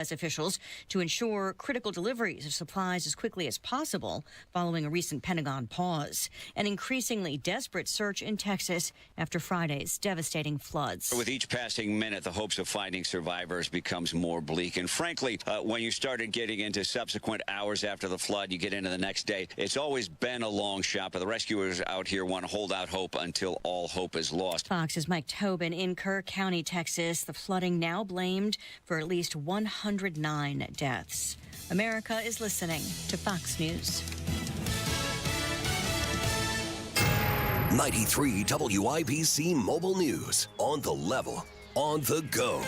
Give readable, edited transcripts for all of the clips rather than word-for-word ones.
as officials to ensure critical deliveries of supplies as quickly as possible following a recent Pentagon pause. An increasingly desperate search in Texas after Friday's devastating floods. With each passing minute, the hopes of finding survivors becomes more bleak. And frankly, when you started getting into subsequent hours after the flood, you get into the next day, it's always been a long shot, but the rescuers out here want to hold out hope until all hope is lost. Fox's Mike Tobin in Kerr County, Texas. The flooding now blamed for at least 109 deaths. America is listening to Fox News. 93 WIBC Mobile News. On the level, on the go.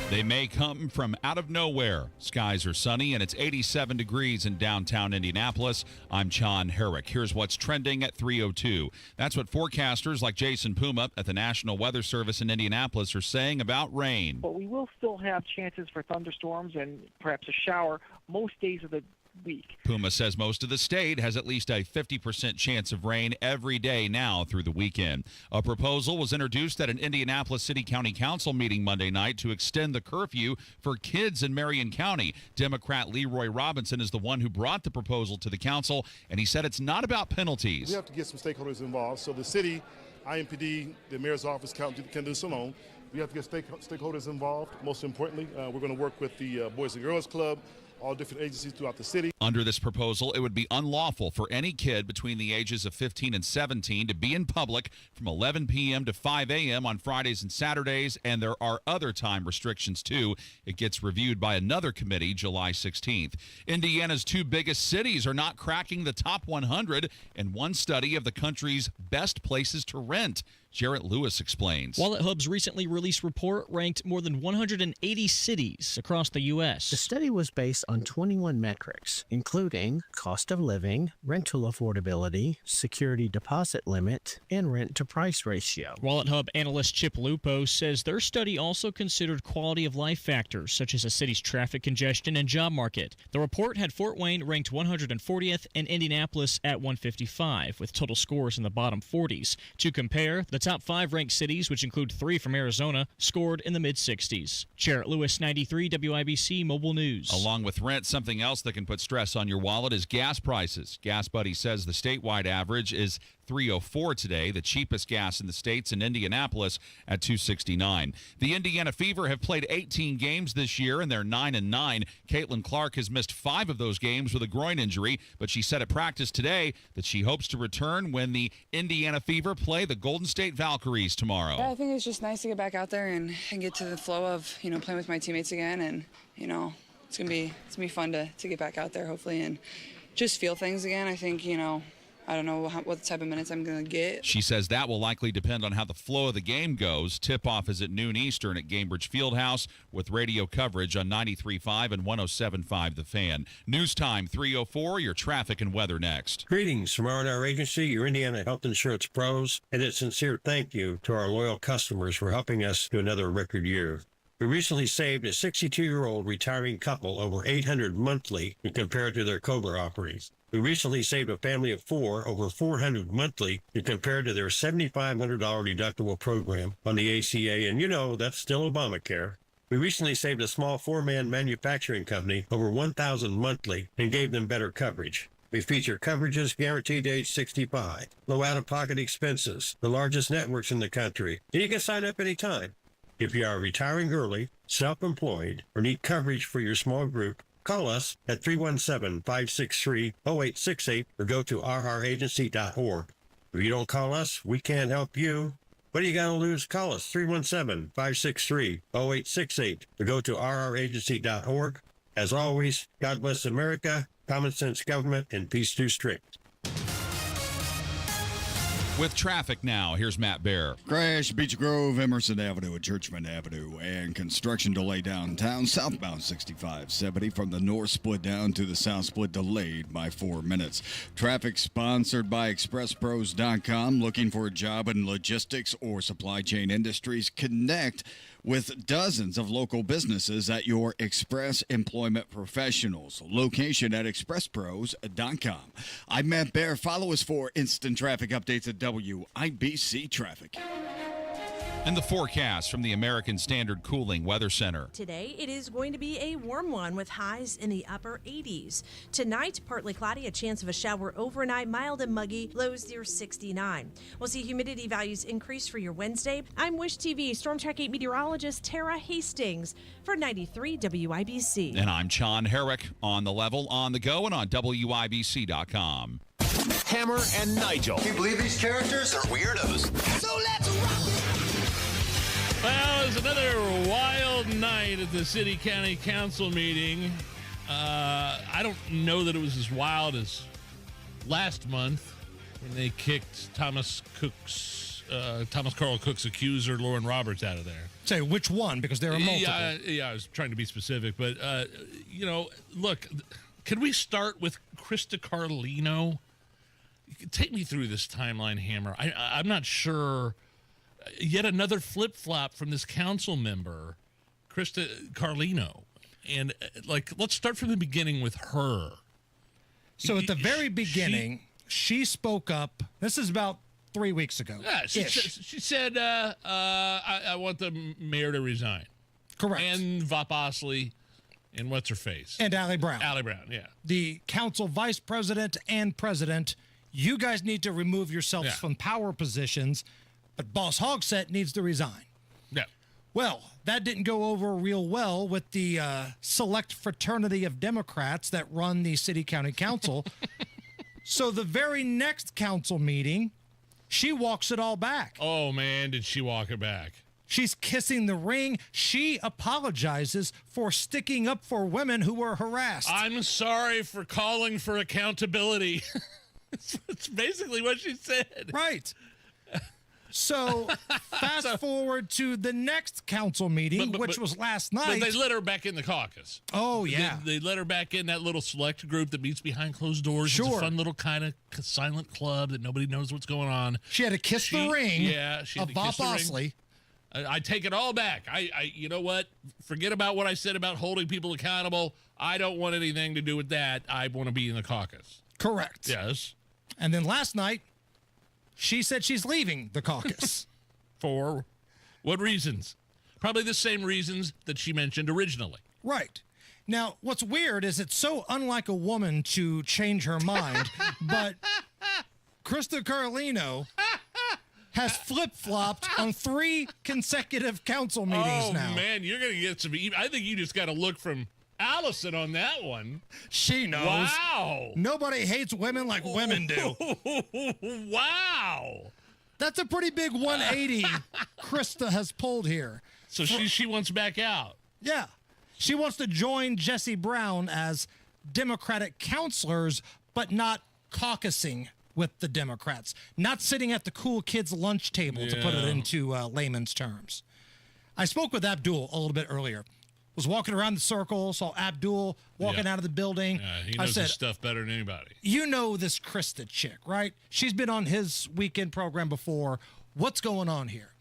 They may come from out of nowhere. Skies are sunny and it's 87 degrees in downtown Indianapolis. I'm John Herrick. Here's what's trending at 3:02. That's what forecasters like Jason Puma at the National Weather Service in Indianapolis are saying about rain. But we will still have chances for thunderstorms and perhaps a shower most days of the week. Puma says most of the state has at least a 50% chance of rain every day now through the weekend. A proposal was introduced at an Indianapolis City County Council meeting Monday night to extend the curfew for kids in Marion County. Democrat Leroy Robinson is the one who brought the proposal to the council, and he said it's not about penalties. We have to get some stakeholders involved. So the city, IMPD, the mayor's office can do this alone. We have to get stakeholders involved. Most importantly, we're going to work with the Boys and Girls Club, all different agencies throughout the city. Under this proposal, it would be unlawful for any kid between the ages of 15 and 17 to be in public from 11 p.m. to 5 a.m. on Fridays and Saturdays, and there are other time restrictions, too. It gets reviewed by another committee July 16th. Indiana's two biggest cities are not cracking the top 100 in one study of the country's best places to rent. Jarrett Lewis explains. Wallet Hub's recently released report ranked more than 180 cities across the U.S. The study was based on 21 metrics, including cost of living, rental affordability, security deposit limit, and rent-to-price ratio. Wallet Hub analyst Chip Lupo says their study also considered quality of life factors, such as a city's traffic congestion and job market. The report had Fort Wayne ranked 140th and Indianapolis at 155, with total scores in the bottom 40s. To compare, the top 5 ranked cities, which include 3 from Arizona, scored in the mid-60s. Jarrett Lewis, 93 WIBC Mobile News. Along with rent, something else that can put stress on your wallet is gas prices. Gas Buddy says the statewide average is $3.04 today. The cheapest gas in the state's in Indianapolis at $2.69. The Indiana Fever have played 18 games this year, and they're 9-9. Caitlin Clark has missed 5 of those games with a groin injury, but she said at practice today that she hopes to return when the Indiana Fever play the Golden State Valkyries tomorrow. Yeah, I think it's just nice to get back out there and get to the flow of, playing with my teammates again, and, it's gonna be fun to get back out there, hopefully, and just feel things again. I think, I don't know what type of minutes I'm going to get. She says that will likely depend on how the flow of the game goes. Tip-off is at noon Eastern at Gainbridge Fieldhouse with radio coverage on 93.5 and 107.5 The Fan. News time 3:04, your traffic and weather next. Greetings from R&R Agency, your Indiana health insurance pros, and a sincere thank you to our loyal customers for helping us to another record year. We recently saved a 62-year-old retiring couple over $800 monthly when compared to their COBRA offerings. We recently saved a family of 4 over $400 monthly when compared to their $7,500 deductible program on the ACA, and that's still Obamacare. We recently saved a small 4-man manufacturing company over $1,000 monthly and gave them better coverage. We feature coverages guaranteed to age 65, low out-of-pocket expenses, the largest networks in the country, and you can sign up anytime. If you are retiring early, self-employed, or need coverage for your small group, call us at 317-563-0868 or go to rragency.org. If you don't call us, we can't help you. What do you got to lose? Call us 317-563-0868 or go to rragency.org. As always, God bless America, common sense government, and peace too strict. With traffic now, here's Matt Bear. Crash, Beach Grove, Emerson Avenue, and Churchman Avenue, and construction delay downtown, southbound 6570 from the north split down to the south split delayed by 4 minutes. Traffic sponsored by ExpressPros.com. Looking for a job in logistics or supply chain industries? Connect with dozens of local businesses at your Express Employment Professionals. Location at expresspros.com. I'm Matt Bear. Follow us for instant traffic updates at WIBC Traffic. And the forecast from the American Standard Cooling Weather Center. Today, it is going to be a warm one with highs in the upper 80s. Tonight, partly cloudy, a chance of a shower overnight, mild and muggy, lows near 69. We'll see humidity values increase for your Wednesday. I'm Wish TV Storm Track 8 meteorologist Tara Hastings for 93 WIBC. And I'm John Herrick on the level, on the go, and on WIBC.com. Hammer and Nigel. Can you believe these characters are weirdos? So let's rock it! Well, it was another wild night at the City County Council meeting. I don't know that it was as wild as last month when they kicked Thomas Carl Cook's accuser, Lauren Roberts, out of there. Say which one, because there are multiple. Yeah, I was trying to be specific, but look, can we start with Krista Carlino? Take me through this timeline, Hammer. I'm not sure. Yet another flip-flop from this council member, Krista Carlino. And, let's start from the beginning with her. So at the very beginning, she spoke up. This is about 3 weeks ago. Yeah, she said, I want the mayor to resign. Correct. And Vop Osley and what's-her-face. And Allie Brown. Allie Brown, yeah. The council vice president and president, you guys need to remove yourselves from power positions. But Boss Hogsett needs to resign. Yeah. Well, that didn't go over real well with the select fraternity of Democrats that run the city county council. So the very next council meeting, she walks it all back. Oh, man, did she walk it back. She's kissing the ring. She apologizes for sticking up for women who were harassed. I'm sorry for calling for accountability. That's basically what she said. Right. So, fast forward to the next council meeting, which was last night. But they let her back in the caucus. Oh, yeah. They let her back in that little select group that meets behind closed doors. Sure. It's a fun little kind of silent club that nobody knows what's going on. She had to kiss the ring. Yeah, she had to kiss the ring. Osley. I take it all back. You know what? Forget about what I said about holding people accountable. I don't want anything to do with that. I want to be in the caucus. Correct. Yes. And then last night, she said she's leaving the caucus. For what reasons? Probably the same reasons that she mentioned originally. Right. Now, what's weird is it's so unlike a woman to change her mind, but Krista Carlino has flip-flopped on 3 consecutive council meetings now. Oh, man, you're going to get some... I think you just got to look from Allison on that one. She knows. Wow. Nobody hates women like women do. Wow. That's a pretty big 180 Krista has pulled here. So she wants back out. Yeah. She wants to join Jesse Brown as Democratic counselors, but not caucusing with the Democrats. Not sitting at the cool kids' lunch table, to put it into layman's terms. I spoke with Abdul a little bit earlier. Was walking around the circle, saw Abdul walking out of the building. He knows his stuff better than anybody. You know this Krista chick, right? She's been on his weekend program before. What's going on here?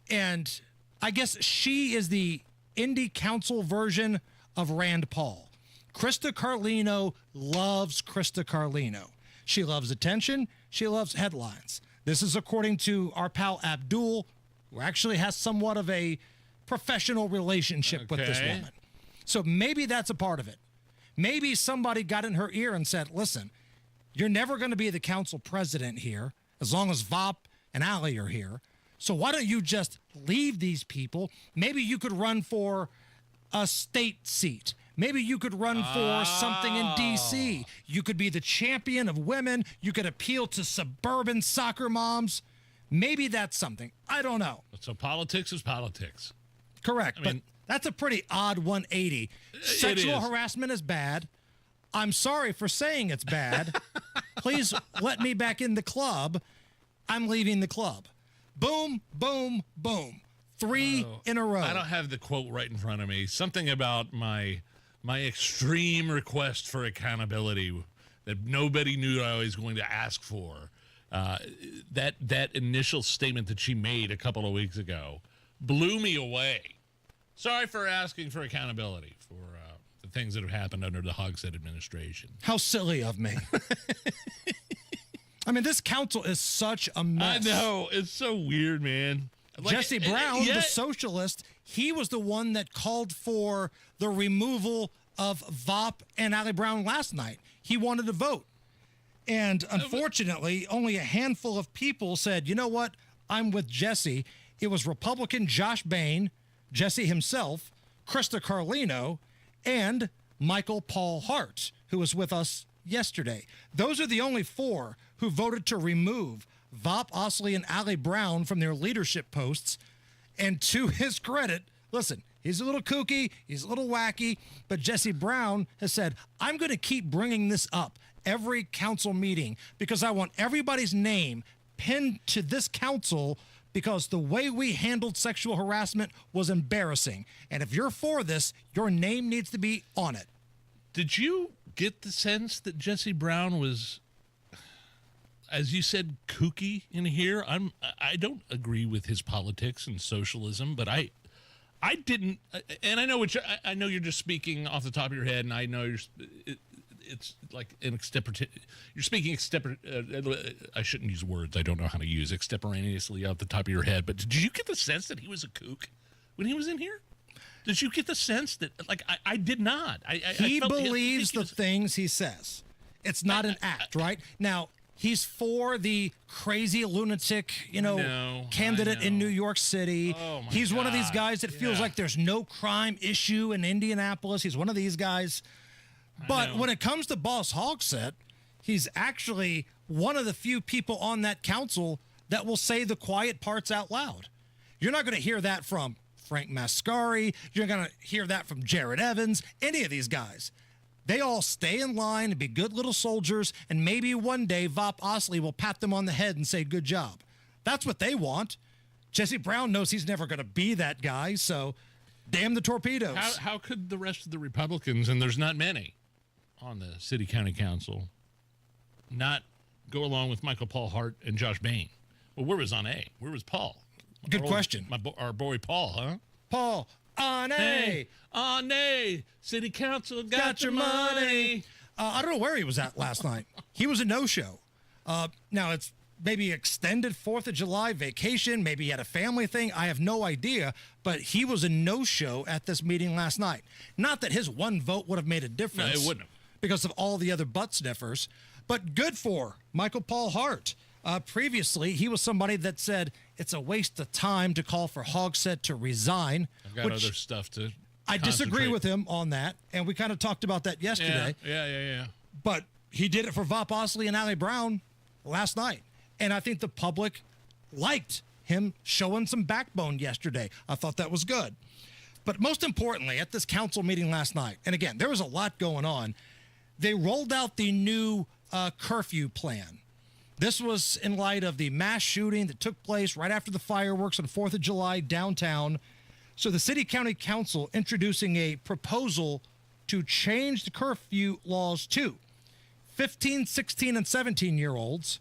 And I guess she is the Indy Council version of Rand Paul. Krista Carlino loves Krista Carlino. She loves attention. She loves headlines. This is according to our pal Abdul, who actually has somewhat of a professional relationship with this woman. So maybe that's a part of it. Maybe somebody got in her ear and said, listen, you're never going to be the council president here as long as Vop and Allie are here. So why don't you just leave these people? Maybe you could run for a state seat. Maybe you could run for something in D.C. You could be the champion of women. You could appeal to suburban soccer moms. Maybe that's something. I don't know. So politics is politics. Correct. I mean, but that's a pretty odd 180. Sexual harassment is bad. I'm sorry for saying it's bad. Please let me back in the club. I'm leaving the club. Boom, boom, boom. 3 in a row. I don't have the quote right in front of me. Something about my extreme request for accountability that nobody knew I was going to ask for. That initial statement that she made a couple of weeks ago blew me away. Sorry for asking for accountability for the things that have happened under the Hogsett administration. How silly of me. I mean, this council is such a mess. I know. It's so weird, man. Jesse Brown, the socialist, he was the one that called for the removal of VOP and Allie Brown last night. He wanted to vote. And unfortunately, only a handful of people said, you know what, I'm with Jesse. It was Republican Josh Bain, Jesse himself, Krista Carlino, and Michael Paul Hart, who was with us yesterday. Those are the only four who voted to remove VOP, Osley, and Allie Brown from their leadership posts. And to his credit, listen, he's a little kooky, he's a little wacky, but Jesse Brown has said, I'm going to keep bringing this up every council meeting because I want everybody's name pinned to this council because the way we handled sexual harassment was embarrassing. And if you're for this, your name needs to be on it. Did you get the sense that Jesse Brown was, as you said, kooky in here? I don't agree with his politics and socialism, but I didn't, and I know I know you're just speaking off the top of your head, and I know it's like an you're speaking I shouldn't use words I don't know how to use extemporaneously off the top of your head, but did you get the sense that he was a kook when he was in here? Did you get the sense that, like, I did not. He believes the things he says. It's not an act, right? Now, he's for the crazy lunatic, candidate in New York City. Oh, my He's one of these God. guys that feels like there's no crime issue in Indianapolis. He's one of these guys. But when it comes to Boss Hogsett, he's actually one of the few people on that council that will say the quiet parts out loud. You're not going to hear that from Frank Mascari. You're going to hear that from Jared Evans, any of these guys. They all stay in line and be good little soldiers, and maybe one day Vop Osley will pat them on the head and say, good job. That's what they want. Jesse Brown knows he's never going to be that guy, so damn the torpedoes. How could the rest of the Republicans, and there's not many on the city county council, not go along with Michael Paul Hart and Josh Bain? Well, where was on A? Where was Paul? Good question. Our boy Paul, huh? Paul, on A. Hey, on A. City council got your money. I don't know where he was at last night. He was a no-show. Now, it's maybe extended 4th of July vacation. Maybe he had a family thing. I have no idea. But he was a no-show at this meeting last night. Not that his one vote would have made a difference. No, it wouldn't have. Because of all the other butt sniffers. But good for Michael Paul Hart. Previously, he was somebody that said it's a waste of time to call for Hogsett to resign. I've got other stuff to I disagree with him on that, and we kind of talked about that yesterday. Yeah. But he did it for Vop Osley and Allie Brown last night. And I think the public liked him showing some backbone yesterday. I thought that was good. But most importantly, at this council meeting last night, and again, there was a lot going on, they rolled out the new curfew plan. This was in light of the mass shooting that took place right after the fireworks on 4th of July downtown. So the City County Council introducing a proposal to change the curfew laws to 15, 16, and 17-year-olds.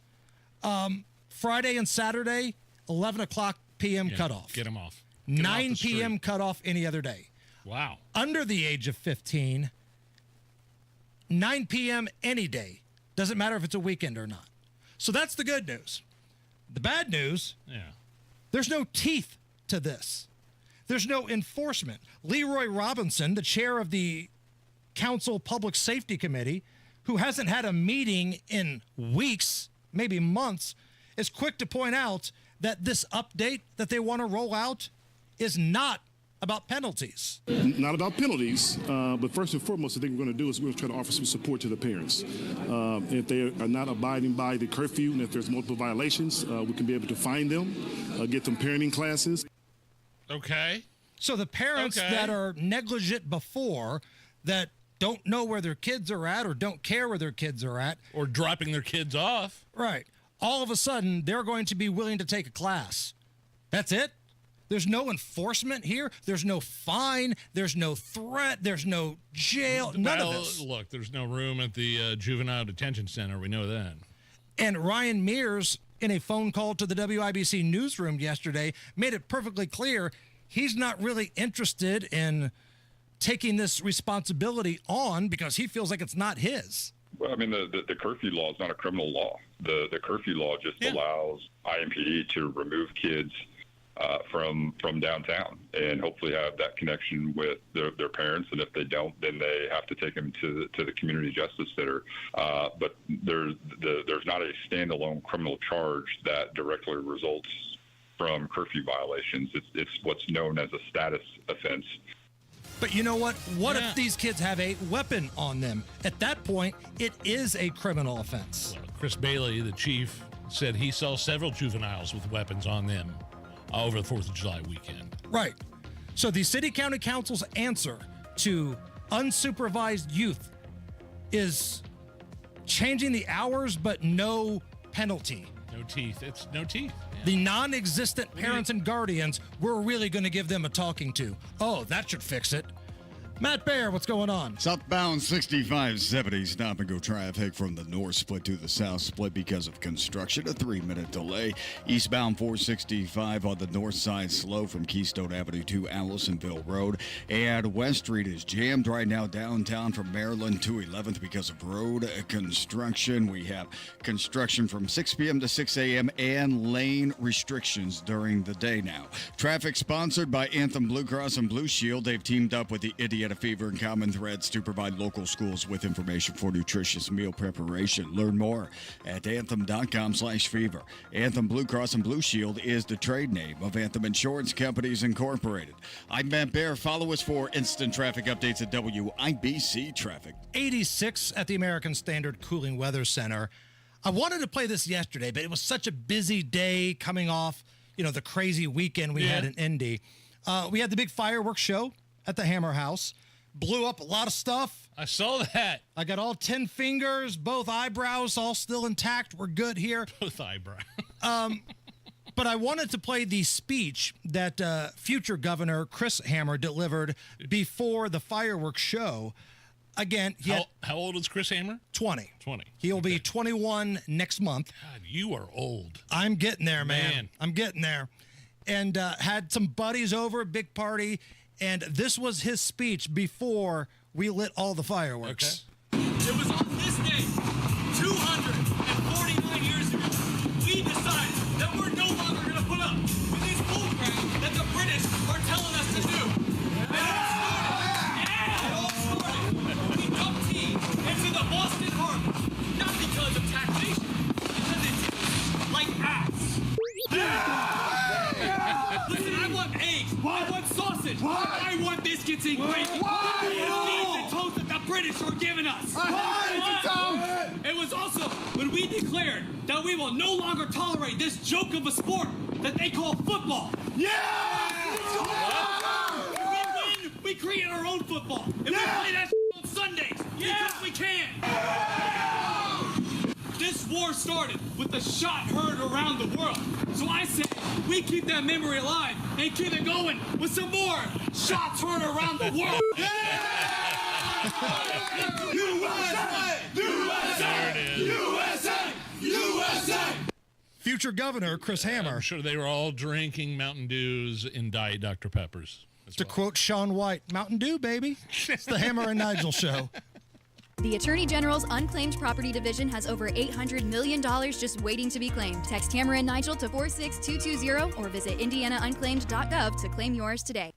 Friday and Saturday, 11 o'clock p.m. cutoff. Get them off. 9 p.m. cutoff any other day. Wow. Under the age of 15, 9 p.m. any day. Doesn't matter if it's a weekend or not. So that's the good news. The bad news, there's no teeth to this. There's no enforcement. Leroy Robinson, the chair of the Council Public Safety Committee, who hasn't had a meeting in weeks, maybe months, is quick to point out that this update that they want to roll out is not about penalties. Not about penalties, but first and foremost, the thing we're going to do is we're going to try to offer some support to the parents. If they are not abiding by the curfew and if there's multiple violations, we can be able to find them, get them parenting classes. Okay. So the parents that are negligent before, that don't know where their kids are at or don't care where their kids are at. Or dropping their kids off. Right. All of a sudden, they're going to be willing to take a class. That's it? There's no enforcement here. There's no fine. There's no threat. There's no jail. None of this. Look, there's no room at the juvenile detention center. We know that. And Ryan Mears, in a phone call to the WIBC newsroom yesterday, made it perfectly clear he's not really interested in taking this responsibility on because he feels like it's not his. Well, I mean, the curfew law is not a criminal law. The curfew law just allows IMPD to remove kids from downtown, and hopefully have that connection with their parents. And if they don't, then they have to take them to the community justice center. But there's not a standalone criminal charge that directly results from curfew violations. It's what's known as a status offense. But you know what? What if these kids have a weapon on them? At that point, it is a criminal offense. Well, Chris Bailey, the chief, said he saw several juveniles with weapons on them over the 4th of July weekend. Right. So the city county council's answer to unsupervised youth is changing the hours, but no penalty. No teeth. It's no teeth. Yeah. The non-existent parents and guardians, we're really going to give them a talking to. Oh, that should fix it. Matt Baer, what's going on? Southbound 6570 stop and go traffic from the north split to the south split because of construction. A 3-minute delay. Eastbound 465 on the north side slow from Keystone Avenue to Allisonville Road. And West Street is jammed right now downtown from Maryland to 11th because of road construction. We have construction from 6 p.m. to 6 a.m. and lane restrictions during the day now. Traffic sponsored by Anthem Blue Cross and Blue Shield. They've teamed up with the Indiana Fever and Common Threads to provide local schools with information for nutritious meal preparation. Learn more at anthem.com/fever. Anthem Blue Cross and Blue Shield is the trade name of Anthem Insurance Companies Incorporated. I'm Matt Baer. Follow us for instant traffic updates at WIBC Traffic. 86 at the American Standard Cooling Weather Center. I wanted to play this yesterday, but it was such a busy day coming off, the crazy weekend we had in Indy. We had the big fireworks show at the Hammer House. Blew up a lot of stuff. I saw that. I got all 10 fingers, both eyebrows all still intact. We're good here. Both eyebrows. But I wanted to play the speech that future Governor Chris Hammer delivered before the fireworks show. Again, how old is Chris Hammer? 20. 20. He'll be 21 next month. God, you are old. I'm getting there, man. I'm getting there. And had some buddies over, big party. And this was his speech before we lit all the fireworks. Okay. It was on this day, 249 years ago, we decided that we're no longer going to put up with these bullcrap that the British are telling us to do. And it all started when we dumped tea into the Boston Harbor, not because of taxation, because it tastes like ass. Listen, I want eggs. I want sausage. I want biscuits and gravy. I want the toast that the British are giving us. It was also when we declared that we will no longer tolerate this joke of a sport that they call football. When we win, we create our own football. And we play that on Sundays because we can. This war started with the shot heard around the world. So I say we keep that memory alive and keep it going with some more shots heard around the world. USA! USA! USA! USA! Future Governor Chris Hammer. I'm sure they were all drinking Mountain Dews and Diet Dr. Peppers. To quote Shaun White, Mountain Dew, baby. It's the Hammer and Nigel show. The Attorney General's Unclaimed Property Division has over $800 million just waiting to be claimed. Text Hammer and Nigel to 46220 or visit indianaunclaimed.gov to claim yours today.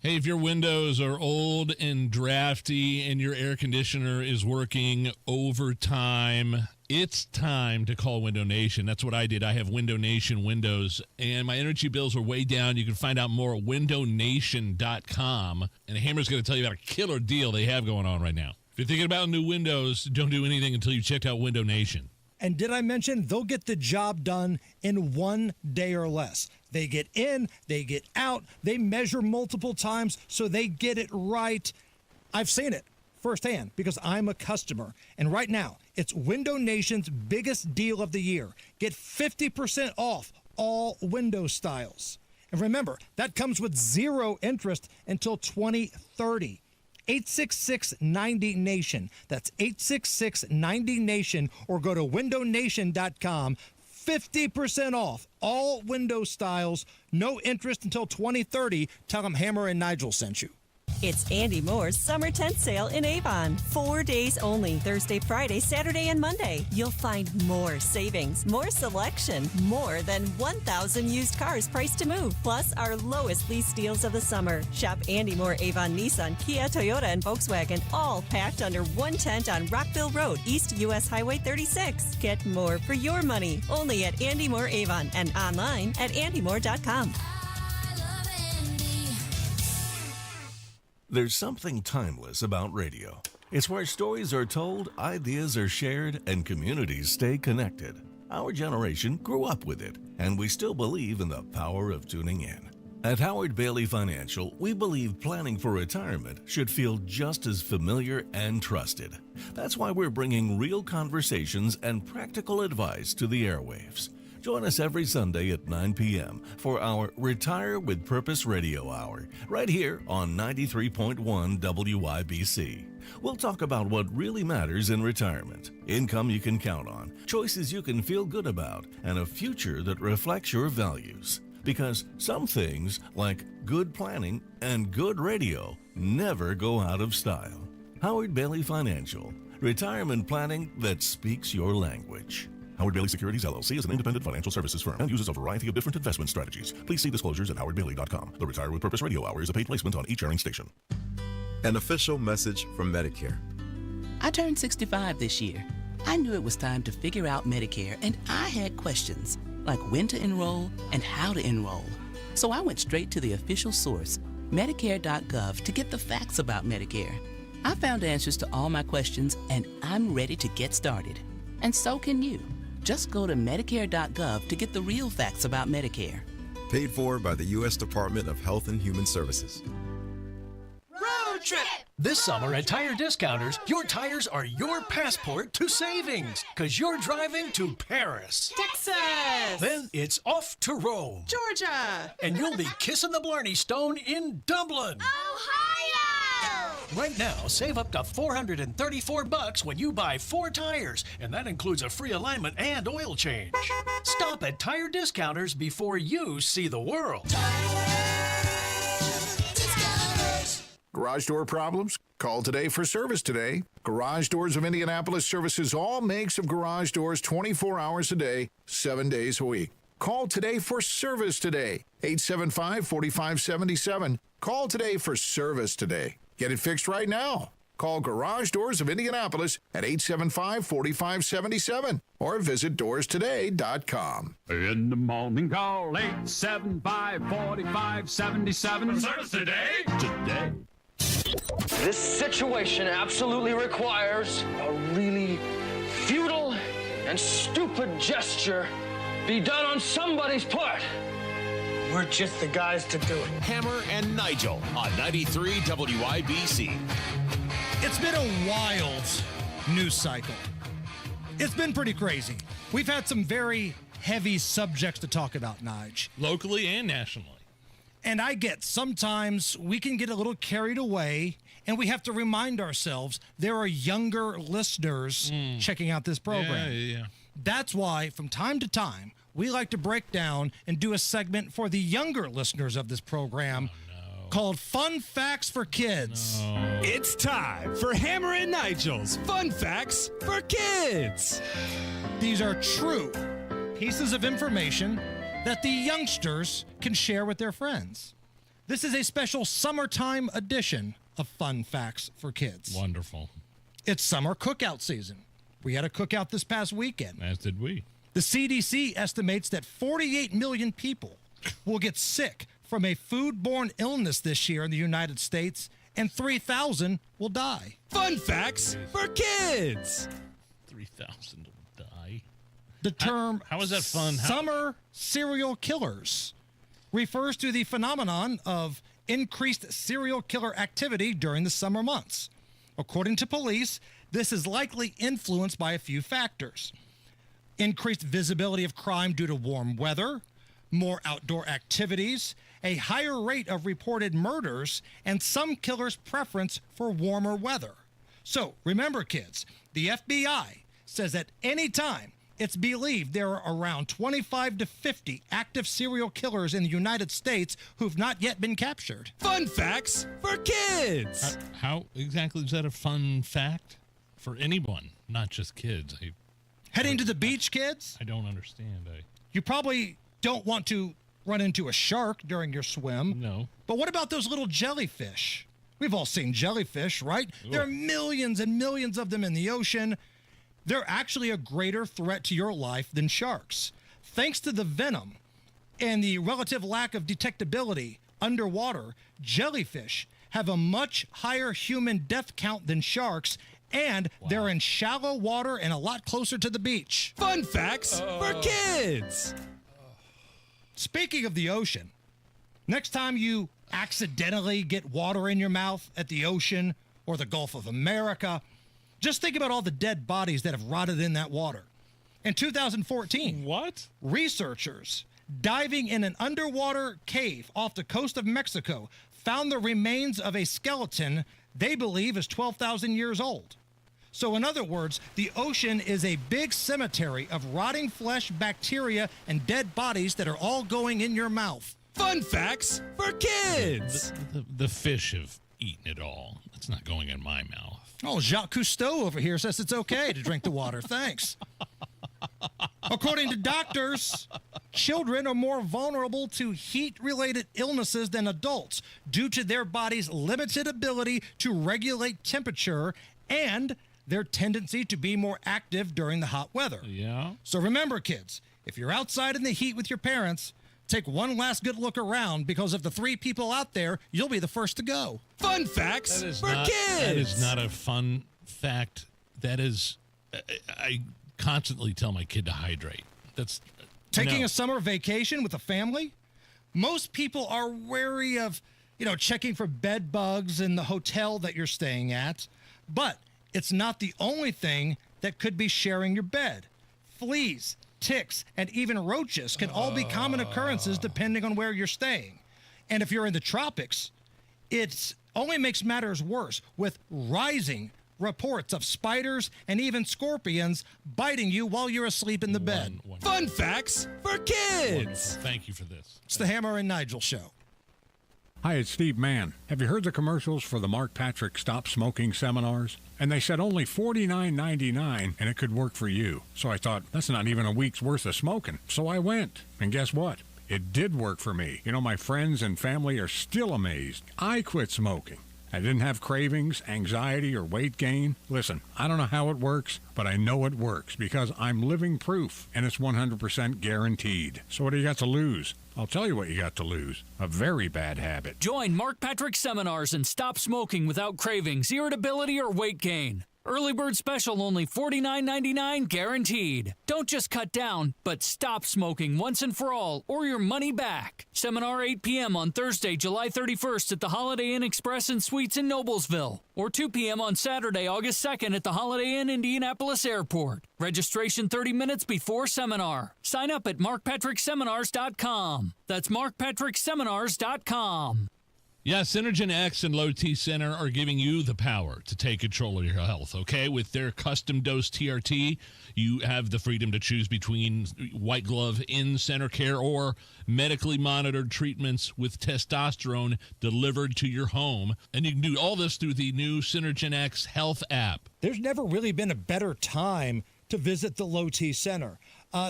Hey, if your windows are old and drafty and your air conditioner is working overtime, it's time to call Window Nation. That's what I did. I have Window Nation windows, and my energy bills are way down. You can find out more at windownation.com. And Hammer's going to tell you about a killer deal they have going on right now. If you're thinking about new windows, don't do anything until you checked out Window Nation. And did I mention they'll get the job done in 1 day or less? They get in, they get out, they measure multiple times so they get it right. I've seen it firsthand because I'm a customer. And right now, it's Window Nation's biggest deal of the year. Get 50% off all window styles. And remember, that comes with 0 interest until 2030. 866-90-NATION. That's 866-90-NATION, or go to windownation.com. 50% off all window styles. No interest until 2030. Tell them Hammer and Nigel sent you. It's Andy Moore's summer tent sale in Avon. 4 days only, Thursday, Friday, Saturday, and Monday. You'll find more savings, more selection, more than 1,000 used cars priced to move, plus our lowest lease deals of the summer. Shop Andy Moore, Avon, Nissan, Kia, Toyota, and Volkswagen, all packed under one tent on Rockville Road, East US Highway 36. Get more for your money, only at Andy Moore Avon and online at andymore.com. There's something timeless about radio. It's where stories are told, ideas are shared, and communities stay connected. Our generation grew up with it, and we still believe in the power of tuning in. At Howard Bailey Financial, we believe planning for retirement should feel just as familiar and trusted. That's why we're bringing real conversations and practical advice to the airwaves. Join us every Sunday at 9 p.m. for our Retire with Purpose Radio Hour, right here on 93.1 WIBC. We'll talk about what really matters in retirement, income you can count on, choices you can feel good about, and a future that reflects your values. Because some things, like good planning and good radio, never go out of style. Howard Bailey Financial, retirement planning that speaks your language. Howard Bailey Securities, LLC is an independent financial services firm and uses a variety of different investment strategies. Please see disclosures at howardbailey.com. The Retire with Purpose Radio Hour is a paid placement on each airing station. An official message from Medicare. I turned 65 this year. I knew it was time to figure out Medicare, and I had questions, like when to enroll and how to enroll. So I went straight to the official source, Medicare.gov, to get the facts about Medicare. I found answers to all my questions, and I'm ready to get started. And so can you. Just go to Medicare.gov to get the real facts about Medicare. Paid for by the U.S. Department of Health and Human Services. Road trip! This summer at Tire Discounters, your tires are your passport to savings, because you're driving to Paris, Texas, then it's off to Rome, Georgia, and you'll be kissing the Blarney Stone in Dublin, Ohio. Right now, save up to $434 when you buy 4 tires, and that includes a free alignment and oil change. Stop at Tire Discounters before you see the world. Garage door problems? Call today for service today. Garage Doors of Indianapolis services all makes of garage doors 24 hours a day, 7 days a week. Call today for service today. 875-4577. Call today for service today. Get it fixed right now. Call Garage Doors of Indianapolis at 875-4577 or visit doorstoday.com. In the morning, call 875-4577. For service today? Today. This situation absolutely requires a really futile and stupid gesture be done on somebody's part. We're just the guys to do it. Hammer and Nigel on 93 WIBC. It's been a wild news cycle. It's been pretty crazy. We've had some very heavy subjects to talk about, Nige. Locally and nationally. And I get sometimes we can get a little carried away, and we have to remind ourselves there are younger listeners checking out this program. Yeah. That's why, from time to time, we like to break down and do a segment for the younger listeners of this program called Fun Facts for Kids. It's time for Hammer and Nigel's Fun Facts for Kids. These are true pieces of information that the youngsters can share with their friends. This is a special summertime edition of Fun Facts for Kids. Wonderful. It's summer cookout season. We had a cookout this past weekend. As did we. The CDC estimates that 48 million people will get sick from a foodborne illness this year in the United States, and 3,000 will die. Fun Facts for Kids. 3,000 will die. The term how is that fun? Summer serial killers refers to the phenomenon of increased serial killer activity during the summer months. According to police, this is likely influenced by a few factors. Increased visibility of crime due to warm weather, more outdoor activities, a higher rate of reported murders, and some killers' preference for warmer weather. So remember, kids, the FBI says that any time It's believed there are around 25 to 50 active serial killers in the United States who've not yet been captured. Fun facts for kids. How exactly is that a fun fact for anyone, not just kids? Heading to the beach, kids? I don't understand. You probably don't want to run into a shark during your swim. No. But what about those little jellyfish? We've all seen jellyfish, right? Ooh. There are millions and millions of them in the ocean. They're actually a greater threat to your life than sharks. Thanks to the venom and the relative lack of detectability underwater, jellyfish have a much higher human death count than sharks, and they're in shallow water and a lot closer to the beach. Fun facts for kids. Speaking of the ocean, next time you accidentally get water in your mouth at the ocean or the Gulf of America, just think about all the dead bodies that have rotted in that water. In 2014, researchers diving in an underwater cave off the coast of Mexico found the remains of a skeleton they believe is 12,000 years old. So in other words, the ocean is a big cemetery of rotting flesh, bacteria, and dead bodies that are all going in your mouth. Fun facts for kids. The fish have eaten it all. It's not going in my mouth. Oh, Jacques Cousteau over here says it's okay to drink the water. Thanks. According to doctors, children are more vulnerable to heat-related illnesses than adults due to their body's limited ability to regulate temperature and their tendency to be more active during the hot weather. Yeah. So remember, kids, if you're outside in the heat with your parents, take one last good look around, because of the 3 people out there, you'll be the first to go. Fun facts for kids. That is not a fun fact. That is, I constantly tell my kid to hydrate. That's taking a summer vacation with a family. Most people are wary of, checking for bed bugs in the hotel that you're staying at, but it's not the only thing that could be sharing your bed. Fleas, ticks, and even roaches can all be common occurrences depending on where you're staying. And if you're in the tropics, it only makes matters worse with rising reports of spiders and even scorpions biting you while you're asleep in the bed. Fun facts for kids. Wonderful. Thank you for this. It's the Hammer and Nigel Show. Hi, it's Steve Mann. Have you heard the commercials for the Mark Patrick Stop Smoking seminars? And they said only $49.99 and it could work for you. So I thought, that's not even a week's worth of smoking. So I went. And guess what? It did work for me. My friends and family are still amazed. I quit smoking. I didn't have cravings, anxiety, or weight gain. Listen, I don't know how it works, but I know it works because I'm living proof, and it's 100% guaranteed. So what do you got to lose? I'll tell you what you got to lose. A very bad habit. Join Mark Patrick seminars and stop smoking without cravings, irritability, or weight gain. Early bird special only $49.99 guaranteed. Don't just cut down, but stop smoking once and for all, or your money back. Seminar 8 p.m. on Thursday, July 31st at the Holiday Inn Express and Suites in Noblesville, or 2 p.m. on Saturday, August 2nd at the Holiday Inn Indianapolis Airport. Registration 30 minutes before seminar. Sign up at markpatrickseminars.com. That's markpatrickseminars.com. Yeah, Synergen X and Low T Center are giving you the power to take control of your health, okay? With their custom dose TRT, you have the freedom to choose between white glove in-center care or medically monitored treatments with testosterone delivered to your home. And you can do all this through the new Synergen X Health app. There's never really been a better time to visit the Low T Center.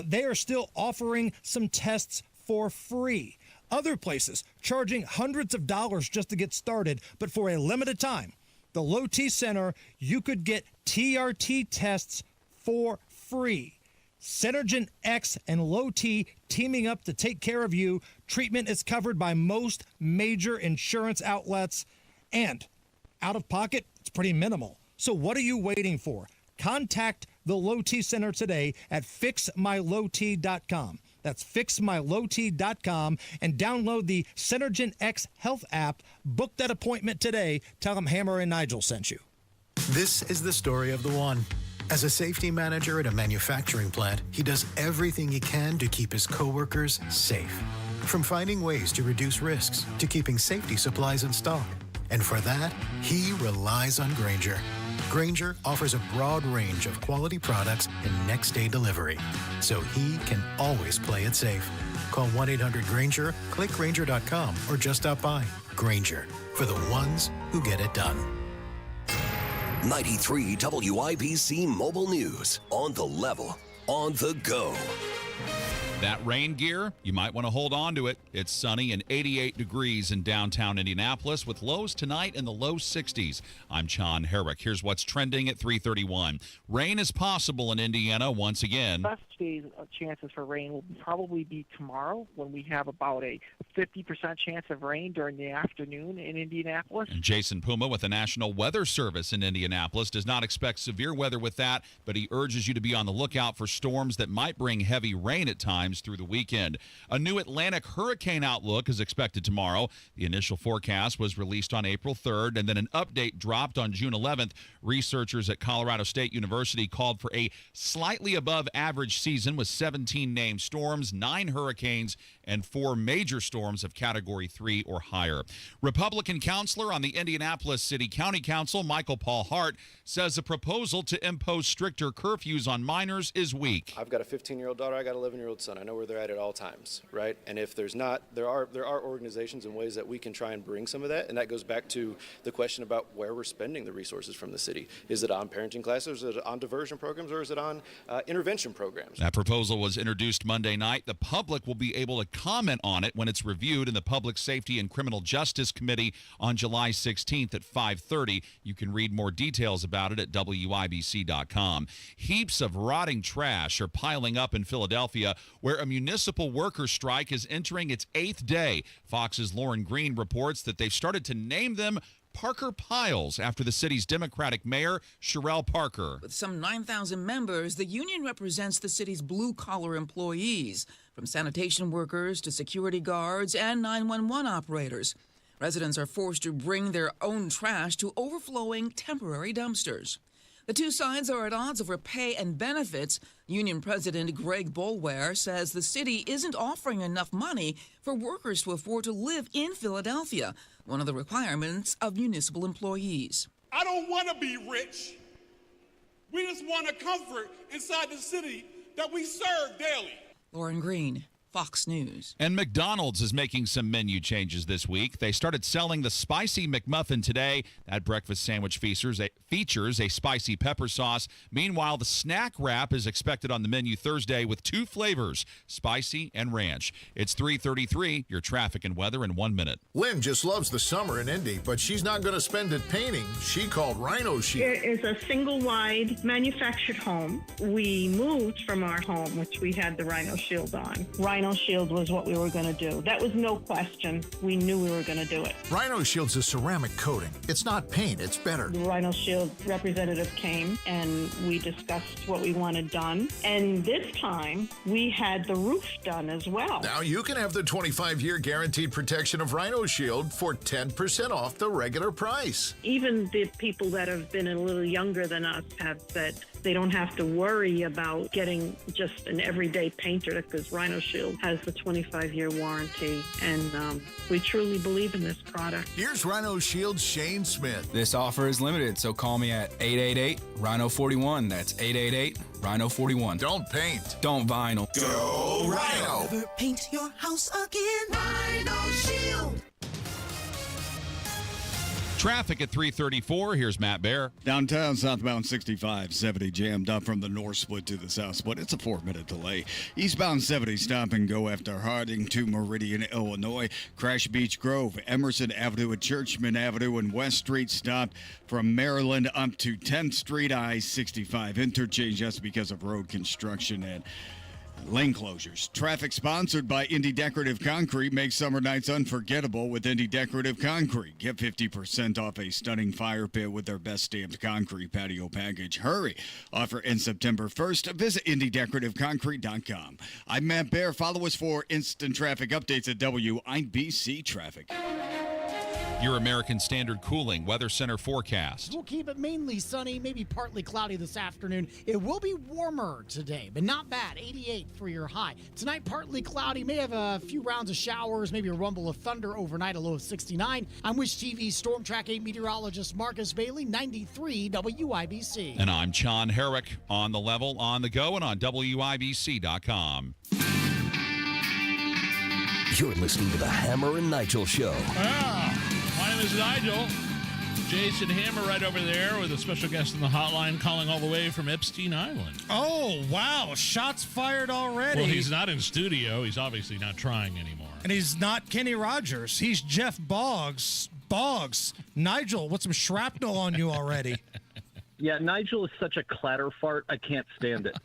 They are still offering some tests for free. Other places charging hundreds of dollars just to get started, but for a limited time, the Low T Center, you could get TRT tests for free. Synergen X and Low T teaming up to take care of you. Treatment is covered by most major insurance outlets, and out of pocket, it's pretty minimal. So what are you waiting for? Contact the Low T Center today at fixmylowt.com. That's fixmylowt.com, and download the Synergen X Health app. Book that appointment today. Tell them Hammer and Nigel sent you. This is the story of the one. As a safety manager at a manufacturing plant, he does everything he can to keep his coworkers safe. From finding ways to reduce risks to keeping safety supplies in stock. And for that, he relies on Grainger, Grainger offers a broad range of quality products and next-day delivery, so he can always play it safe. Call 1-800-GRAINGER, click Grainger.com, or just stop by. Grainger, for the ones who get it done. 93 WIBC Mobile News. On the level, on the go. That rain gear, you might want to hold on to it. It's sunny and 88 degrees in downtown Indianapolis with lows tonight in the low 60s. I'm John Herrick. Here's what's trending at 3:31. Rain is possible in Indiana once again. Best chances for rain will probably be tomorrow when we have about a 50% chance of rain during the afternoon in Indianapolis. And Jason Puma with the National Weather Service in Indianapolis does not expect severe weather with that, but he urges you to be on the lookout for storms that might bring heavy rain at times through the weekend. A new Atlantic hurricane outlook is expected tomorrow. The initial forecast was released on April 3rd, and then an update dropped on June 11th. Researchers at Colorado State University called for a slightly above average season with 17 named storms, 9 hurricanes, and 4 major storms of Category 3 or higher. Republican counselor on the Indianapolis City County Council, Michael Paul Hart, says a proposal to impose stricter curfews on minors is weak. I've got a 15-year-old daughter. I got an 11-year-old son. I know where they're at all times, right? And if there's not, there are organizations and ways that we can try and bring some of that, and that goes back to the question about where we're spending the resources from the city. Is it on parenting classes, is it on diversion programs, or is it on intervention programs? That proposal was introduced Monday night. The public will be able to comment on it when it's reviewed in the Public Safety and Criminal Justice Committee on July 16th at 5:30. You can read more details about it at WIBC.com. Heaps of rotting trash are piling up in Philadelphia, where a municipal workers' strike is entering its 8th day. Fox's Lauren Green reports that they've started to name them Parker Piles after the city's Democratic mayor, Sherelle Parker. With some 9,000 members, the union represents the city's blue-collar employees, from sanitation workers to security guards and 911 operators. Residents are forced to bring their own trash to overflowing temporary dumpsters. The two sides are at odds over pay and benefits. Union President Greg Boulware says the city isn't offering enough money for workers to afford to live in Philadelphia, one of the requirements of municipal employees. I don't want to be rich. We just want a comfort inside the city that we serve daily. Lauren Green, Fox News. And McDonald's is making some menu changes this week. They started selling the Spicy McMuffin today. That breakfast sandwich features a spicy pepper sauce. Meanwhile, the snack wrap is expected on the menu Thursday with 2 flavors, spicy and ranch. It's 3:33, your traffic and weather in 1 minute. Lynn just loves the summer in Indy, but she's not going to spend it painting. She called Rhino Shield. It is a single-wide manufactured home. We moved from our home, which we had the Rhino Shield on. Rhino Shield was what we were going to do. That was no question. We knew we were going to do it. Rhino Shield's a ceramic coating. It's not paint, it's better. The Rhino Shield representative came and we discussed what we wanted done. And this time we had the roof done as well. Now you can have the 25-year guaranteed protection of Rhino Shield for 10% off the regular price. Even the people that have been a little younger than us have said they don't have to worry about getting just an everyday painter because Rhino Shield has the 25-year warranty, and we truly believe in this product. Here's Rhino Shield's Shane Smith. This offer is limited, so call me at 888-RHINO-41. That's 888-RHINO-41. Don't paint. Don't vinyl. Go Rhino! Never paint your house again. Rhino Shield. Traffic at 3:34. Here's Matt Bear. Downtown southbound 65, 70 jammed up from the north split to the south split. It's a 4-minute delay. Eastbound 70 stop and go after Harding to Meridian, Illinois. Crash Beach Grove, Emerson Avenue and Churchman Avenue and West Street stopped from Maryland up to 10th Street. I-65 interchange just because of road construction and lane closures. Traffic sponsored by Indy Decorative Concrete. Make summer nights unforgettable with Indy Decorative Concrete. Get 50% off a stunning fire pit with their best stamped concrete patio package. Hurry. Offer ends September 1st. Visit IndyDecorativeConcrete.com. I'm Matt Bear. Follow us for instant traffic updates at WIBC Traffic. Your American Standard Cooling Weather Center forecast. We'll keep it mainly sunny, maybe partly cloudy this afternoon. It will be warmer today, but not bad. 88 for your high. Tonight, partly cloudy, may have a few rounds of showers, maybe a rumble of thunder overnight, a low of 69. I'm Wish TV Storm Track 8 meteorologist Marcus Bailey, 93 WIBC. And I'm John Herrick, on the level, on the go, and on WIBC.com. You're listening to the Hammer and Nigel Show. My name is Nigel. Jason Hammer right over there with a special guest on the hotline calling all the way from Epstein Island. Oh, wow. Shots fired already. Well, he's not in studio. He's obviously not trying anymore. And he's not Kenny Rogers. He's Jeff Boggs. Boggs. Nigel, what's some shrapnel on you already? Yeah, Nigel is such a clatter fart, I can't stand it.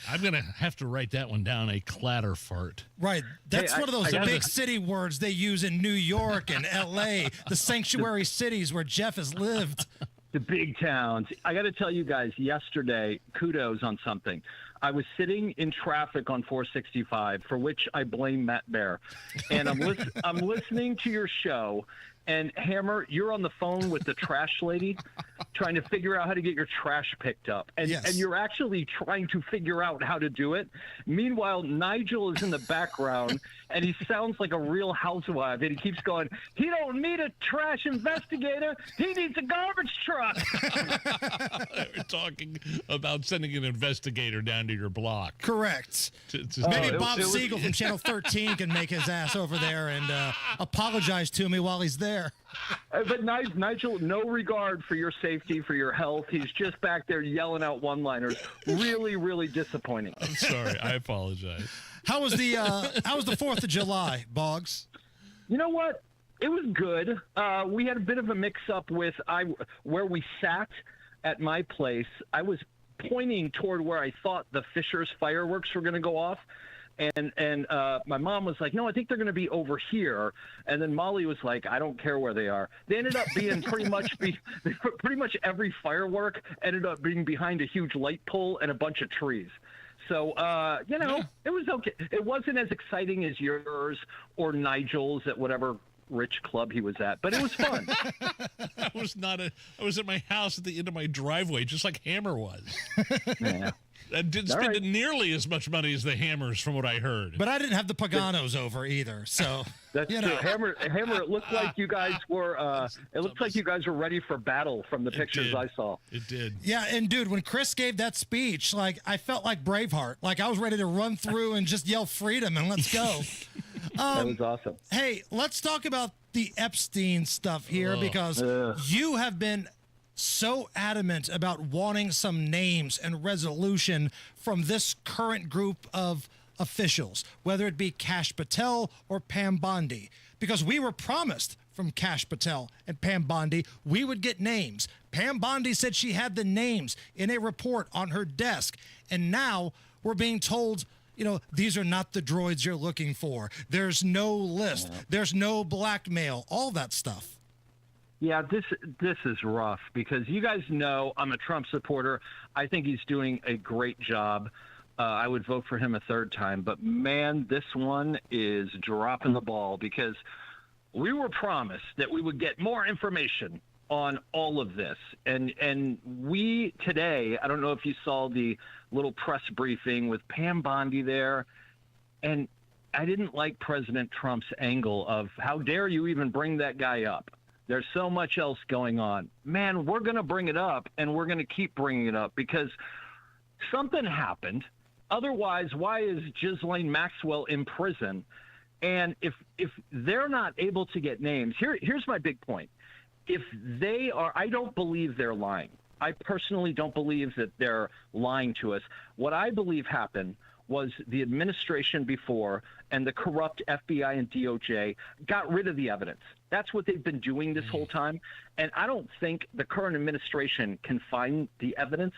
I'm going to have to write that one down, a clatter fart. Right. That's one of those big city words they use in New York and L.A., the sanctuary cities where Jeff has lived. The big towns. I got to tell you guys, yesterday, kudos on something. I was sitting in traffic on 465, for which I blame Matt Bear. And I'm listening to your show. And Hammer, you're on the phone with the trash lady trying to figure out how to get your trash picked up. And, and you're actually trying to figure out how to do it. Meanwhile, Nigel is in the background, and he sounds like a real housewife. And he keeps going, he don't need a trash investigator. He needs a garbage truck. We're talking about sending an investigator down to your block. Correct. Maybe Bob Siegel from Channel 13 can make his ass over there and apologize to me while he's there. But Nigel, no regard for your safety, for your health. He's just back there yelling out one-liners. Really, really disappointing. I'm sorry. I apologize. How was the 4th of July, Boggs? You know what? It was good. We had a bit of a mix-up with where we sat at my place. I was pointing toward where I thought the Fisher's fireworks were going to go off. And my mom was like, no, I think they're going to be over here. And then Molly was like, I don't care where they are. They ended up being pretty much every firework ended up being behind a huge light pole and a bunch of trees. So, It was okay. It wasn't as exciting as yours or Nigel's at whatever rich club he was at, but it was fun. I was at my house at the end of my driveway, just like Hammer was. Yeah. I didn't spend nearly as much money as the Hammers, from what I heard. But I didn't have the Paganos over either, so that's true. Hammer. It looked like you guys were. It looked like you guys were ready for battle from the pictures I saw. It did. Yeah, and dude, when Chris gave that speech, like I felt like Braveheart. Like I was ready to run through and just yell freedom and let's go. That was awesome. Hey, let's talk about the Epstein stuff here because you have been so adamant about wanting some names and resolution from this current group of officials, whether it be Kash Patel or Pam Bondi, because we were promised from Kash Patel and Pam Bondi we would get names. Pam Bondi said she had the names in a report on her desk, and now we're being told, these are not the droids you're looking for. There's no list. There's no blackmail, all that stuff. Yeah, this is rough because you guys know I'm a Trump supporter. I think he's doing a great job. I would vote for him a third time. But, man, this one is dropping the ball because we were promised that we would get more information on all of this. And we today, I don't know if you saw the little press briefing with Pam Bondi there, and I didn't like President Trump's angle of how dare you even bring that guy up. There's so much else going on. Man, we're going to bring it up, and we're going to keep bringing it up because something happened. Otherwise, why is Ghislaine Maxwell in prison? And if they're not able to get names, here's my big point. If they are, I don't believe they're lying. I personally don't believe that they're lying to us. What I believe happened was the administration before and the corrupt FBI and DOJ got rid of the evidence. That's what they've been doing this whole time. And I don't think the current administration can find the evidence,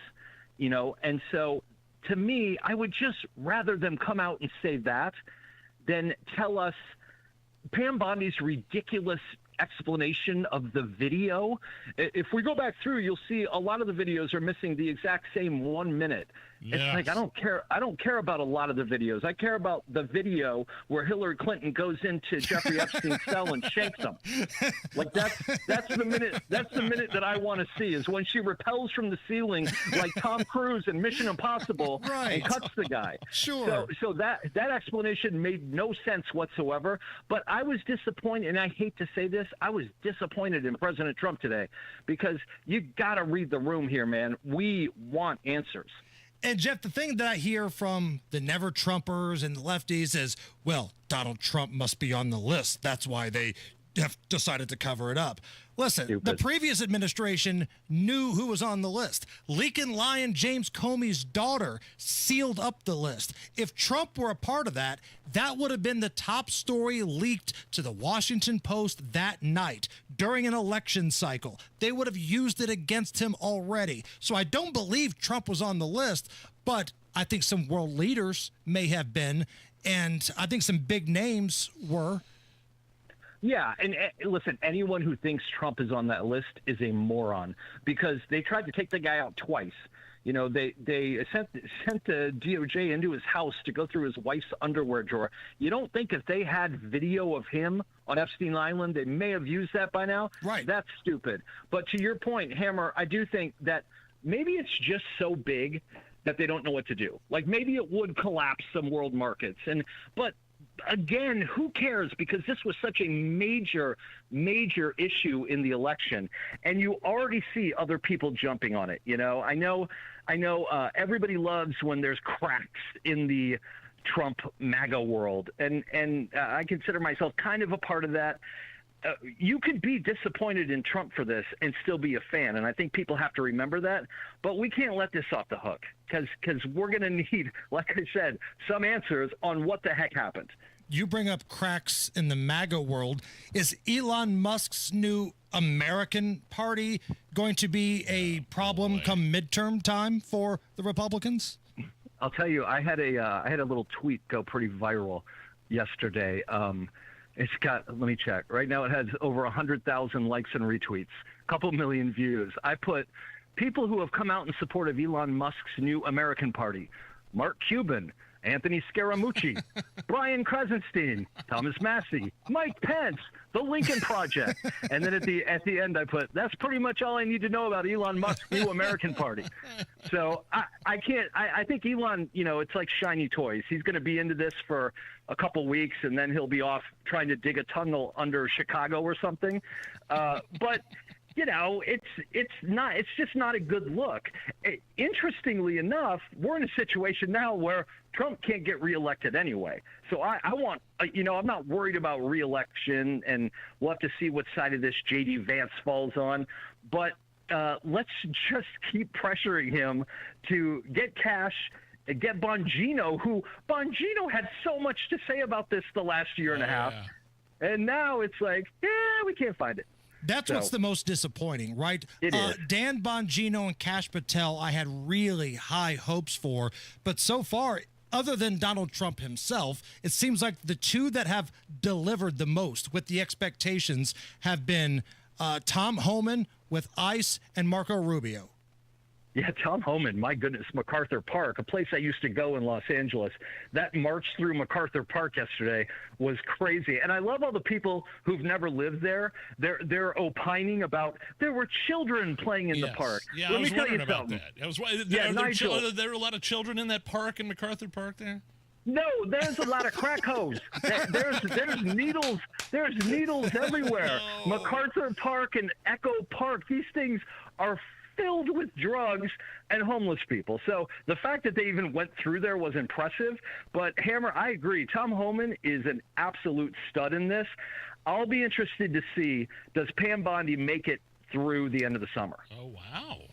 And so to me, I would just rather them come out and say that than tell us Pam Bondi's ridiculous explanation of the video. If we go back through, you'll see a lot of the videos are missing the exact same 1 minute. Yes. It's like, I don't care about a lot of the videos. I care about the video where Hillary Clinton goes into Jeffrey Epstein's cell and shanks him. Like that's the minute that I want to see, is when she repels from the ceiling like Tom Cruise in Mission Impossible and cuts the guy. Sure. So that explanation made no sense whatsoever. But I was disappointed, and I hate to say this, I was disappointed in President Trump today, because you got to read the room here, man. We want answers. And Jeff, the thing that I hear from the never Trumpers and the lefties is, well, Donald Trump must be on the list. That's why they have decided to cover it up. Listen, the previous administration knew who was on the list. Leakin' Lion James Comey's daughter sealed up the list. If Trump were a part of that, that would have been the top story leaked to the Washington Post that night during an election cycle. They would have used it against him already. So I don't believe Trump was on the list, but I think some world leaders may have been, and I think some big names were. Yeah, and listen, anyone who thinks Trump is on that list is a moron, because they tried to take the guy out twice. You know, they sent the DOJ into his house to go through his wife's underwear drawer. You don't think if they had video of him on Epstein Island, they may have used that by now? Right. That's stupid. But to your point, Hammer, I do think that maybe it's just so big that they don't know what to do. Like, maybe it would collapse some world markets. But again, who cares? Because this was such a major issue in the election, and you already see other people jumping on it. You know, I know. Everybody loves when there's cracks in the Trump MAGA world, and I consider myself kind of a part of that. You could be disappointed in Trump for this and still be a fan, and I think people have to remember that. But we can't let this off the hook, because we're going to need, like I said, some answers on what the heck happened. You bring up cracks in the MAGA world. Is Elon Musk's new American Party going to be a problem come midterm time for the Republicans? I'll tell you, I had a little tweet go pretty viral yesterday. It's got, let me check. Right now it has over 100,000 likes and retweets, a couple million views. I put people who have come out in support of Elon Musk's new American Party: Mark Cuban, Anthony Scaramucci, Brian Krasenstein, Thomas Massey, Mike Pence, the Lincoln Project. And then at the end I put, that's pretty much all I need to know about Elon Musk's new American Party. So I think Elon, you know, it's like shiny toys. He's going to be into this for a couple weeks, and then he'll be off trying to dig a tunnel under Chicago or something. But you know, it's just not a good look. Interestingly enough, we're in a situation now where Trump can't get reelected anyway. So I want, you know, I'm not worried about reelection, and we'll have to see what side of this J.D. Vance falls on. But let's just keep pressuring him to get cash, get Bongino, who Bongino had so much to say about this the last year and a half. And now it's like, we can't find it. That's what's the most disappointing, right? It is. Dan Bongino and Kash Patel, I had really high hopes for. But so far, other than Donald Trump himself, it seems like the two that have delivered the most with the expectations have been Tom Homan with ICE and Marco Rubio. Yeah, Tom Homan, my goodness, MacArthur Park, a place I used to go in Los Angeles. That march through MacArthur Park yesterday was crazy. And I love all the people who've never lived there. They're opining about there were children playing in the park. Yeah, Let I was me tell wondering you about something. that. Nigel. Are there a lot of children in that park, in MacArthur Park there? No, there's a lot of crack hoes. There's needles. There's needles everywhere. No. MacArthur Park and Echo Park, these things are filled with drugs and homeless people. So the fact that they even went through there was impressive. But Hammer, I agree. Tom Homan is an absolute stud in this. I'll be interested to see, does Pam Bondi make it through the end of the summer? Oh, wow.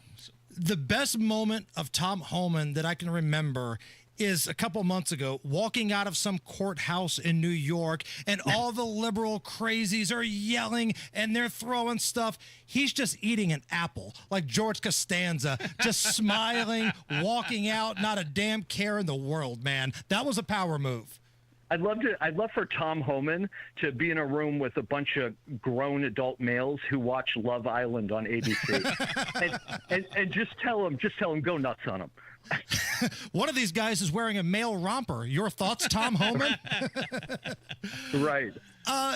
The best moment of Tom Homan that I can remember is a couple months ago, walking out of some courthouse in New York, and all the liberal crazies are yelling and they're throwing stuff. He's just eating an apple like George Costanza, just smiling, walking out, not a damn care in the world, man. That was a power move. I'd love for Tom Homan to be in a room with a bunch of grown adult males who watch Love Island on ABC, and just tell them go nuts on them. One of these guys is wearing a male romper. Your thoughts, Tom Homan? Right.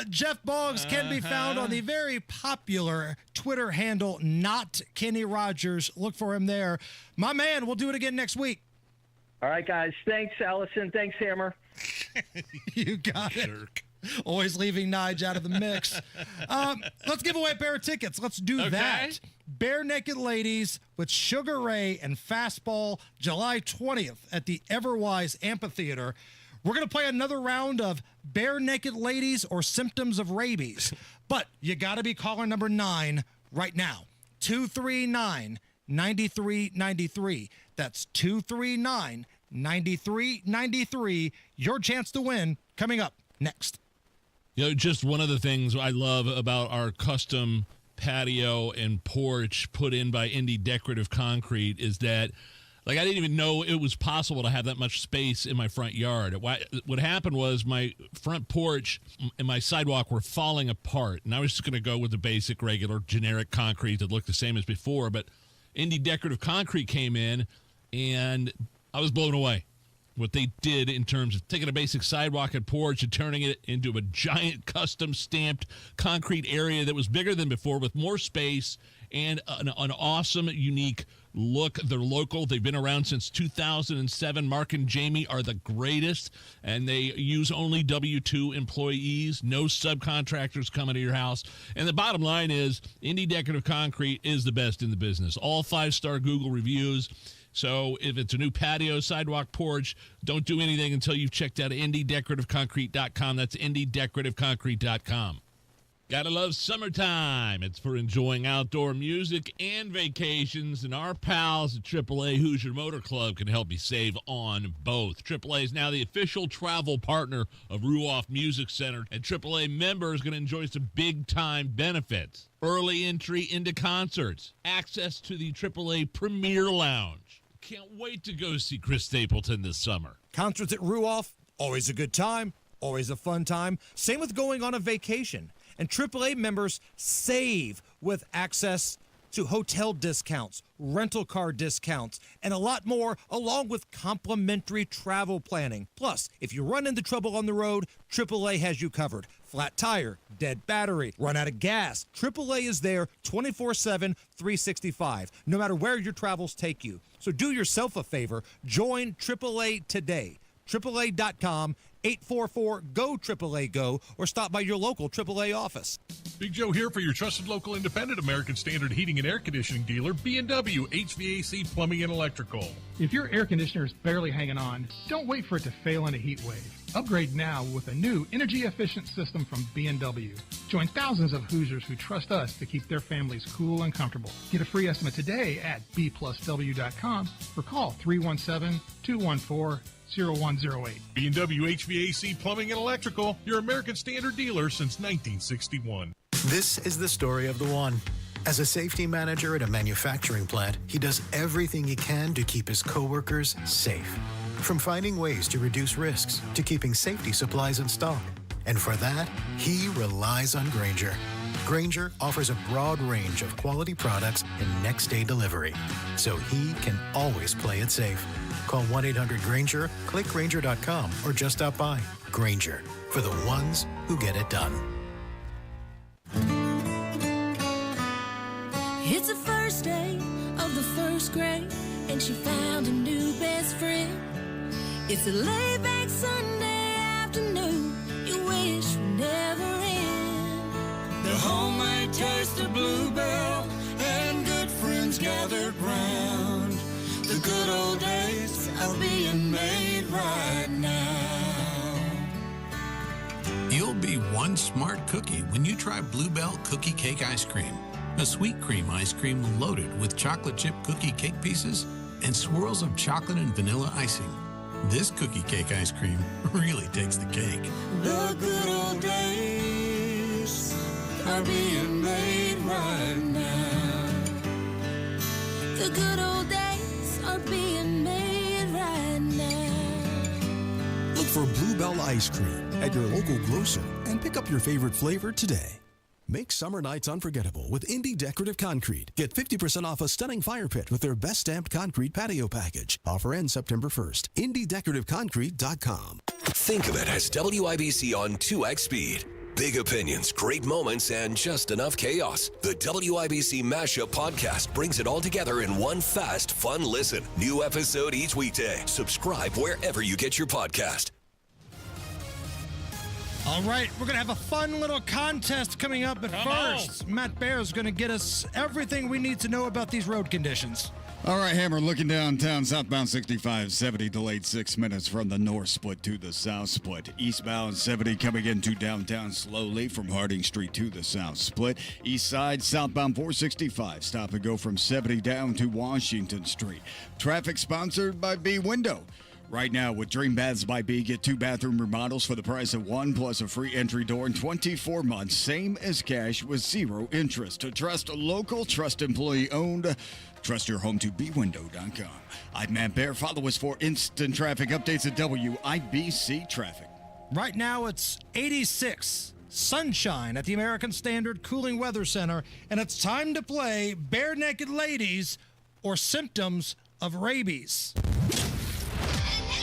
Jeff Boggs can be found on the very popular Twitter handle, Not Kenny Rogers. Look for him there. My man, we'll do it again next week. All right, guys. Thanks, Allison. Thanks, Hammer. You got it. Always leaving Nige out of the mix. Let's give away a pair of tickets. Let's do that. Bare Naked Ladies with Sugar Ray and Fastball, July 20th at the Everwise Amphitheater. We're going to play another round of Bare Naked Ladies or Symptoms of Rabies. But you got to be caller number 9 right now. 239-9393. That's 239-9393. Your chance to win coming up next. Just one of the things I love about our custom patio and porch put in by Indie Decorative Concrete is that, I didn't even know it was possible to have that much space in my front yard. What happened was my front porch and my sidewalk were falling apart, and I was just going to go with the basic, regular, generic concrete that looked the same as before, but Indie Decorative Concrete came in, and I was blown away. What they did in terms of taking a basic sidewalk and porch and turning it into a giant custom stamped concrete area that was bigger than before with more space and an awesome, unique look. They're local. They've been around since 2007. Mark and Jamie are the greatest, and they use only W-2 employees, no subcontractors coming to your house. And the bottom line is Indie Decorative Concrete is the best in the business. All 5-star Google reviews. So if it's a new patio, sidewalk, porch, don't do anything until you've checked out IndieDecorativeConcrete.com. That's IndieDecorativeConcrete.com. Gotta love summertime. It's for enjoying outdoor music and vacations, and our pals at AAA Hoosier Motor Club can help you save on both. AAA is now the official travel partner of Ruoff Music Center, and AAA members going to enjoy some big-time benefits. Early entry into concerts, access to the AAA Premier Lounge. Can't wait to go see Chris Stapleton this summer. Concerts at Ruoff, always a good time, always a fun time. Same with going on a vacation. And AAA members save with access to hotel discounts, rental car discounts, and a lot more, along with complimentary travel planning. Plus, if you run into trouble on the road, AAA has you covered. Flat tire, dead battery, run out of gas. AAA is there 24/7, 365, no matter where your travels take you. So do yourself a favor. Join AAA today. AAA.com, 844-GO AAA GO, or stop by your local AAA office. Big Joe here for your trusted local independent American Standard heating and air conditioning dealer, B&W HVAC Plumbing and Electrical. If your air conditioner is barely hanging on, don't wait for it to fail in a heat wave. Upgrade now with a new energy-efficient system from B&W. Join thousands of Hoosiers who trust us to keep their families cool and comfortable. Get a free estimate today at bplusw.com or call 317-214-0108. B&W HVAC Plumbing and Electrical, your American Standard dealer since 1961. This is the story of the one. As a safety manager at a manufacturing plant, he does everything he can to keep his coworkers safe. From finding ways to reduce risks to keeping safety supplies in stock. And for that, he relies on Grainger. Grainger offers a broad range of quality products and next-day delivery, so he can always play it safe. Call 1-800-GRAINGER, click Grainger.com, or just stop by. Grainger, for the ones who get it done. It's the first day of the first grade, and she found a new best friend. It's a laid-back Sunday afternoon you wish would never end. The homemade taste of Bluebell and good friends gathered round. The good old days are being made right now. You'll be one smart cookie when you try Bluebell Cookie Cake Ice Cream. A sweet cream ice cream loaded with chocolate chip cookie cake pieces and swirls of chocolate and vanilla icing. This cookie cake ice cream really takes the cake. The good old days are being made right now. The good old days are being made right now. Look for Bluebell ice cream at your local grocer and pick up your favorite flavor today. Make summer nights unforgettable with Indie Decorative Concrete. Get 50% off a stunning fire pit with their best stamped concrete patio package. Offer ends September 1st. IndieDecorativeConcrete.com. Think of it as WIBC on 2x speed. Big opinions, great moments, and just enough chaos. The WIBC Mashup Podcast brings it all together in one fast, fun listen. New episode each weekday. Subscribe wherever you get your podcast. All right, we're going to have a fun little contest coming up, but first, Matt Bear is going to get us everything we need to know about these road conditions. All right, Hammer, looking downtown, southbound 65-70 delayed 6 minutes from the north split to the south split. Eastbound 70 coming into downtown slowly from Harding Street to the south split. East side, southbound 465, stop and go from 70 down to Washington Street. Traffic sponsored by B Window. Right now, with Dream Baths by B, get 2 bathroom remodels for the price of 1 plus a free entry door in 24 months. Same as cash with 0 interest. To trust local, trust employee owned. Trust your home to bwindow.com. I'm Matt Bear. Follow us for instant traffic updates at WIBC Traffic. Right now, it's 86. Sunshine at the American Standard Cooling Weather Center, and it's time to play Bare Naked Ladies or Symptoms of Rabies.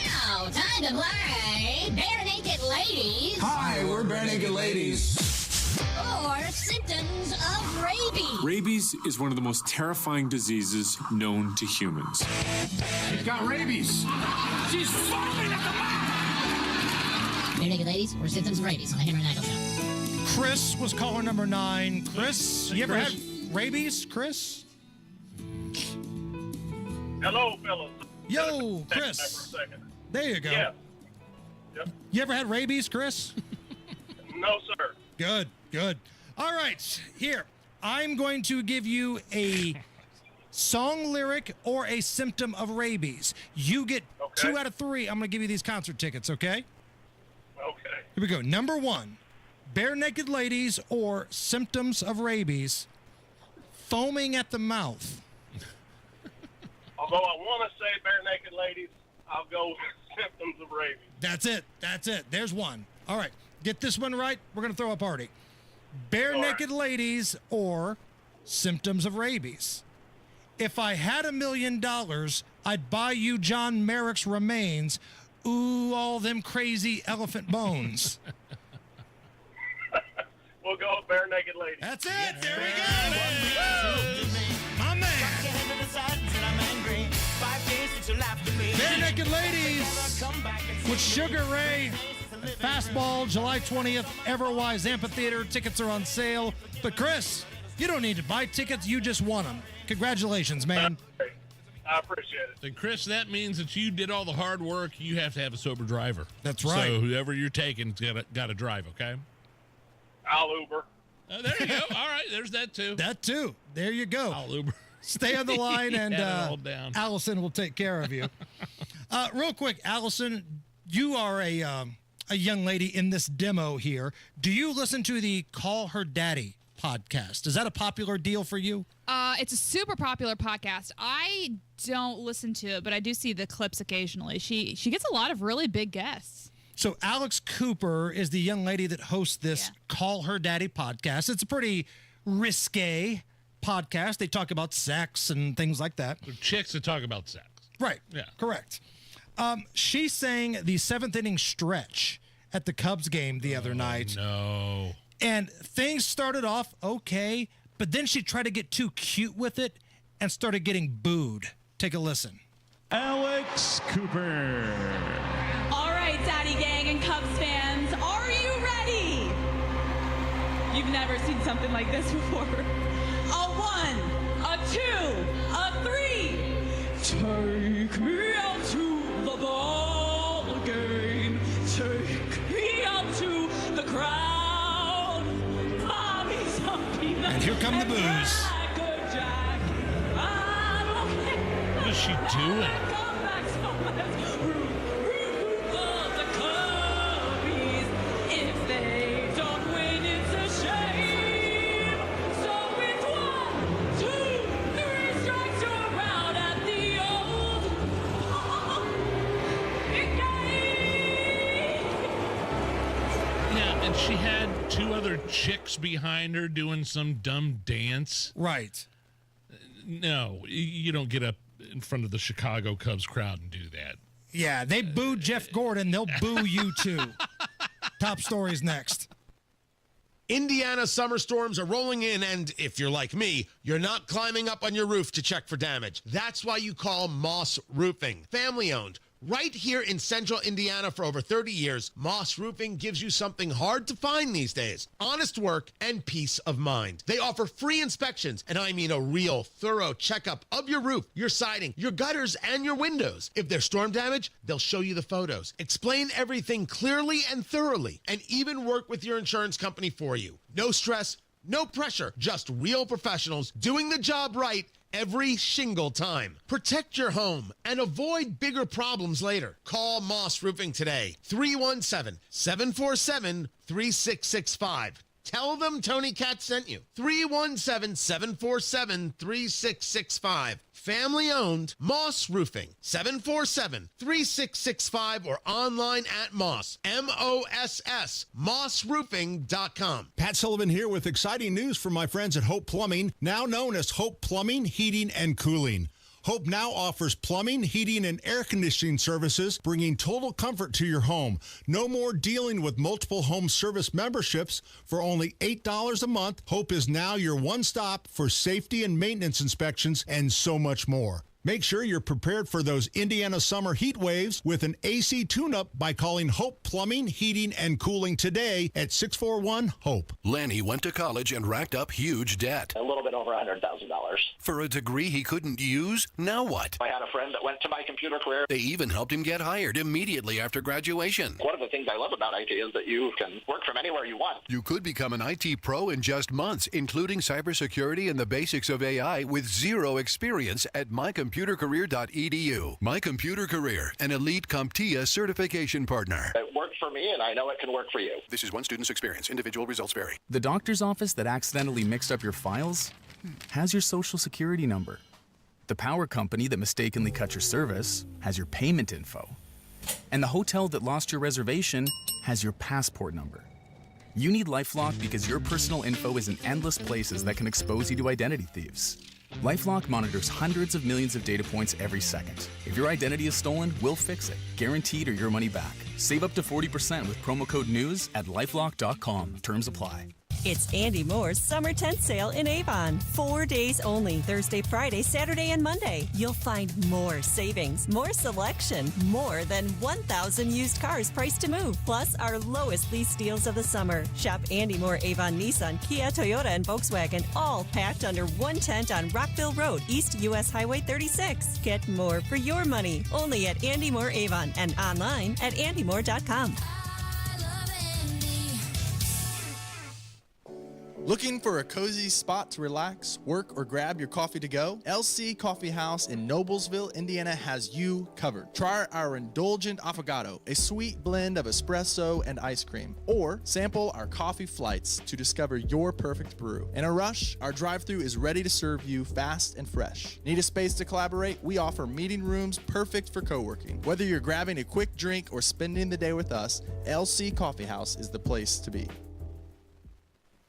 Now, time to play Bare Naked Ladies. Hi, we're Bare Naked Ladies. Or Symptoms of Rabies. Rabies is one of the most terrifying diseases known to humans. She's got rabies. She's foaming at the mouth. Bare Naked Ladies or Symptoms of Rabies on the Hammer and Nigel Show. Chris was caller number 9. Chris, you ever had rabies, Chris? Hello, fellas. Yo, Chris. There you go. Yeah. Yep. You ever had rabies, Chris? No, sir. Good, good. All right, here. I'm going to give you a song lyric or a symptom of rabies. You get 2 out of 3. I'm going to give you these concert tickets, okay? Okay. Here we go. Number 1, Bare Naked Ladies or Symptoms of Rabies, foaming at the mouth. Although I want to say Bare Naked Ladies, I'll go with Symptoms of Rabies. That's it. That's it. There's one. All right. Get this one right. We're going to throw a party. Bare Naked Ladies or Symptoms of Rabies. If I had $1 million, I'd buy you John Merrick's remains. Ooh, all them crazy elephant bones. We'll go with Bare Naked Ladies. That's it. There we go. My man. Bare Naked Ladies with Sugar Ray. Fastball, July 20th, Everwise Amphitheater. Tickets are on sale. But Chris, you don't need to buy tickets. You just won them. Congratulations, man. I appreciate it. And Chris, that means that you did all the hard work. You have to have a sober driver. That's right. So whoever you're taking got to drive, okay? I'll Uber. There you go. All right, there's that too. That too. There you go. I'll Uber. Stay on the line, and Allison will take care of you. Real quick, Allison, you are a young lady in this demo here. Do you listen to the Call Her Daddy podcast? Is that a popular deal for you? It's a super popular podcast. I don't listen to it, but I do see the clips occasionally. She gets a lot of really big guests. So Alex Cooper is the young lady that hosts this Call Her Daddy podcast. It's a pretty risque podcast. They talk about sex and things like that. They're chicks that talk about sex. Right. Yeah. Correct. She sang the 7th inning stretch at the Cubs game the other night. No. And things started off okay, but then she tried to get too cute with it and started getting booed. Take a listen. Alex Cooper. All right, Daddy Gang and Cubs fans, are you ready? You've never seen something like this before. A 1, a 2, a 3. Take me out to the ball game. Take me out to the crowd. Buy me some peanuts. And here come the booze. What is she doing? If they don't win, it's a shame. So it's 1, 2, 3 strikes, you're out at the old game. she had two other chicks behind her doing some dumb dance. Right. No, you don't get up in front of the Chicago Cubs crowd and do that. Yeah, they booed Jeff Gordon. They'll boo you, too. Top stories next. Indiana summer storms are rolling in, and if you're like me, you're not climbing up on your roof to check for damage. That's why you call Moss Roofing. Family-owned. Right here in central Indiana for over 30 years, Moss Roofing gives you something hard to find these days. Honest work and peace of mind. They offer free inspections, and I mean a real thorough checkup of your roof, your siding, your gutters, and your windows. If there's storm damage, they'll show you the photos, explain everything clearly and thoroughly, and even work with your insurance company for you. No stress, no pressure, just real professionals doing the job right every single time. Protect your home and avoid bigger problems later. Call Moss Roofing today. 317-747-3665. Tell them Tony Katz sent you. 317-747-3665. Family owned, Moss Roofing. 747-3665 or online at Moss. M-O-S-S. MossRoofing.com. Pat Sullivan here with exciting news from my friends at Hope Plumbing, now known as Hope Plumbing, Heating, and Cooling. Hope now offers plumbing, heating, and air conditioning services, bringing total comfort to your home. No more dealing with multiple home service memberships. For only $8 a month, Hope is now your one-stop for safety and maintenance inspections and so much more. Make sure you're prepared for those Indiana summer heat waves with an AC tune-up by calling Hope Plumbing, Heating, and Cooling today at 641-HOPE. Lanny went to college and racked up huge debt. A little bit over $100,000. For a degree he couldn't use, now what? I had a friend that went to my computer career. They even helped him get hired immediately after graduation. One of the things I love about IT is that you can work from anywhere you want. You could become an IT pro in just months, including cybersecurity and the basics of AI with zero experience at mycomputercareer.edu. My Computer Career, an elite CompTIA certification partner. It worked for me, and I know it can work for you. This is one student's experience. Individual results vary. The doctor's office that accidentally mixed up your files has your social security number. The power company that mistakenly cut your service has your payment info. And the hotel that lost your reservation has your passport number. You need LifeLock because your personal info is in endless places that can expose you to identity thieves. LifeLock monitors hundreds of millions of data points every second. If your identity is stolen, we'll fix it, guaranteed or your money back. Save up to 40% with promo code NEWS at LifeLock.com. Terms apply. It's Andy Moore's Summer Tent Sale in Avon. 4 days only, Thursday, Friday, Saturday, and Monday. You'll find more savings, more selection, more than 1,000 used cars priced to move, plus our lowest lease deals of the summer. Shop Andy Moore Avon Nissan, Kia, Toyota, and Volkswagen, all packed under one tent on Rockville Road, East US Highway 36. Get more for your money, only at Andy Moore Avon and online at andymore.com. Looking for a cozy spot to relax, work, or grab your coffee to go? LC Coffee House in Noblesville, Indiana has you covered. Try our indulgent affogato, a sweet blend of espresso and ice cream, or sample our coffee flights to discover your perfect brew. In a rush, our drive-thru is ready to serve you fast and fresh. Need a space to collaborate? We offer meeting rooms perfect for co-working. Whether you're grabbing a quick drink or spending the day with us, LC Coffee House is the place to be.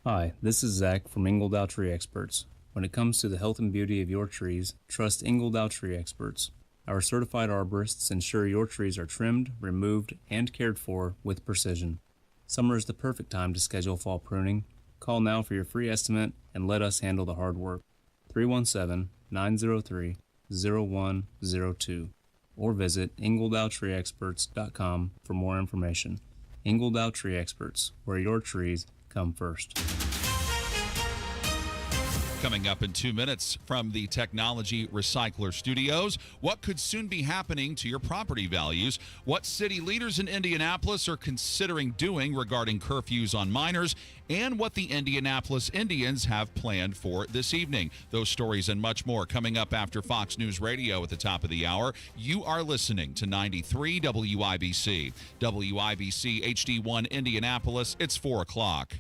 Hi, this is Zach from Ingledow Tree Experts. When it comes to the health and beauty of your trees, trust Ingledow Tree Experts. Our certified arborists ensure your trees are trimmed, removed, and cared for with precision. Summer is the perfect time to schedule fall pruning. Call now for your free estimate and let us handle the hard work. 317-903-0102 or visit ingledowtreeexperts.com for more information. Ingledow Tree Experts, where your trees come first. Coming up in 2 minutes from the Technology Recycler Studios, what could soon be happening to your property values, what city leaders in Indianapolis are considering doing regarding curfews on minors, and what the Indianapolis Indians have planned for this evening. Those stories and much more coming up after Fox News Radio at the top of the hour. You are listening to 93 WIBC. WIBC HD1 Indianapolis. It's 4 o'clock.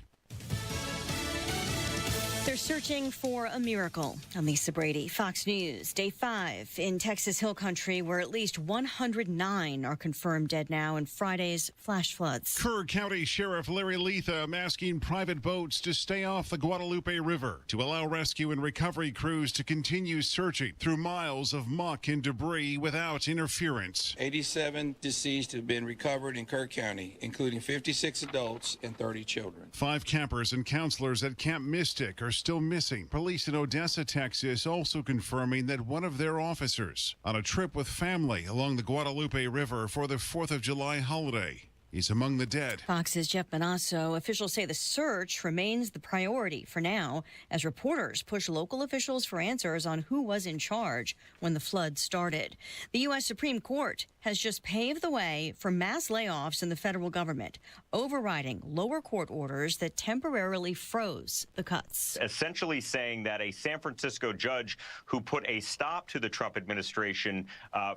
There's searching for a miracle. I'm Lisa Brady, Fox News. Day 5 in Texas Hill Country, where at least 109 are confirmed dead now in Friday's flash floods. Kerr County Sheriff Larry Latham asking private boats to stay off the Guadalupe River to allow rescue and recovery crews to continue searching through miles of muck and debris without interference. 87 deceased have been recovered in Kerr County, including 56 adults and 30 children. 5 campers and counselors at Camp Mystic are still missing. Police in Odessa, Texas, also confirming that one of their officers on a trip with family along the Guadalupe River for the 4th of July holiday is among the dead. Fox's Jeff Bonasso. Officials say the search remains the priority for now as reporters push local officials for answers on who was in charge when the flood started. The U.S. Supreme Court has just paved the way for mass layoffs in the federal government, overriding lower court orders that temporarily froze the cuts. Essentially saying that a San Francisco judge who put a stop to the Trump administration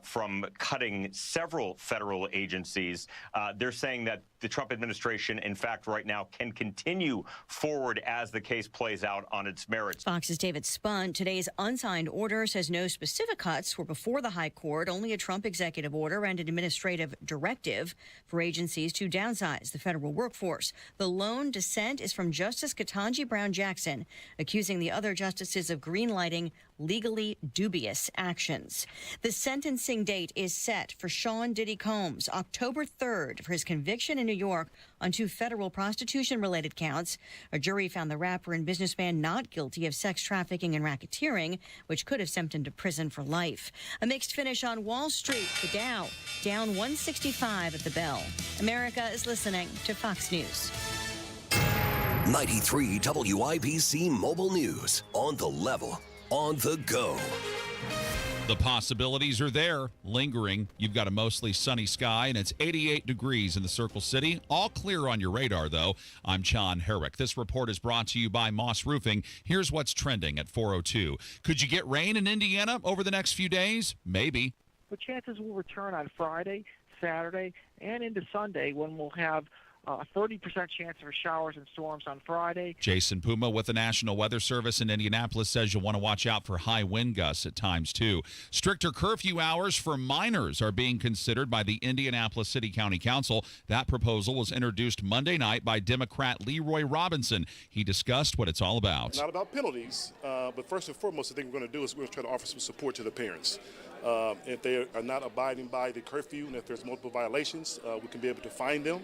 from cutting several federal agencies, they're saying that the Trump administration, in fact, right now can continue forward as the case plays out on its merits. Fox's David Spunt. Today's unsigned order says no specific cuts were before the high court, only a Trump executive order and an administrative directive for agencies to downsize the federal workforce. The lone dissent is from Justice Ketanji Brown Jackson, accusing the other justices of greenlighting legally dubious actions. The sentencing date is set for Sean Diddy Combs, October 3rd, for his conviction in New York on 2 federal prostitution-related counts. A jury found the rapper and businessman not guilty of sex trafficking and racketeering, which could have sent him to prison for life. A mixed finish on Wall Street. The Dow down 165 at the bell. America is listening to Fox News. 93 WIBC Mobile News. On the level. On the go. The possibilities are there, lingering. You've got a mostly sunny sky, and it's 88 degrees in the Circle City. All clear on your radar, though. I'm John Herrick. This report is brought to you by Moss Roofing. Here's what's trending at 4:02. Could you get rain in Indiana over the next few days? Maybe. But chances will return on Friday, Saturday, and into Sunday when we'll have a 30% chance for showers and storms on Friday. Jason Puma with the National Weather Service in Indianapolis says you'll want to watch out for high wind gusts at times, too. Stricter curfew hours for minors are being considered by the Indianapolis City County Council. That proposal was introduced Monday night by Democrat Leroy Robinson. He discussed what it's all about. Not about penalties, but first and foremost, the thing we're going to do is we're going to try to offer some support to the parents. If they are not abiding by the curfew and if there's multiple violations, we can be able to fine them.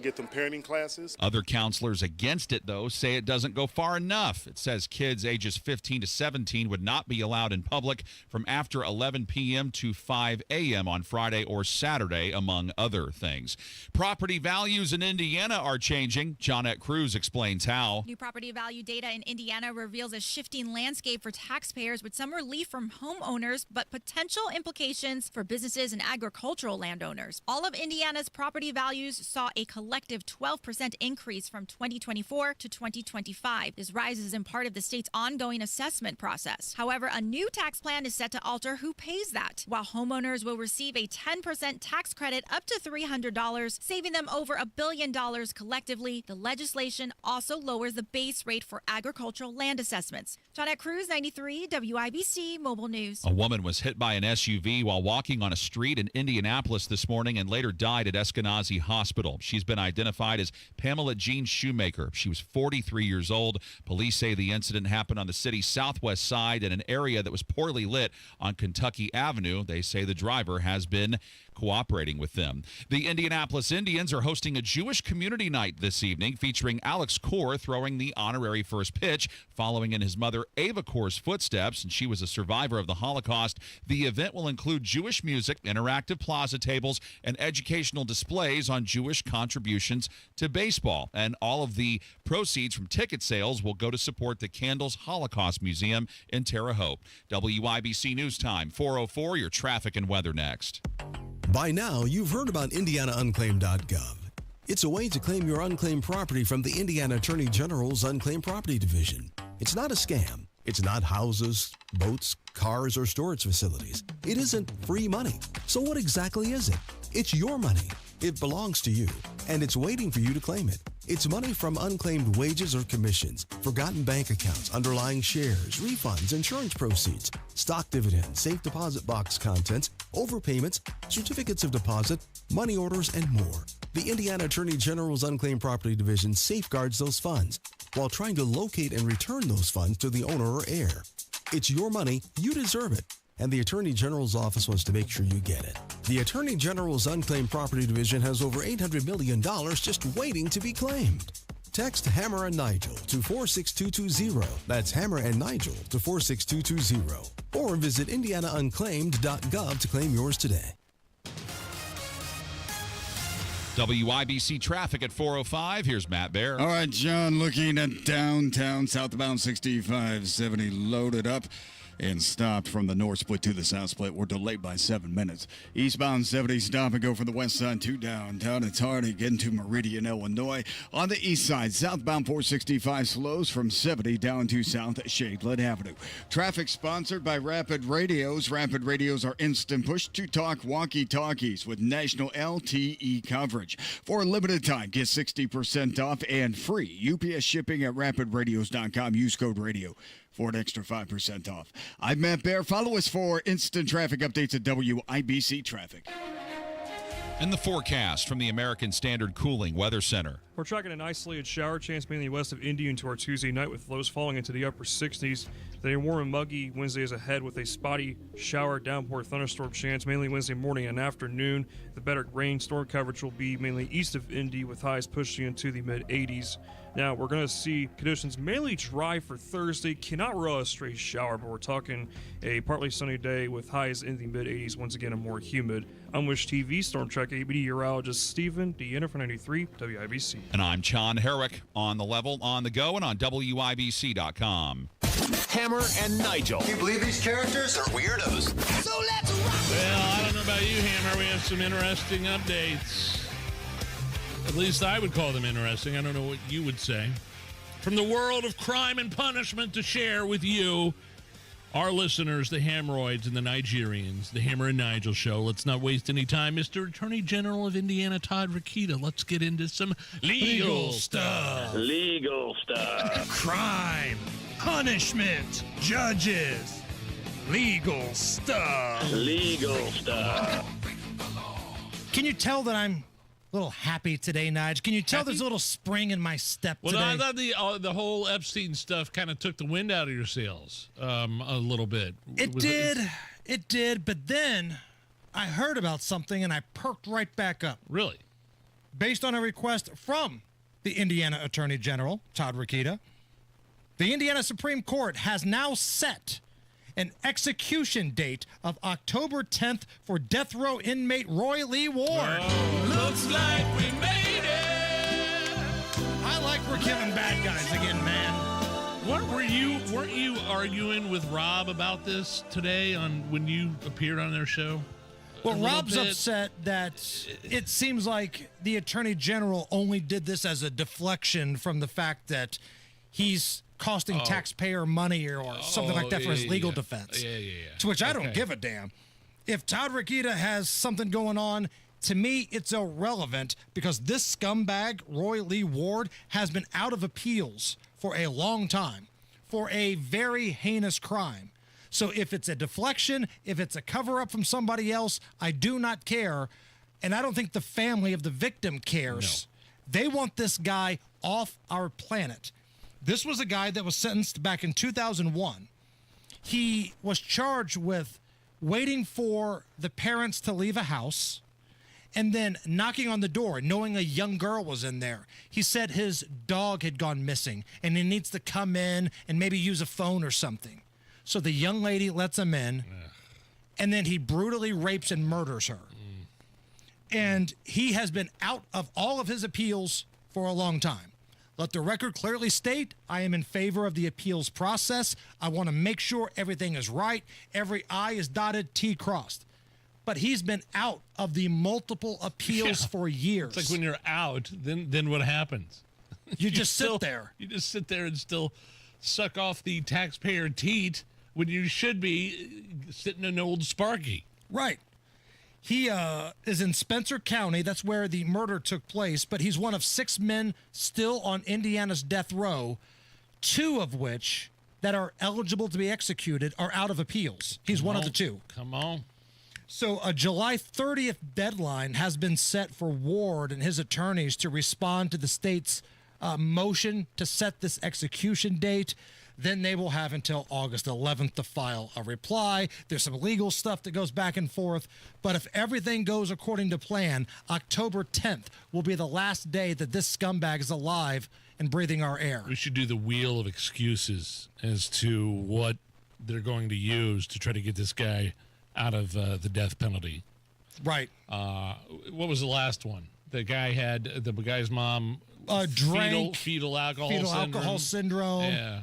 Get them parenting classes. Other counselors against it, though, say it doesn't go far enough. It says kids ages 15 to 17 would not be allowed in public from after 11 p.m. to 5 a.m. on Friday or Saturday, among other things. Property values in Indiana are changing. Johnette Cruz explains how. New property value data in Indiana reveals a shifting landscape for taxpayers with some relief from homeowners, but potential implications for businesses and agricultural landowners. All of Indiana's property values saw a collective 12% increase from 2024 to 2025. This rise is in part of the state's ongoing assessment process. However, a new tax plan is set to alter who pays that. While homeowners will receive a 10% tax credit up to $300, saving them over $1 billion collectively, the legislation also lowers the base rate for agricultural land assessments. Johnette Cruz, 93 WIBC Mobile News. A woman was hit by an SUV while walking on a street in Indianapolis this morning and later died at Eskenazi Hospital. She's been identified as Pamela Jean Shoemaker. She was 43 years old. Police say the incident happened on the city's southwest side in an area that was poorly lit on Kentucky Avenue. They say the driver has been cooperating with them. The Indianapolis Indians are hosting a Jewish community night this evening featuring Alex Kaur throwing the honorary first pitch, following in his mother Ava Kaur's footsteps, and she was a survivor of the Holocaust. The event will include Jewish music, interactive plaza tables, and educational displays on Jewish contributions to baseball. And all of the proceeds from ticket sales will go to support the Candles Holocaust Museum in Terre Haute. WIBC News Time, 4:04, your traffic and weather next. By now, you've heard about IndianaUnclaimed.gov. It's a way to claim your unclaimed property from the Indiana Attorney General's Unclaimed Property Division. It's not a scam. It's not houses, boats, cars, or storage facilities. It isn't free money. So what exactly is it? It's your money. It belongs to you, and it's waiting for you to claim it. It's money from unclaimed wages or commissions, forgotten bank accounts, underlying shares, refunds, insurance proceeds, stock dividends, safe deposit box contents, overpayments, certificates of deposit, money orders, and more. The Indiana Attorney General's Unclaimed Property Division safeguards those funds while trying to locate and return those funds to the owner or heir. It's your money, you deserve it, and the Attorney General's office wants to make sure you get it. The Attorney General's Unclaimed Property Division has over $800 million just waiting to be claimed. Text Hammer and Nigel to 46220. That's Hammer and Nigel to 46220. Or visit indianaunclaimed.gov to claim yours today. WIBC traffic at 4:05. Here's Matt Bear. All right, John, looking at downtown, southbound 6570 loaded up and stopped from the north split to the south split. We're delayed by 7 minutes. Eastbound 70 stop and go from the west side to downtown. It's hard to get into Meridian, Illinois. On the east side, southbound 465 slows from 70 down to South Shadelet Avenue. Traffic sponsored by Rapid Radios. Rapid Radios are instant push-to-talk walkie-talkies with national LTE coverage. For a limited time, get 60% off and free UPS shipping at rapidradios.com. Use code radio for an extra 5% off. I'm Matt Bear. Follow us for instant traffic updates at WIBC Traffic. And the forecast from the American Standard Cooling Weather Center. We're tracking an isolated shower chance mainly west of Indy into our Tuesday night with lows falling into the upper 60s. Then a warm and muggy Wednesday is ahead with a spotty shower, downpour, thunderstorm chance mainly Wednesday morning and afternoon. The better rain storm coverage will be mainly east of Indy with highs pushing into the mid-80s. Now, we're going to see conditions mainly dry for Thursday. Cannot rule a stray shower, but we're talking a partly sunny day with highs in the mid-80s, once again, and more humid. I'm Wish TV Storm Track ABD meteorologist Stephen Deanna for 93 WIBC. And I'm John Herrick on the level, on the go, and on WIBC.com. Hammer and Nigel. Can you believe these characters are weirdos? So let's rock! Well, I don't know about you, Hammer. We have some interesting updates. At least I would call them interesting. I don't know what you would say. From the world of crime and punishment to share with you, our listeners, the Hammeroids and the Nigerians, the Hammer and Nigel Show. Let's not waste any time. Mr. Attorney General of Indiana, Todd Rokita, let's get into some legal stuff. Legal stuff. Crime, punishment, judges, legal stuff. Legal stuff. Can you tell that I'm a little happy today, Nige? Can you tell there's a little spring in my step today? Well, I thought the whole Epstein stuff kind of took the wind out of your sails a little bit. It did, but then I heard about something and I perked right back up. Really? Based on a request from the Indiana Attorney General, Todd Rokita, the Indiana Supreme Court has now set an execution date of October 10th for death row inmate Roy Lee Ward. Looks like we made it. I like we're killing bad guys again, man. Weren't you arguing with Rob about this today when you appeared on their show? Well, Rob's upset that it seems like the Attorney General only did this as a deflection from the fact that he's costing taxpayer money or something like that for his legal defense. Yeah. To which I don't give a damn. If Todd Rokita has something going on, to me, it's irrelevant because this scumbag, Roy Lee Ward, has been out of appeals for a long time for a very heinous crime. So if it's a deflection, if it's a cover-up from somebody else, I do not care. And I don't think the family of the victim cares. No. They want this guy off our planet. This was a guy that was sentenced back in 2001. He was charged with waiting for the parents to leave a house and then knocking on the door, knowing a young girl was in there. He said his dog had gone missing and he needs to come in and maybe use a phone or something. So the young lady lets him in, and then he brutally rapes and murders her. And he has been out of all of his appeals for a long time. Let the record clearly state, I am in favor of the appeals process. I want to make sure everything is right. Every I is dotted, T crossed. But he's been out of the multiple appeals for years. It's like when you're out, then what happens? You just sit there. You just sit there and still suck off the taxpayer teat when you should be sitting in an old Sparky. Right. He is in Spencer County. That's where the murder took place. But he's one of 6 men still on Indiana's death row, 2 of which that are eligible to be executed are out of appeals. He's one of the 2. Come on. So a July 30th deadline has been set for Ward and his attorneys to respond to the state's motion to set this execution date. Then they will have until August 11th to file a reply. There's some legal stuff that goes back and forth. But if everything goes according to plan, October 10th will be the last day that this scumbag is alive and breathing our air. We should do the wheel of excuses as to what they're going to use to try to get this guy out of the death penalty. Right. What was the last one? The guy's mom drank fetal alcohol syndrome. Yeah.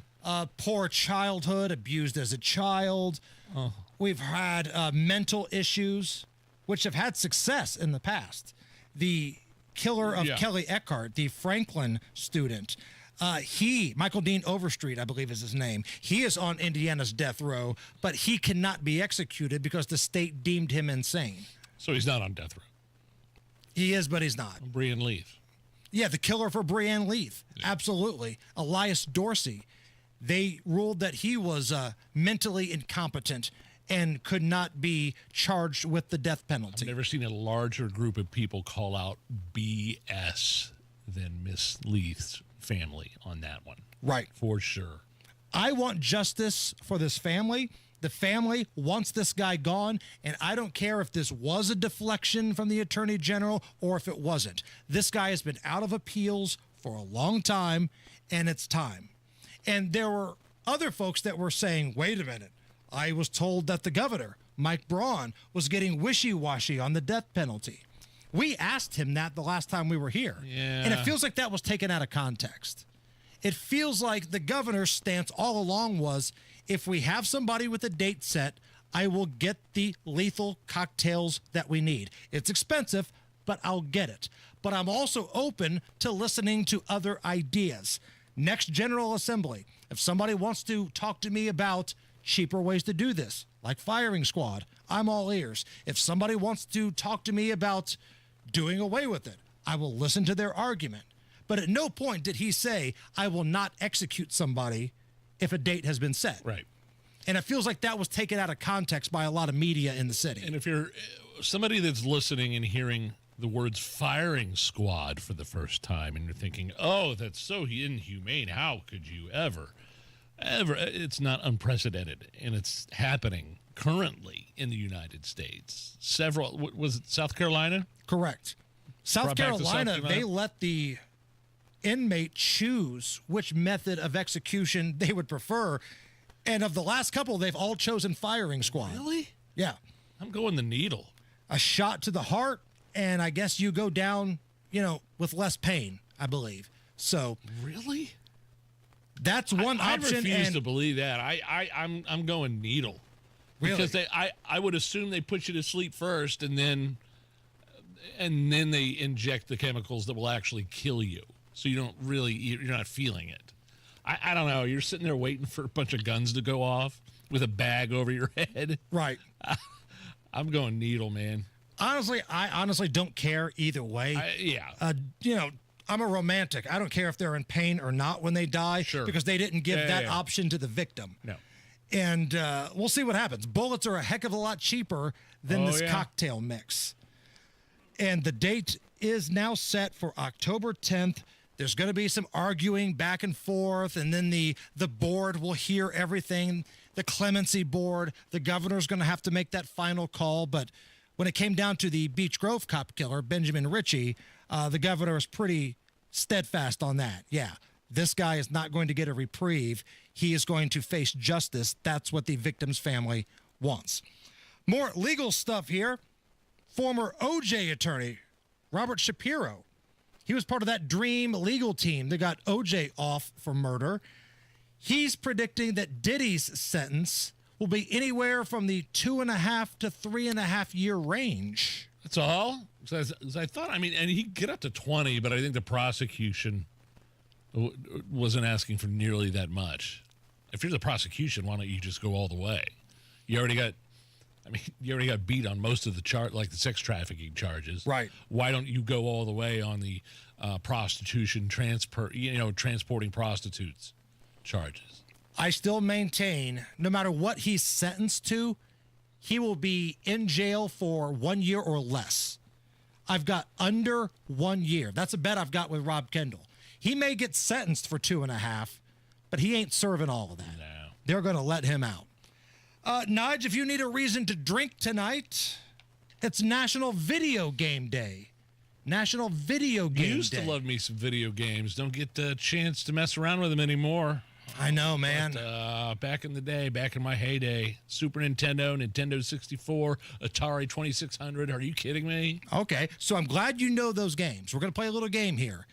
Poor childhood, abused as a child. Oh. We've had mental issues, which have had success in the past. The killer of Kelly Eckhart, the Franklin student, Michael Dean Overstreet, I believe is his name. He is on Indiana's death row, but he cannot be executed because the state deemed him insane. So he's not on death row. He is, but he's not. Brianne Leith. Yeah, the killer for Brianne Leith. Yeah. Absolutely. Elias Dorsey. They ruled that he was mentally incompetent and could not be charged with the death penalty. I've never seen a larger group of people call out BS than Miss Leith's family on that one. Right. For sure. I want justice for this family. The family wants this guy gone, and I don't care if this was a deflection from the Attorney General or if it wasn't. This guy has been out of appeals for a long time, and it's time. And there were other folks that were saying, wait a minute, I was told that the governor, Mike Braun, was getting wishy-washy on the death penalty. We asked him that the last time we were here. Yeah. And it feels like that was taken out of context. It feels like the governor's stance all along was, if we have somebody with a date set, I will get the lethal cocktails that we need. It's expensive, but I'll get it. But I'm also open to listening to other ideas. Next General Assembly, if somebody wants to talk to me about cheaper ways to do this, like firing squad, I'm all ears. If somebody wants to talk to me about doing away with it, I will listen to their argument. But at no point did he say, I will not execute somebody if a date has been set. Right. And it feels like that was taken out of context by a lot of media in the city. And if you're somebody that's listening and hearing the words firing squad for the first time and you're thinking, oh, that's so inhumane. How could you ever? It's not unprecedented, and it's happening currently in the United States. Was it South Carolina? Correct. South Carolina, they let the inmate choose which method of execution they would prefer. And of the last couple, they've all chosen firing squad. Really? Yeah. I'm going the needle. A shot to the heart, and I guess you go down, with less pain, I believe. So really, that's one option. I refuse to believe that. I'm going needle. Really? Because I would assume they put you to sleep first, and then they inject the chemicals that will actually kill you. So you're not feeling it. I don't know. You're sitting there waiting for a bunch of guns to go off with a bag over your head. Right. I'm going needle, man. Honestly, I don't care either way. I'm a romantic. I don't care if they're in pain or not when they die, because they didn't give that option to the victim. No. And we'll see what happens. Bullets are a heck of a lot cheaper than this cocktail mix. And the date is now set for October 10th. There's going to be some arguing back and forth, and then the board will hear everything. The clemency board, the governor's going to have to make that final call. But when it came down to the Beech Grove cop killer, Benjamin Ritchie, the governor is pretty steadfast on that. Yeah, this guy is not going to get a reprieve. He is going to face justice. That's what the victim's family wants. More legal stuff here. Former OJ attorney Robert Shapiro. He was part of that dream legal team that got OJ off for murder. He's predicting that Diddy's sentence will be anywhere from the 2.5 to 3.5 year range. That's all? As I thought, and he could get up to 20, but I think the prosecution wasn't asking for nearly that much. If you're the prosecution, why don't you just go all the way? You already got I mean, you already got beat on most of the like the sex trafficking charges. Right. Why don't you go all the way on the prostitution, transporting prostitutes charges? I still maintain, no matter what he's sentenced to, he will be in jail for 1 year or less. I've got under 1 year. That's a bet I've got with Rob Kendall. He may get sentenced for 2.5, but he ain't serving all of that. No. They're going to let him out. Nige, if you need a reason to drink tonight, it's National Video Game Day. National Video Game Day. You used to love me some video games. Don't get the chance to mess around with them anymore. I know, man. But, back in the day, back in my heyday, Super Nintendo, Nintendo 64, Atari 2600. Are you kidding me? Okay, so I'm glad you know those games. We're going to play a little game here.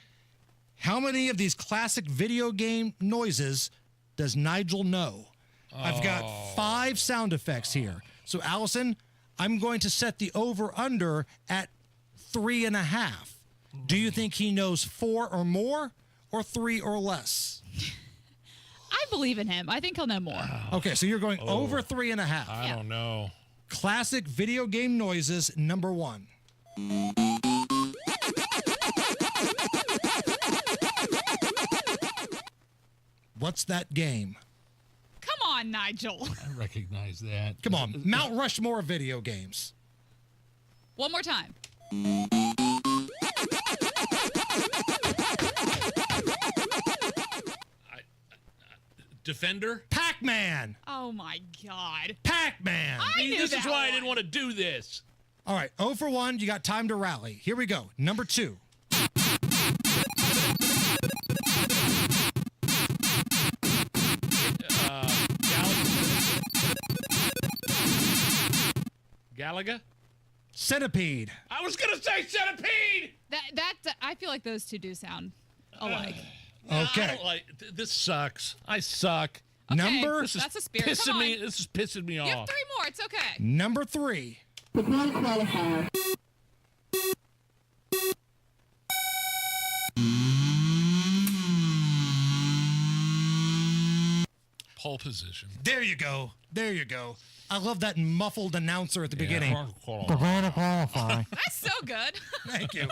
How many of these classic video game noises does Nigel know? I've got 5 sound effects here. So, Allison, I'm going to set the over-under at 3.5. Do you think he knows 4 or more or 3 or less? I believe in him. I think he'll know more. Okay, so you're going over 3.5. I don't know. Classic video game noises, number 1. What's that game? Come on, Nigel. I recognize that. Come on, Mount Rushmore video games. One more time. Defender? Pac-Man. Oh, my God. Pac-Man. This is why I didn't want to do this. All right, 0 for 1. You got time to rally. Here we go. Number 2. Galaga? Centipede. I was going to say centipede! That I feel like those two do sound alike. Okay. I don't like, this sucks. I suck. Okay, Number. that's a spirit. This Come on. is pissing me You off. have 3 more. It's okay. Number 3. Pole position. There you go. There you go. I love that muffled announcer at the beginning. That's so good. Thank you.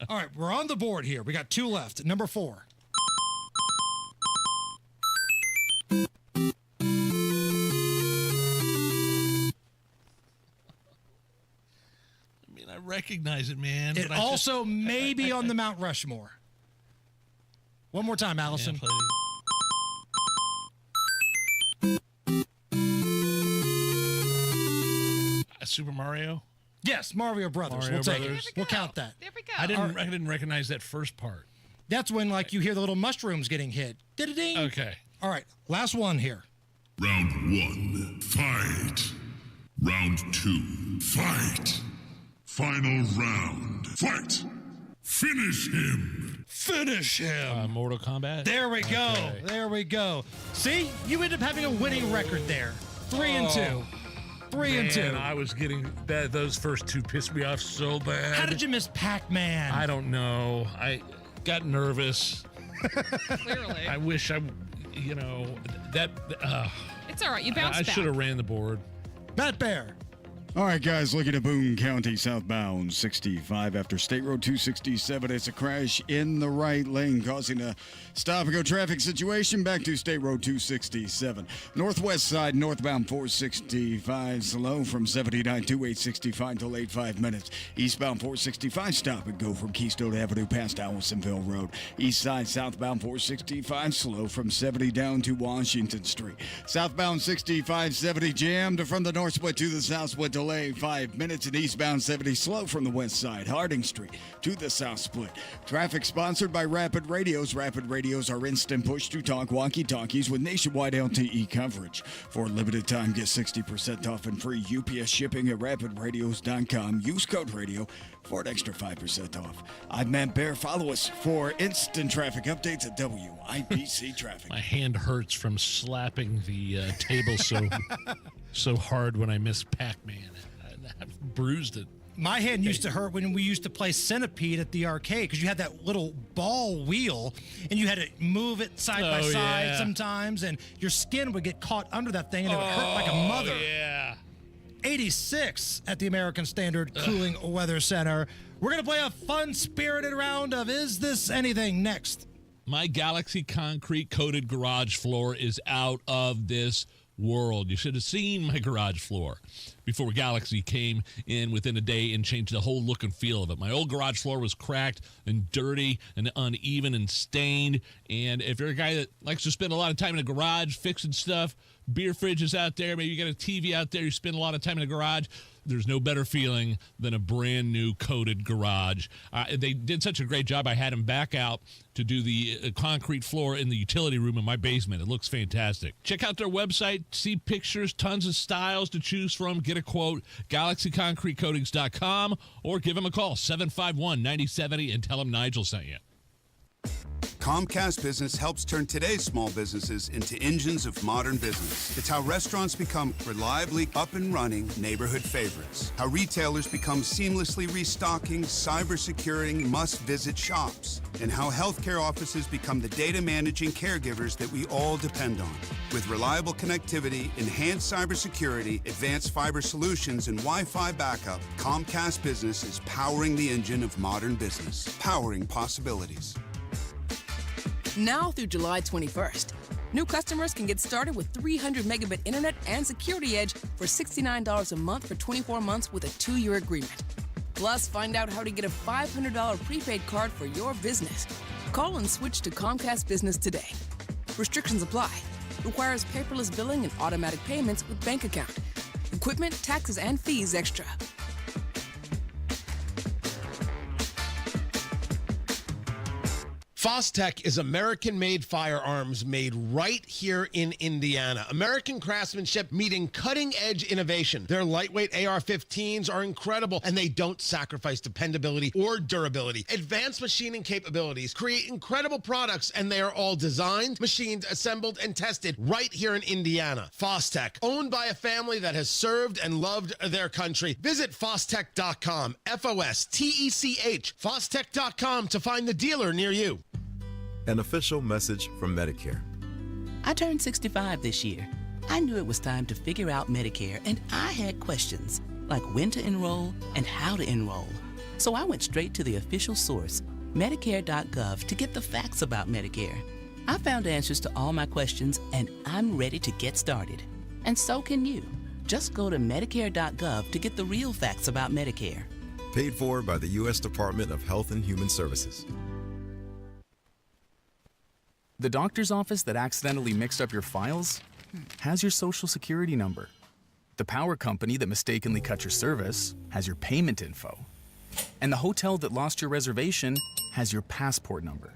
All right, we're on the board here. We got 2 left. Number 4. I mean, I recognize it, man. It but also may be on the Mount Rushmore. One more time, Allison. Yeah, Super Mario? Yes, Mario Brothers. Mario We'll take Brothers. it. We'll count that. There we go. I didn't recognize that first part. That's when, like, you hear the little mushrooms getting hit. Ding. Okay. All right, last one here. Round 1, fight. Round 2, fight. Final round, fight. Finish him. Finish him. Mortal Kombat? There we go. Okay. There we go. See, you end up having a winning record there. 3 and 2. 3 and 2. I was getting that. Those first 2 pissed me off so bad. How did you miss Pac-Man? I don't know. I got nervous. Clearly. I wish that. It's all right. You bounced I back. should have ran the board. Bat Bear. All right, guys, looking at Boone County southbound 65 after State Road 267. It's a crash in the right lane, causing a stop-and-go traffic situation back to State Road 267. Northwest side, northbound 465, slow from 79 to 865 till 85 minutes. Eastbound 465, stop and go from Keystone Avenue past Allisonville Road. East side, southbound 465, slow from 70 down to Washington Street. Southbound 65, 70 jammed from the north split to the south split, delay 5 minutes, and eastbound 70 slow from the west side, Harding Street to the south split. Traffic sponsored by Rapid Radios. Rapid Radios are instant push-to-talk walkie-talkies with nationwide LTE coverage. For a limited time, get 60% off and free UPS shipping at rapidradios.com. Use code radio for an extra 5% off. I'm Matt Bear. Follow us for instant traffic updates at WIBC Traffic. My hand hurts from slapping the table so hard when I missed Pac-Man. I've bruised it. My hand used to hurt when we used to play Centipede at the arcade because you had that little ball wheel and you had to move it side by side sometimes, and your skin would get caught under that thing and it would hurt like a mother. Yeah. 86 at the American Standard Cooling Weather Center. We're going to play a fun-spirited round of Is This Anything next. My Galaxy concrete coated garage floor is out of this world. You should have seen my garage floor before Galaxy came in within a day and changed the whole look and feel of it. My old garage floor was cracked and dirty and uneven and stained. And if you're a guy that likes to spend a lot of time in the garage fixing stuff, beer fridges out there, maybe you got a TV out there, you spend a lot of time in the garage, there's no better feeling than a brand new coated garage. They did such a great job. I had them back out to do the concrete floor in the utility room in my basement. It looks fantastic. Check out their website, see pictures, tons of styles to choose from. Get a quote, galaxyconcretecoatings.com, or give them a call, 751-9070, and tell them Nigel sent you. Comcast Business helps turn today's small businesses into engines of modern business. It's how restaurants become reliably up and running neighborhood favorites. How retailers become seamlessly restocking, cyber-securing, must-visit shops. And how healthcare offices become the data managing caregivers that we all depend on. With reliable connectivity, enhanced cybersecurity, advanced fiber solutions, and Wi-Fi backup, Comcast Business is powering the engine of modern business. Powering possibilities. Now through July 21st, new customers can get started with 300 megabit internet and Security Edge for $69 a month for 24 months with a 2-year agreement. Plus, find out how to get a $500 prepaid card for your business. Call and switch to Comcast Business today. Restrictions apply. Requires paperless billing and automatic payments with bank account. Equipment, taxes, and fees extra. Fostech is American-made firearms made right here in Indiana. American craftsmanship meeting cutting-edge innovation. Their lightweight AR-15s are incredible, and they don't sacrifice dependability or durability. Advanced machining capabilities create incredible products, and they are all designed, machined, assembled, and tested right here in Indiana. Fostech, owned by a family that has served and loved their country. Visit Fostech.com, F-O-S-T-E-C-H, Fostech.com to find the dealer near you. An official message from Medicare. I turned 65 this year. I knew it was time to figure out Medicare, and I had questions, like when to enroll and how to enroll. So I went straight to the official source, Medicare.gov, to get the facts about Medicare. I found answers to all my questions, and I'm ready to get started. And so can you. Just go to Medicare.gov to get the real facts about Medicare. Paid for by the U.S. Department of Health and Human Services. The doctor's office that accidentally mixed up your files has your social security number. The power company that mistakenly cut your service has your payment info. And the hotel that lost your reservation has your passport number.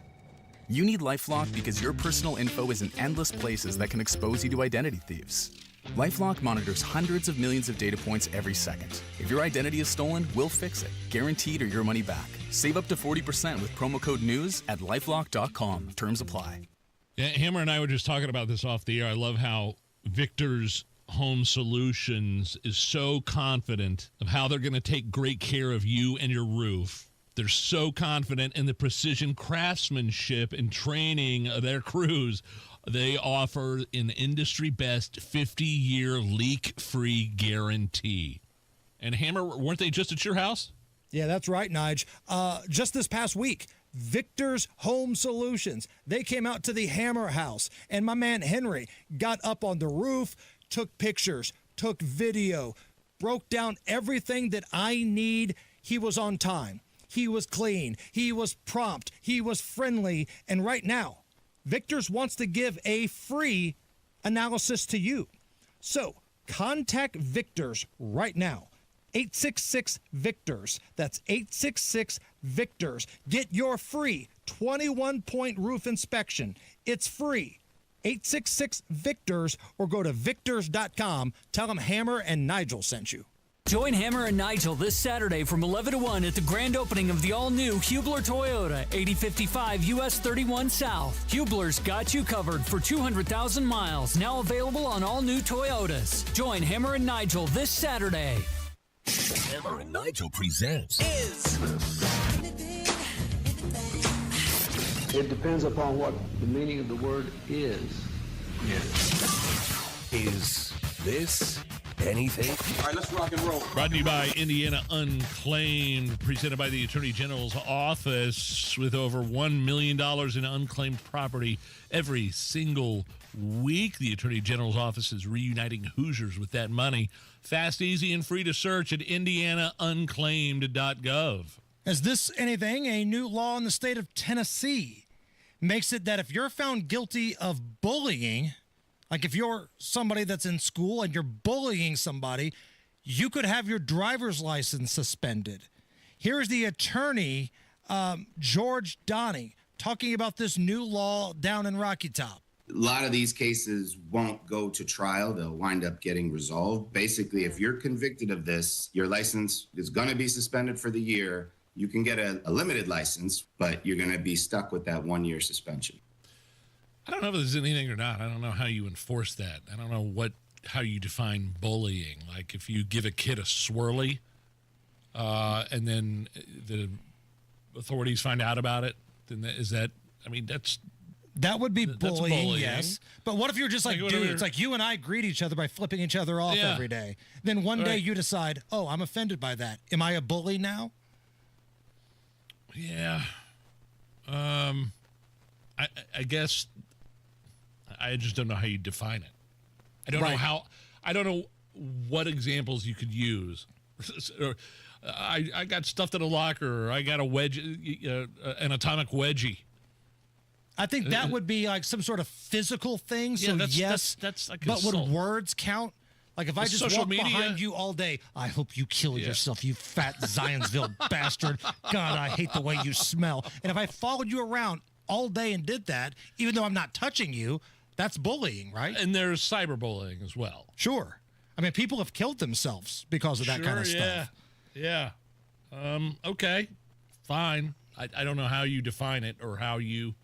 You need LifeLock because your personal info is in endless places that can expose you to identity thieves. LifeLock monitors hundreds of millions of data points every second. If your identity is stolen, we'll fix it, guaranteed or your money back. Save up to 40% with promo code NEWS at LifeLock.com. Terms apply. Yeah, Hammer and I were just talking about this off the air. I love how Victor's Home Solutions is so confident of how they're going to take great care of you and your roof. They're so confident in the precision craftsmanship and training of their crews. They offer an industry-best 50-year leak-free guarantee. And Hammer, weren't they just at your house? Yeah, that's right, Nige. Just this past week, Victor's Home Solutions, they came out to the Hammer House, and my man Henry got up on the roof, took pictures, took video, broke down everything that I need. He was on time. He was clean. He was prompt. He was friendly. And right now, Victor's wants to give a free analysis to you. So contact Victor's right now. 866-VICTORS. That's 866-VICTORS. Get your free 21-point roof inspection. It's free. 866-VICTORS or go to victors.com. Tell them Hammer and Nigel sent you. Join Hammer and Nigel this Saturday from 11 to 1 at the grand opening of the all-new Hubler Toyota, 8055 US 31 South. Hubler's got you covered for 200,000 miles, now available on all new Toyotas. Join Hammer and Nigel this Saturday. Hammer and Nigel presents It depends upon what the meaning of the word is. Is this anything? All right, let's rock and roll. Brought to you by Indiana Unclaimed, presented by the Attorney General's office, with over $1 million in unclaimed property every single week. The Attorney General's office is reuniting Hoosiers with that money. Fast, easy, and free to search at indianaunclaimed.gov. Is this anything? A new law in the state of Tennessee makes it that if you're found guilty of bullying, like if you're somebody that's in school and you're bullying somebody, you could have your driver's license suspended. Here's the attorney, George Donnie, talking about this new law down in Rocky Top. A lot of these cases won't go to trial. They'll wind up getting resolved. Basically, if you're convicted of this, your license is going to be suspended for the year. You can get a limited license, but you're going to be stuck with that 1-year suspension. I don't know if there's anything or not. I don't know how you enforce that. I don't know how you define bullying. Like if you give a kid a swirly and then the authorities find out about it, then that would be bullying, bullying, yes. But what if you're just like dudes? Like you and I greet each other by flipping each other off every day. Then one day you decide, oh, I'm offended by that. Am I a bully now? Yeah. I guess I just don't know how you define it. I don't know what examples you could use. I got stuffed in a locker, or I got a wedge, an atomic wedgie. I think that would be like some sort of physical thing. So that's like but assault. would words count? Like if I just walk behind you all day, I hope you kill yourself, you fat Zionsville bastard. God, I hate the way you smell. And if I followed you around all day and did that, even though I'm not touching you, that's bullying, right? And there's cyberbullying as well. Sure. I mean, people have killed themselves because of that kind of stuff. Yeah. Okay. Fine. I don't know how you define it or how you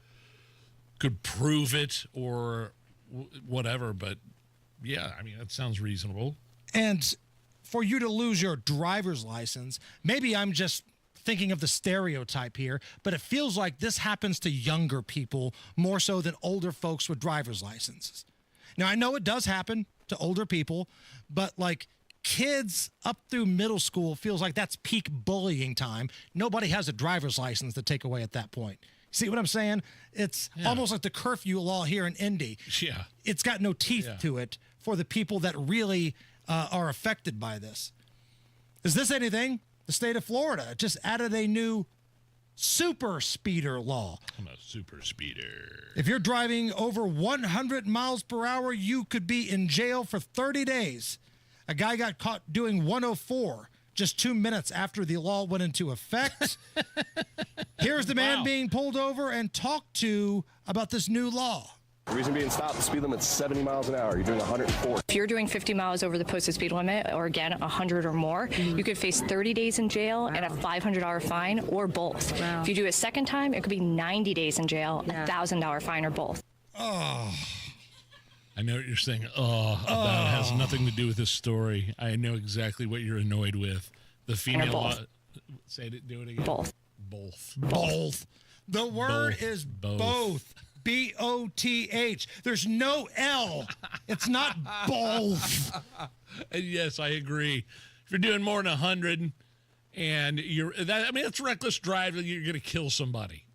could prove it or whatever, but yeah, I mean, that sounds reasonable. And for you to lose your driver's license, maybe I'm just thinking of the stereotype here, but it feels like this happens to younger people more so than older folks with driver's licenses. Now, I know it does happen to older people, but like kids up through middle school feels like that's peak bullying time. Nobody has a driver's license to take away at that point. See what I'm saying? It's almost like the curfew law here in Indy. Yeah. It's got no teeth to it for the people that really are affected by this. Is this anything? The state of Florida just added a new super speeder law. I'm a super speeder. If you're driving over 100 miles per hour, you could be in jail for 30 days. A guy got caught doing 104 just 2 minutes after the law went into effect. Here's the man being pulled over and talked to about this new law. The reason being stopped, the speed limit's 70 miles an hour. You're doing 104. If you're doing 50 miles over the posted speed limit, or again, 100 or more, you could face 30 days in jail and a $500 fine, or both. Wow. If you do it a second time, it could be 90 days in jail, a $1,000 fine, or both. Oh. I know what you're saying. About it has nothing to do with this story. I know exactly what you're annoyed with. The female. Say it. Do it again. Both. Both. The word is both. B-O-T-H. There's no L. It's not both. And yes, I agree. If you're doing more than 100 and it's reckless driving, you're going to kill somebody.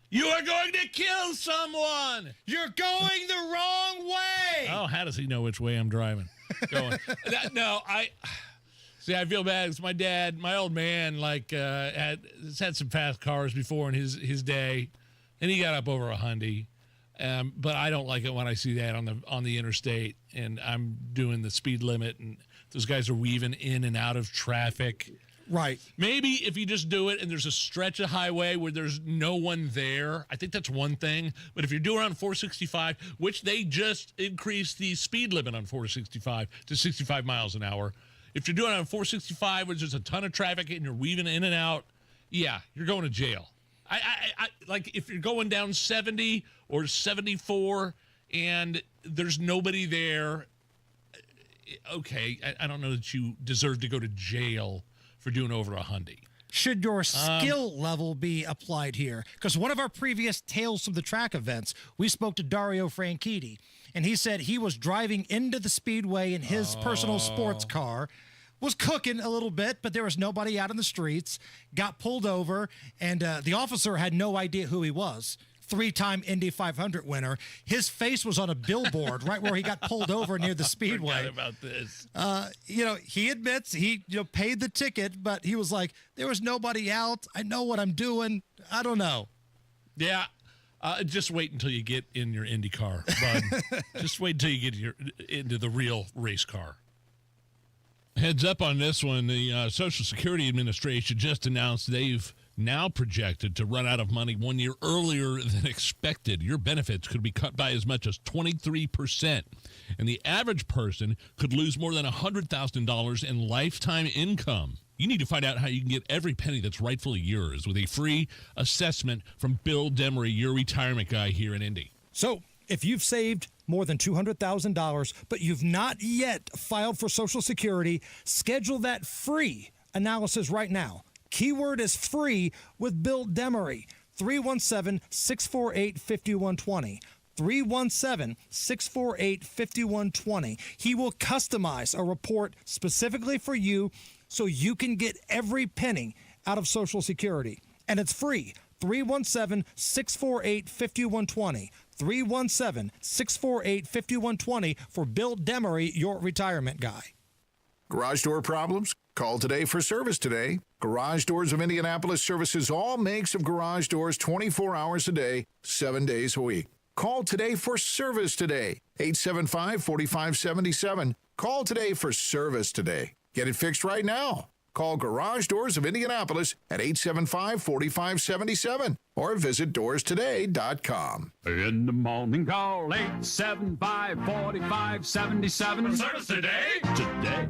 You are going to kill someone. You're going the wrong way. Oh, how does he know which way I'm driving? Going. I feel bad. It's my dad, my old man, has had some fast cars before in his day. And he got up over 100, but I don't like it when I see that on the interstate, and I'm doing the speed limit, and those guys are weaving in and out of traffic. Right. Maybe if you just do it and there's a stretch of highway where there's no one there, I think that's one thing. But if you're doing around 465, which they just increased the speed limit on 465 to 65 miles an hour, if you're doing it on 465 where there's a ton of traffic and you're weaving in and out, yeah, you're going to jail. I like if you're going down 70 or 74 and there's nobody there, okay, I don't know that you deserve to go to jail for doing over 100. should your skill level be applied here? Because one of our previous Tales from the Track events, we spoke to Dario Franchitti, and he said he was driving into the speedway in his personal sports car, was cooking a little bit, but there was nobody out in the streets, got pulled over, and the officer had no idea who he was. 3-time Indy 500 winner. His face was on a billboard right where he got pulled over near the speedway. Forgot about this. He admits he paid the ticket, but he was like, there was nobody out. I know what I'm doing. I don't know. Yeah. Just wait until you get in your Indy car, bud. Just wait until you get into the real race car. Heads up on this one. The Social Security Administration just announced they've now projected to run out of money 1 year earlier than expected. Your benefits could be cut by as much as 23%. And the average person could lose more than $100,000 in lifetime income. You need to find out how you can get every penny that's rightfully yours with a free assessment from Bill Demery, your retirement guy here in Indy. So if you've saved more than $200,000, but you've not yet filed for Social Security, schedule that free analysis right now. Keyword is free with Bill Demery. 317-648-5120. 317-648-5120. He will customize a report specifically for you so you can get every penny out of Social Security. And it's free. 317-648-5120. 317-648-5120 for Bill Demery, your retirement guy. Garage door problems? Call today for service today. Garage Doors of Indianapolis services all makes of garage doors 24 hours a day, 7 days a week. Call today for service today. 875-4577. Call today for service today. Get it fixed right now. Call Garage Doors of Indianapolis at 875-4577 or visit doorstoday.com. In the morning, call 875-4577. Service today. Today.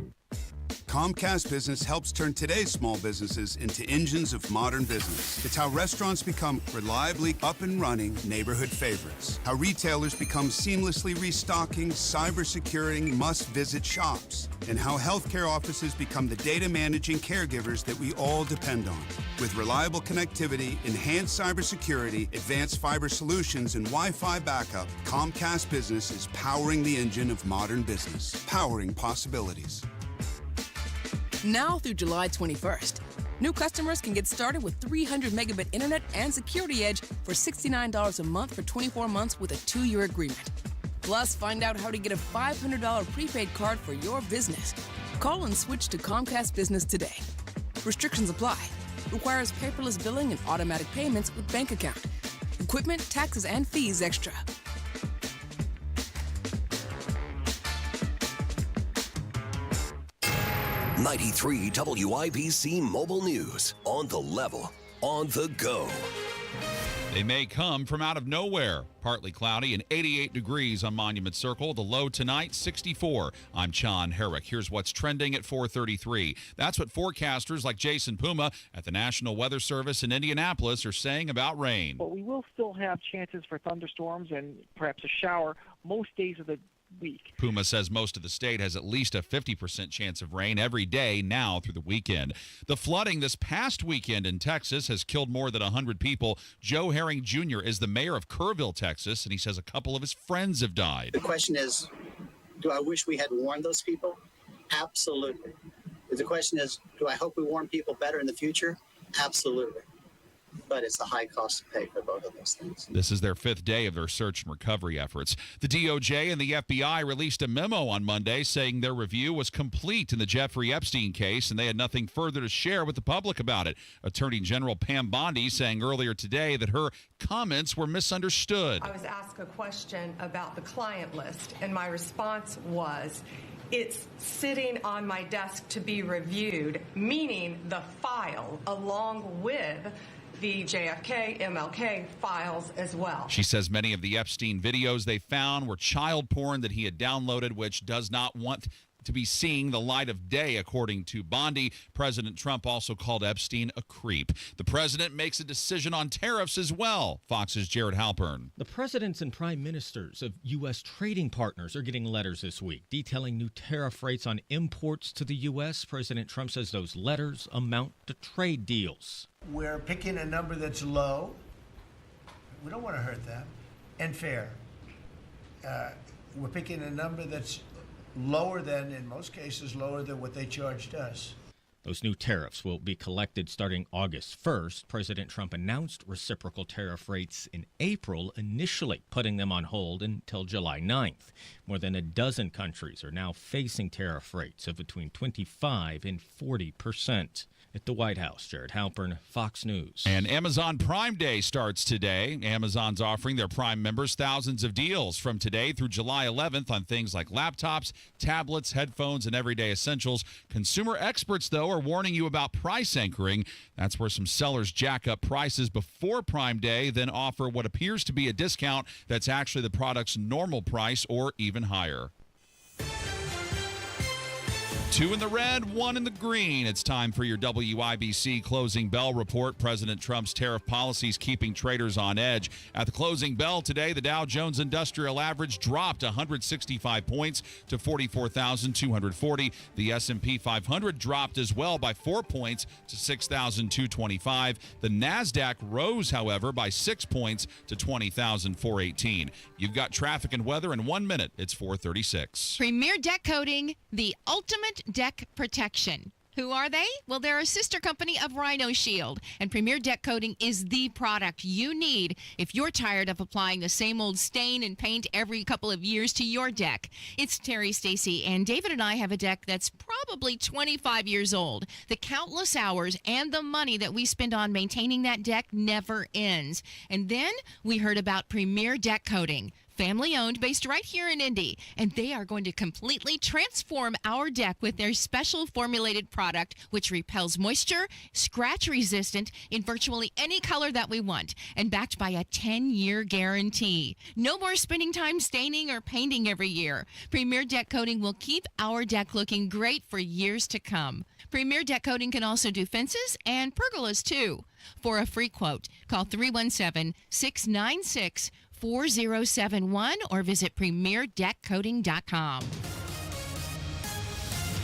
Comcast Business helps turn today's small businesses into engines of modern business. It's how restaurants become reliably up and running neighborhood favorites. How retailers become seamlessly restocking, cyber-securing, must-visit shops. And how healthcare offices become the data managing caregivers that we all depend on. With reliable connectivity, enhanced cybersecurity, advanced fiber solutions, and Wi-Fi backup, Comcast Business is powering the engine of modern business. Powering possibilities. Now through July 21st, new customers can get started with 300 megabit internet and security edge for $69 a month for 24 months with a 2-year agreement. Plus, find out how to get a $500 prepaid card for your business. Call and switch to Comcast Business today. Restrictions apply. Requires paperless billing and automatic payments with bank account. Equipment, taxes, and fees extra. 93 WIBC Mobile News. On the level, on the go. They may come from out of nowhere. Partly cloudy and 88 degrees on Monument Circle. The low tonight, 64. I'm John Herrick. Here's what's trending at 4:33. That's what forecasters like Jason Puma at the National Weather Service in Indianapolis are saying about rain. But we will still have chances for thunderstorms and perhaps a shower most days of the week. Puma says most of the state has at least a 50% chance of rain every day now through the weekend. The flooding this past weekend in Texas has killed more than 100 people. Joe Herring Jr. is the mayor of Curfew, Texas, and he says a couple of his friends have died. The question is, do I wish we had warned those people? Absolutely. The question is, do I hope we warn people better in the future? Absolutely. But it's a high cost to pay for both of those things. This is their 5th day of their search and recovery efforts. The DOJ and the FBI released a memo on Monday saying their review was complete in the Jeffrey Epstein case, and they had nothing further to share with the public about it. Attorney General Pam Bondi saying earlier today that her comments were misunderstood. I was asked a question about the client list, and my response was, it's sitting on my desk to be reviewed, meaning the file along with the JFK, MLK files as well. She says many of the Epstein videos they found were child porn that he had downloaded, which does not want to be seeing the light of day, according to Bondi. President Trump also called Epstein a creep. The president makes a decision on tariffs as well. Fox's Jared Halpern. The presidents and prime ministers of U.S. trading partners are getting letters this week detailing new tariff rates on imports to the U.S. President Trump says those letters amount to trade deals. We're picking a number that's low. We don't want to hurt them. And fair. We're picking a number that's lower than, in most cases, lower than what they charged us. Those new tariffs will be collected starting August 1st. President Trump announced reciprocal tariff rates in April, initially putting them on hold until July 9th. More than a dozen countries are now facing tariff rates of between 25 and 40%. At the White House, Jared Halpern, Fox News. And Amazon Prime Day starts today. Amazon's offering their Prime members thousands of deals from today through July 11th on things like laptops, tablets, headphones, and everyday essentials. Consumer experts, though, are warning you about price anchoring. That's where some sellers jack up prices before Prime Day, then offer what appears to be a discount that's actually the product's normal price or even higher. 2 in the red, 1 in the green. It's time for your WIBC closing bell report. President Trump's tariff policies keeping traders on edge. At the closing bell today, the Dow Jones Industrial Average dropped 165 points to 44,240. The S&P 500 dropped as well by 4 points to 6,225. The NASDAQ rose, however, by 6 points to 20,418. You've got traffic and weather in 1 minute. It's 4:36. Premier Deck Coating, the ultimate deck protection. Who are they? Well, they're a sister company of Rhino Shield, and Premier Deck Coating is the product you need if you're tired of applying the same old stain and paint every couple of years to your deck. It's Terry, Stacy, and David and I have a deck that's probably 25 years old. The countless hours and the money that we spend on maintaining that deck never ends. And then we heard about Premier Deck Coating. Family-owned, based right here in Indy, and they are going to completely transform our deck with their special formulated product, which repels moisture, scratch-resistant in virtually any color that we want, and backed by a 10-year guarantee. No more spending time staining or painting every year. Premier Deck Coating will keep our deck looking great for years to come. Premier Deck Coating can also do fences and pergolas, too. For a free quote, call 317-696-4071 or visit premierdeckcoating.com.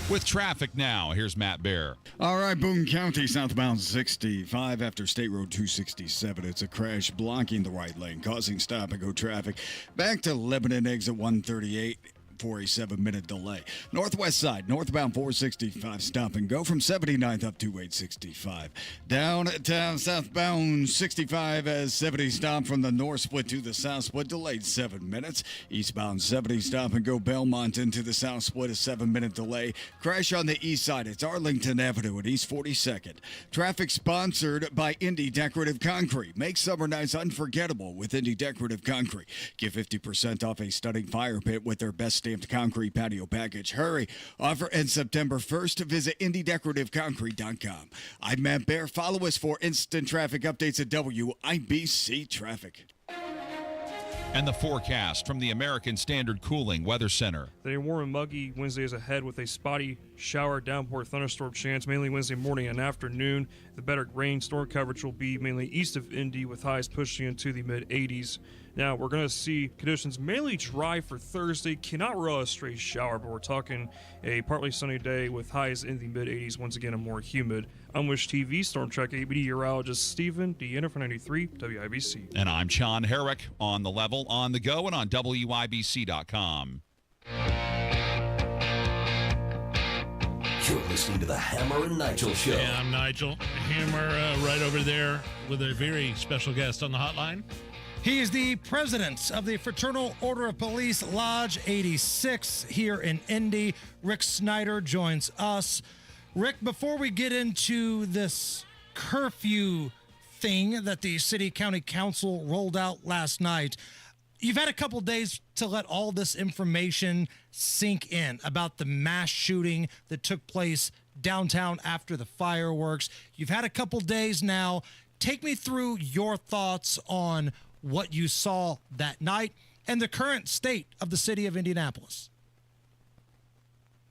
With traffic now, here's Matt Bear. All right, Boone County, southbound 65 after State Road 267. It's a crash blocking the right lane, causing stop-and-go traffic. Back to Lebanon exit 138. For a 7-minute delay. Northwest side, northbound 465, stop and go from 79th up to 865. Downtown, southbound 65 as 70 stop from the north split to the south split, delayed 7 minutes. Eastbound 70 stop and go Belmont into the south split, a 7-minute delay. Crash on the east side, it's Arlington Avenue at East 42nd. Traffic sponsored by Indy Decorative Concrete. Make summer nights unforgettable with Indy Decorative Concrete. Get 50% off a stunning fire pit with their best stamped concrete patio package. Hurry. Offer ends September 1st. Visit IndyDecorativeConcrete.com. I'm Matt Bear. Follow us for instant traffic updates at WIBC Traffic. And the forecast from the American Standard Cooling Weather Center. Today, warm and muggy. Wednesday is ahead with a spotty shower, downpour, thunderstorm chance, mainly Wednesday morning and afternoon. The better rain storm coverage will be mainly east of Indy with highs pushing into the mid-80s. Now, we're going to see conditions mainly dry for Thursday. Cannot rule a straight shower, but we're talking a partly sunny day with highs in the mid-80s, once again, and more humid. I'm Wish TV Storm Track ABD meteorologist Stephen Deanna for 93 WIBC. And I'm Sean Herrick on the level, on the go, and on WIBC.com. You're listening to the Hammer and Nigel Show. Yeah, I'm Nigel. Hammer right over there with a very special guest on the hotline. He is the president of the Fraternal Order of Police Lodge 86 here in Indy. Rick Snyder joins us. Rick, before we get into this curfew thing that the City County Council rolled out last night, you've had a couple days to let all this information sink in about the mass shooting that took place downtown after the fireworks. You've had a couple days now. Take me through your thoughts on what you saw that night and the current state of the city of Indianapolis.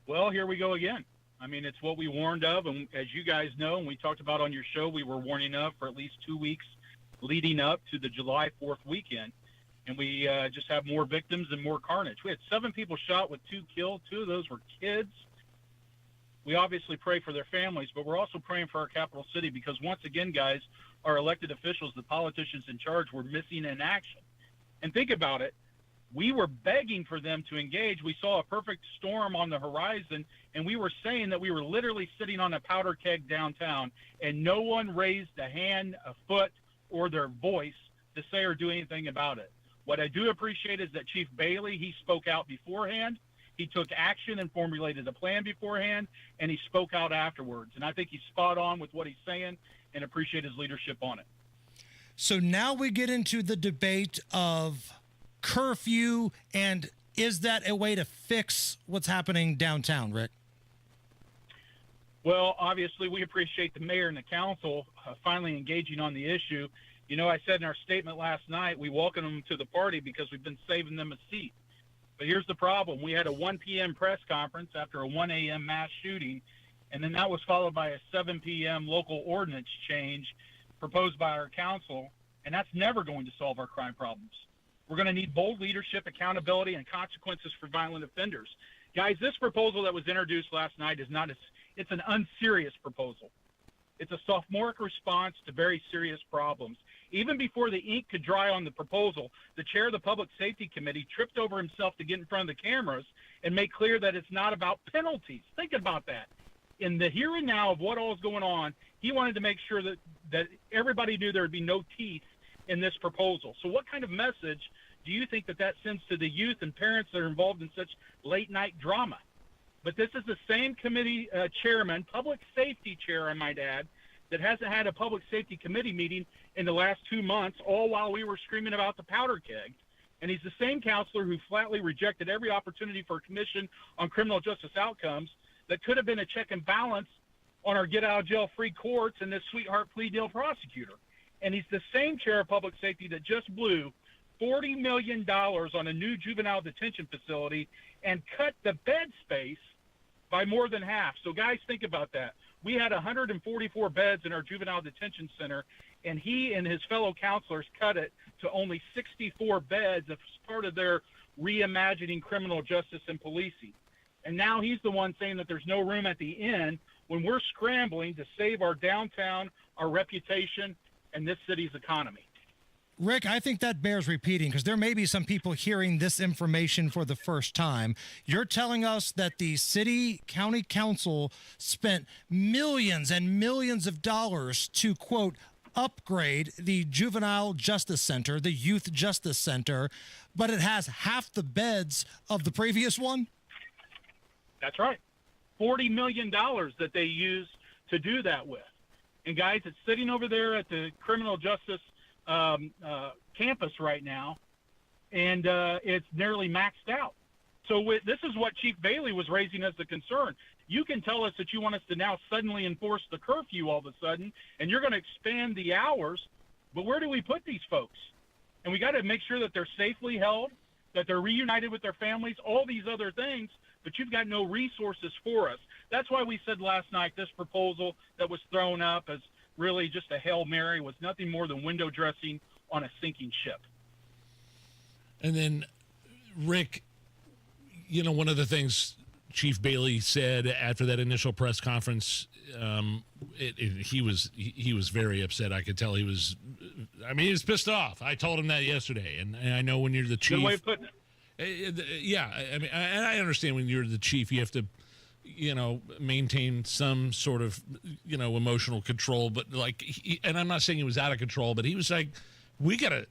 Well, here we go again. I mean, it's what we warned of, and as you guys know, and we talked about on your show, we were warning of for at least 2 weeks leading up to the July 4th weekend, and we just have more victims and more carnage. We had 7 people shot with 2 killed. 2 of those were kids. We obviously pray for their families, but we're also praying for our capital city because once again, guys, our elected officials, the politicians in charge, were missing in action. And think about it. We were begging for them to engage. We saw a perfect storm on the horizon, and we were saying that we were literally sitting on a powder keg downtown, and no one raised a hand, a foot, or their voice to say or do anything about it. What I do appreciate is that Chief Bailey, he spoke out beforehand. He took action and formulated a plan beforehand, and he spoke out afterwards. And I think he's spot on with what he's saying and appreciate his leadership on it. So now we get into the debate of curfew, and is that a way to fix what's happening downtown, Rick? Well, obviously, we appreciate the mayor and the council finally engaging on the issue. You know, I said in our statement last night, we welcome them to the party because we've been saving them a seat. But here's the problem. We had a 1 p.m. press conference after a 1 a.m. mass shooting, and then that was followed by a 7 p.m. local ordinance change proposed by our council, and that's never going to solve our crime problems. We're going to need bold leadership, accountability, and consequences for violent offenders. Guys, this proposal that was introduced last night is not it's an unserious proposal. It's a sophomoric response to very serious problems. Even before the ink could dry on the proposal, the chair of the Public Safety Committee tripped over himself to get in front of the cameras and make clear that it's not about penalties. Think about that. In the here and now of what all is going on, he wanted to make sure that everybody knew there would be no teeth in this proposal. So what kind of message do you think that sends to the youth and parents that are involved in such late-night drama? But this is the same committee chairman, public safety chair, I might add, that hasn't had a public safety committee meeting in the last 2 months, all while we were screaming about the powder keg. And he's the same counselor who flatly rejected every opportunity for a commission on criminal justice outcomes that could have been a check and balance on our get-out-of-jail-free courts and this sweetheart plea deal prosecutor. And he's the same chair of public safety that just blew $40 million on a new juvenile detention facility and cut the bed space by more than half. So, guys, think about that. We had 144 beds in our juvenile detention center, and he and his fellow counselors cut it to only 64 beds as part of their reimagining criminal justice and policing. And now he's the one saying that there's no room at the inn when we're scrambling to save our downtown, our reputation, and this city's economy. Rick, I think that bears repeating because there may be some people hearing this information for the first time. You're telling us that the city county council spent millions and millions of dollars to, quote, upgrade the juvenile justice center, the youth justice center, but it has half the beds of the previous one? That's right. $40 million that they used to do that with. And guys, it's sitting over there at the criminal justice campus right now, and it's nearly maxed out. So this is what Chief Bailey was raising as a concern. You can tell us that you want us to now suddenly enforce the curfew all of a sudden, and you're going to expand the hours, but where do we put these folks? And we got to make sure that they're safely held, that they're reunited with their families, all these other things, but you've got no resources for us. That's why we said last night this proposal that was thrown up as really just a Hail Mary was nothing more than window dressing on a sinking ship. And then, Rick, you know, one of the things Chief Bailey said after that initial press conference, he was very upset. I could tell he was pissed off. I told him that yesterday, and I know when you're the chief. Good way of putting it. Yeah, I mean, and I understand when you're the chief, you have to, you know, maintain some sort of, you know, emotional control. But like, and I'm not saying he was out of control, but he was like, we gotta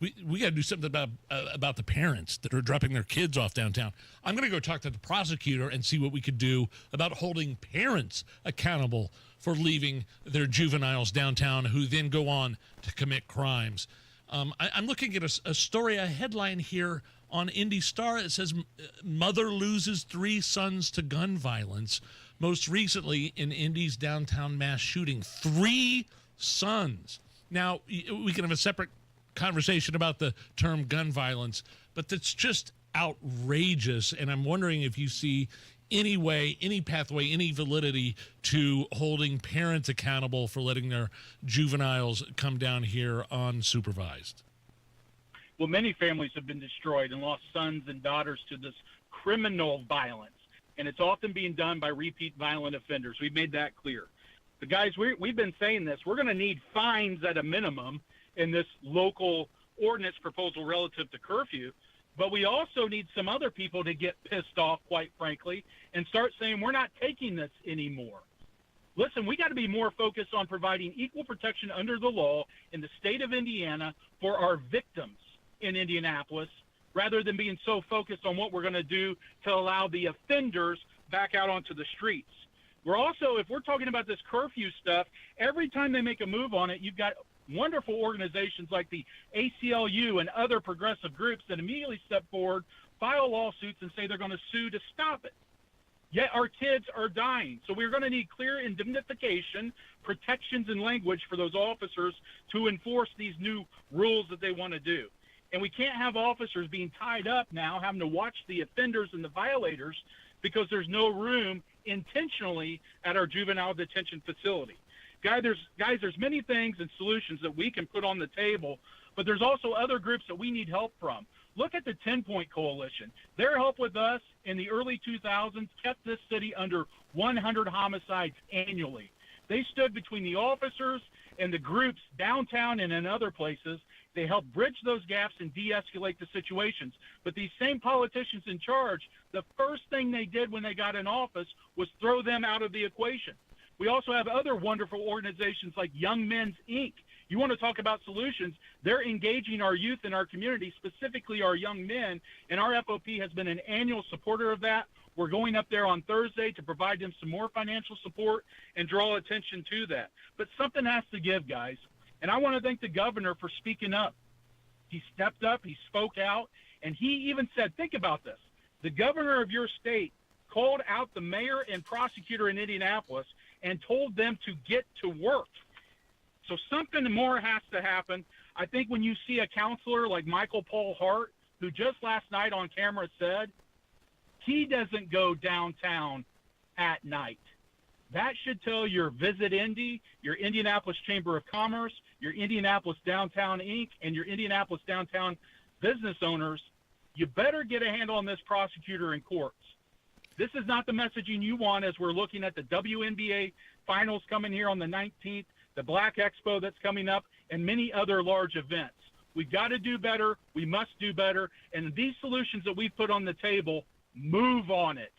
do something about the parents that are dropping their kids off downtown. I'm gonna go talk to the prosecutor and see what we could do about holding parents accountable for leaving their juveniles downtown who then go on to commit crimes. I'm looking at a story, a headline here on Indy Star. It says, mother loses 3 sons to gun violence. Most recently in Indy's downtown mass shooting. 3 sons. Now, we can have a separate conversation about the term gun violence, but that's just outrageous. And I'm wondering if you see any way, any pathway, any validity to holding parents accountable for letting their juveniles come down here unsupervised? Well, many families have been destroyed and lost sons and daughters to this criminal violence, and it's often being done by repeat violent offenders. We've made that clear. But guys, we've been saying this. We're going to need fines at a minimum in this local ordinance proposal relative to curfew, but we also need some other people to get pissed off, quite frankly, and start saying we're not taking this anymore. Listen, we got to be more focused on providing equal protection under the law in the state of Indiana for our victims in Indianapolis, rather than being so focused on what we're going to do to allow the offenders back out onto the streets. We're also, if we're talking about this curfew stuff, every time they make a move on it, you've got wonderful organizations like the ACLU and other progressive groups that immediately step forward, file lawsuits, and say they're going to sue to stop it. Yet our kids are dying. So we're going to need clear indemnification, protections, and language for those officers to enforce these new rules that they want to do. And we can't have officers being tied up now, having to watch the offenders and the violators because there's no room intentionally at our juvenile detention facility. Guys, there's many things and solutions that we can put on the table, but there's also other groups that we need help from. Look at the 10-Point Coalition. Their help with us in the early 2000s kept this city under 100 homicides annually. They stood between the officers and the groups downtown and in other places. They helped bridge those gaps and de-escalate the situations. But these same politicians in charge, the first thing they did when they got in office was throw them out of the equation. We also have other wonderful organizations like Young Men's Inc. You want to talk about solutions, they're engaging our youth in our community, specifically our young men, and our FOP has been an annual supporter of that. We're going up there on Thursday to provide them some more financial support and draw attention to that. But something has to give, guys. And I want to thank the governor for speaking up. He stepped up, he spoke out, and he even said, think about this. The governor of your state called out the mayor and prosecutor in Indianapolis and told them to get to work. So something more has to happen. I think when you see a counselor like Michael Paul Hart, who just last night on camera said he doesn't go downtown at night, that should tell your Visit Indy, your Indianapolis Chamber of Commerce, your Indianapolis Downtown Inc., and your Indianapolis Downtown business owners, you better get a handle on this prosecutor in courts. This is not the messaging you want as we're looking at the WNBA finals coming here on the 19th, the Black Expo that's coming up, and many other large events. We've got to do better. We must do better. And these solutions that we've put on the table, move on it.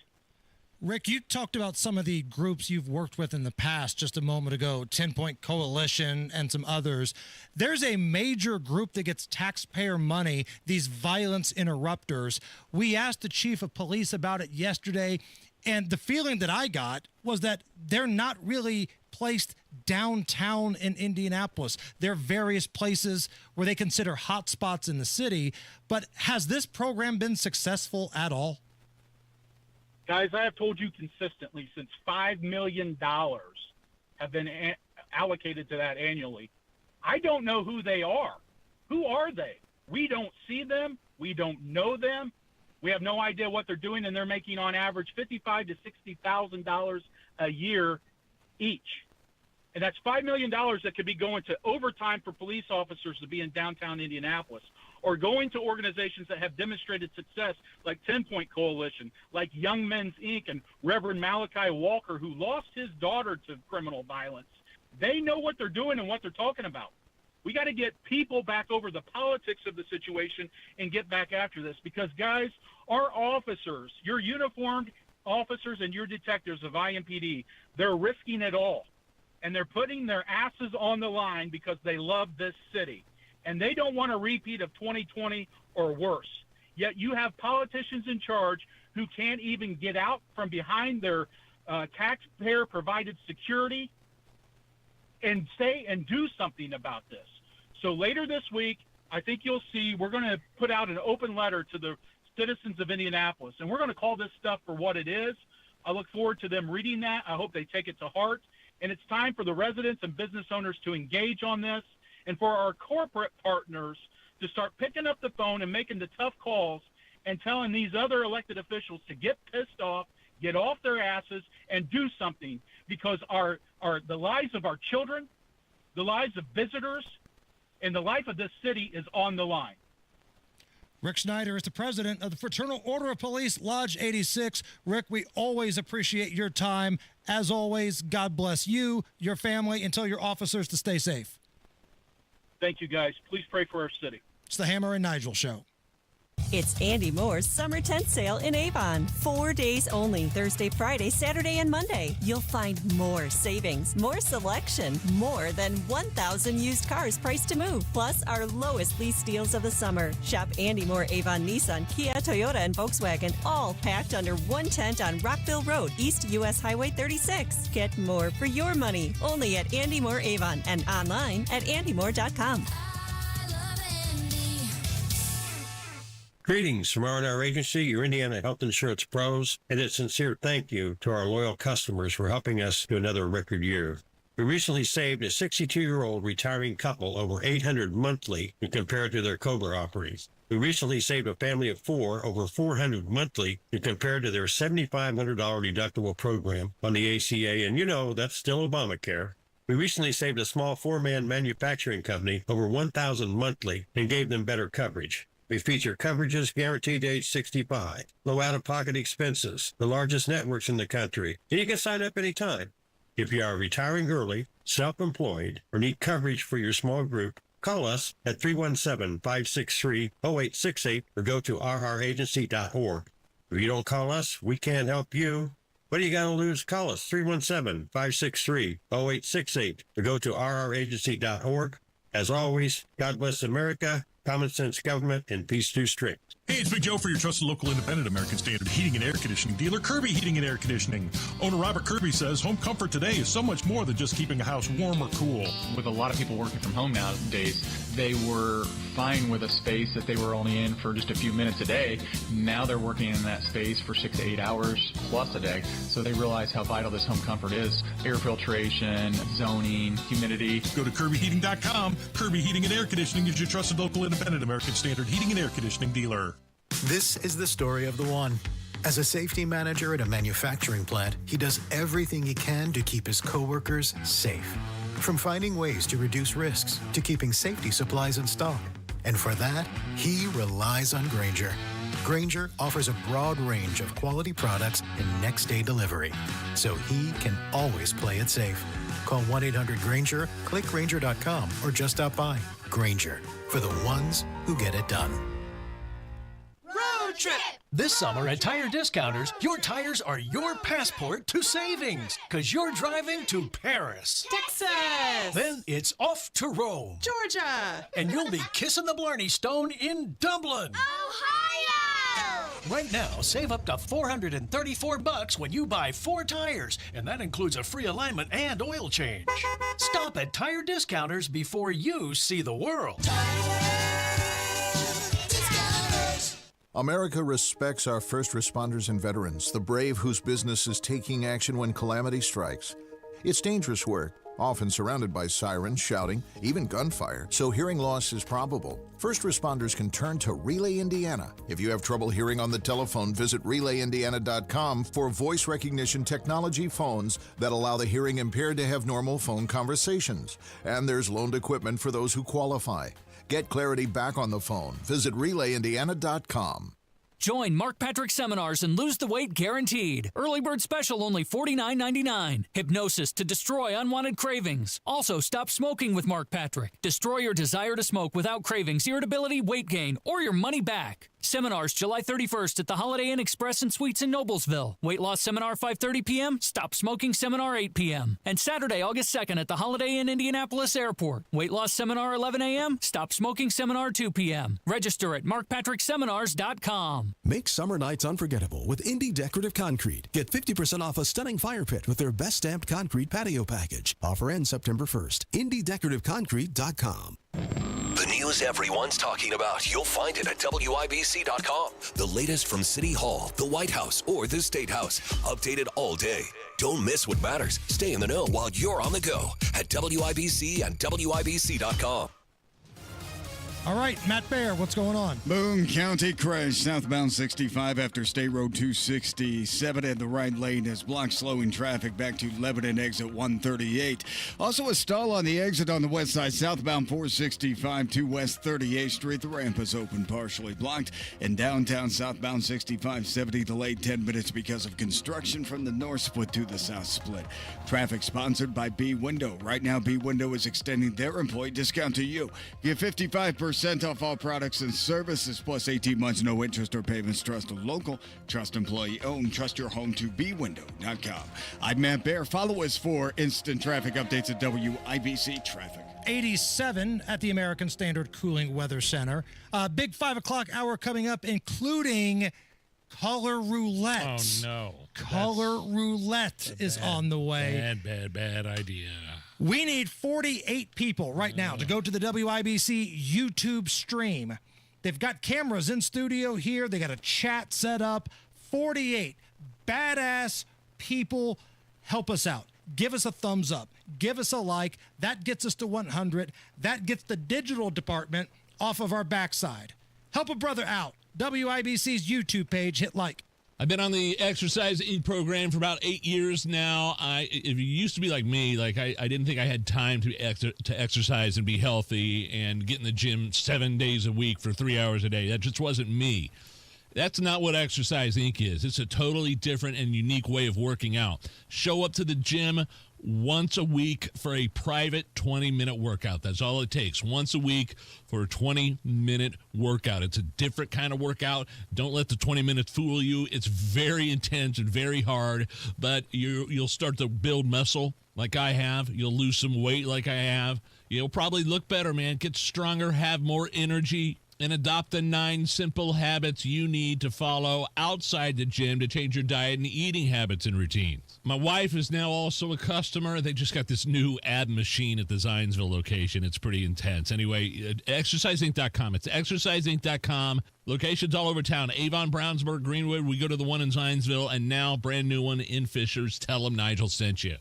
Rick, you talked about some of the groups you've worked with in the past just a moment ago, 10-Point Coalition and some others. There's a major group that gets taxpayer money, these violence interrupters. We asked the chief of police about it yesterday, and the feeling that I got was that they're not really placed downtown in Indianapolis. There are various places where they consider hot spots in the city, but has this program been successful at all? Guys, I have told you consistently since $5 million have been allocated to that annually. I don't know who they are. Who are they? We don't see them. We don't know them. We have no idea what they're doing, and they're making on average $55,000 to $60,000 a year each. And that's $5 million that could be going to overtime for police officers to be in downtown Indianapolis, or going to organizations that have demonstrated success like 10-Point Coalition, like Young Men's Inc. and Reverend Malachi Walker, who lost his daughter to criminal violence. They know what they're doing and what they're talking about. We got to get people back over the politics of the situation and get back after this because, guys, our officers, your uniformed officers and your detectives of IMPD, they're risking it all. And they're putting their asses on the line because they love this city. And they don't want a repeat of 2020 or worse. Yet you have politicians in charge who can't even get out from behind their taxpayer-provided security and say and do something about this. So later this week, I think you'll see we're going to put out an open letter to the citizens of Indianapolis, and we're going to call this stuff for what it is. I look forward to them reading that. I hope they take it to heart. And it's time for the residents and business owners to engage on this, and for our corporate partners to start picking up the phone and making the tough calls and telling these other elected officials to get pissed off, get off their asses and do something, because the lives of our children, the lives of visitors, and the life of this city is on the line. Rick Snyder is the president of the Fraternal Order of Police, Lodge 86. Rick, we always appreciate your time. As always, God bless you, your family, and tell your officers to stay safe. Thank you, guys. Please pray for our city. It's the Hammer and Nigel Show. It's Andy Moore's Summer Tent Sale in Avon. 4 days only, Thursday, Friday, Saturday, and Monday. You'll find more savings, more selection, more than 1,000 used cars priced to move, plus our lowest lease deals of the summer. Shop Andy Moore Avon Nissan, Kia, Toyota, and Volkswagen, all packed under one tent on Rockville Road, East US Highway 36. Get more for your money, only at Andy Moore Avon and online at andymore.com. Greetings from R&R Agency, your Indiana health insurance pros, and a sincere thank you to our loyal customers for helping us to another record year. We recently saved a 62-year-old retiring couple over $800 monthly when compared to their COBRA offerings. We recently saved a family of 4 over $400 monthly when compared to their $7,500 deductible program on the ACA, and you know that's still Obamacare. We recently saved a small 4-man manufacturing company over $1,000 monthly and gave them better coverage. We feature coverages guaranteed to age 65, low out-of-pocket expenses, the largest networks in the country, and you can sign up anytime. If you are retiring early, self-employed, or need coverage for your small group, call us at 317-563-0868 or go to rragency.org. If you don't call us, we can't help you. What do you got to lose? Call us 317-563-0868 or go to rragency.org. As always, God bless America, common sense government, and peace through strict. Hey, it's Big Joe for your trusted local independent American Standard heating and air conditioning dealer, Kirby Heating and Air Conditioning. Owner Robert Kirby says home comfort today is so much more than just keeping a house warm or cool. With a lot of people working from home nowadays, they were fine with a space that they were only in for just a few minutes a day. Now they're working in that space for 6 to 8 hours plus a day. So they realize how vital this home comfort is. Air filtration, zoning, humidity. Go to KirbyHeating.com. Kirby Heating and Air Conditioning is your trusted local independent American Standard heating and air conditioning dealer. This is the story of the one. As a safety manager at a manufacturing plant, he does everything he can to keep his coworkers safe. From finding ways to reduce risks to keeping safety supplies in stock. And for that, he relies on Grainger. Grainger offers a broad range of quality products and next-day delivery, so he can always play it safe. Call 1-800-GRAINGER, click Grainger.com, or just stop by. Grainger, for the ones who get it done. Road trip! This summer at Tire Discounters, your tires are your passport to savings, because you're driving to Paris, Texas, then it's off to Rome, Georgia, and you'll be kissing the Blarney Stone in Dublin, Ohio! Right now, save up to $434 when you buy 4 tires, and that includes a free alignment and oil change. Stop at Tire Discounters before you see the world. America respects our first responders and veterans, the brave whose business is taking action when calamity strikes. It's dangerous work, often surrounded by sirens, shouting, even gunfire, so hearing loss is probable. First responders can turn to Relay Indiana. If you have trouble hearing on the telephone, visit RelayIndiana.com for voice recognition technology phones that allow the hearing impaired to have normal phone conversations. And there's loaned equipment for those who qualify. Get clarity back on the phone. Visit RelayIndiana.com. Join Mark Patrick Seminars and lose the weight guaranteed. Early bird special only $49.99. Hypnosis to destroy unwanted cravings. Also, stop smoking with Mark Patrick. Destroy your desire to smoke without cravings, irritability, weight gain, or your money back. Seminars July 31st at the Holiday Inn Express and Suites in Noblesville. Weight loss seminar 5:30 p.m. Stop smoking seminar 8 p.m. And Saturday, August 2nd at the Holiday Inn Indianapolis Airport. Weight loss seminar 11 a.m. Stop smoking seminar 2 p.m. Register at markpatrickseminars.com. Make summer nights unforgettable with Indy Decorative Concrete. Get 50% off a stunning fire pit with their best stamped concrete patio package. Offer ends September 1st. IndyDecorativeConcrete.com. The news everyone's talking about, you'll find it at WIBC.com. The latest from City Hall, the White House, or the State House. Updated all day. Don't miss what matters. Stay in the know while you're on the go at WIBC and WIBC.com. All right, Matt Bear, what's going on? Boone County crash southbound 65 after State Road 267 in the right lane is blocked, slowing traffic back to Lebanon exit 138. Also a stall on the exit on the west side southbound 465 to West 38th Street. The ramp is open, partially blocked. In downtown southbound 6570 delayed 10 minutes because of construction from the north split to the south split. Traffic sponsored by B Window. Right now B Window is extending their employee discount to you. Get 55% off all products and services, plus 18 months, no interest or payments. Trust a local, trust employee owned, trust your home to bwindow.com. I'm Matt Bear. Follow us for instant traffic updates at WIBC Traffic. 87 at the American Standard Cooling Weather Center. Big 5 o'clock hour coming up, including Caller Roulette. Oh, no. Caller Roulette is on the way. Bad idea. We need 48 people right now to go to the WIBC YouTube stream. They've got cameras in studio here. They got a chat set up. 48 badass people. Help us out. Give us a thumbs up. Give us a like. That gets us to 100. That gets the digital department off of our backside. Help a brother out. WIBC's YouTube page. Hit like. I've been on the Exercise Eat program for about 8 years now. If you used to be like me, I didn't think I had time to exercise and be healthy and get in the gym 7 days a week for 3 hours a day. That just wasn't me. That's not what Exercise Inc. is. It's a totally different and unique way of working out. Show up to the gym once a week for a private 20-minute workout. That's all it takes. Once a week for a 20-minute workout. It's a different kind of workout. Don't let the 20 minutes fool you. It's very intense and very hard, but you'll start to build muscle like I have. You'll lose some weight like I have. You'll probably look better, man. Get stronger, have more energy, and adopt the 9 simple habits you need to follow outside the gym to change your diet and eating habits and routines. My wife is now also a customer. They just got this new ad machine at the Zionsville location. It's pretty intense. Anyway, exerciseinc.com. It's exerciseinc.com. Locations all over town. Avon, Brownsburg, Greenwood. We go to the one in Zionsville, and now brand new one in Fishers. Tell them Nigel sent you.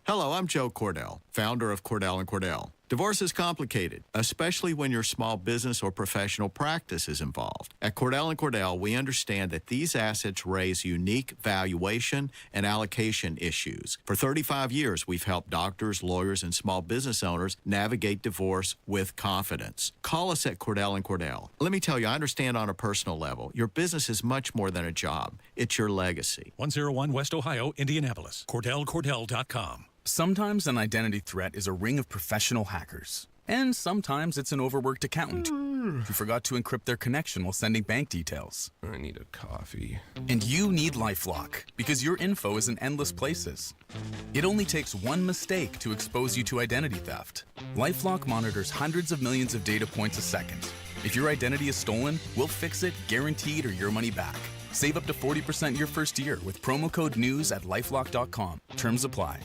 Hello, I'm Joe Cordell, founder of Cordell & Cordell. Divorce is complicated, especially when your small business or professional practice is involved. At Cordell & Cordell, we understand that these assets raise unique valuation and allocation issues. For 35 years, we've helped doctors, lawyers, and small business owners navigate divorce with confidence. Call us at Cordell & Cordell. Let me tell you, I understand on a personal level, your business is much more than a job. It's your legacy. 101 West Ohio, Indianapolis. CordellCordell.com. Sometimes an identity threat is a ring of professional hackers. And sometimes it's an overworked accountant who forgot to encrypt their connection while sending bank details. I need a coffee. And you need LifeLock, because your info is in endless places. It only takes one mistake to expose you to identity theft. LifeLock monitors hundreds of millions of data points a second. If your identity is stolen, we'll fix it, guaranteed, or your money back. Save up to 40% your first year with promo code NEWS at LifeLock.com. Terms apply.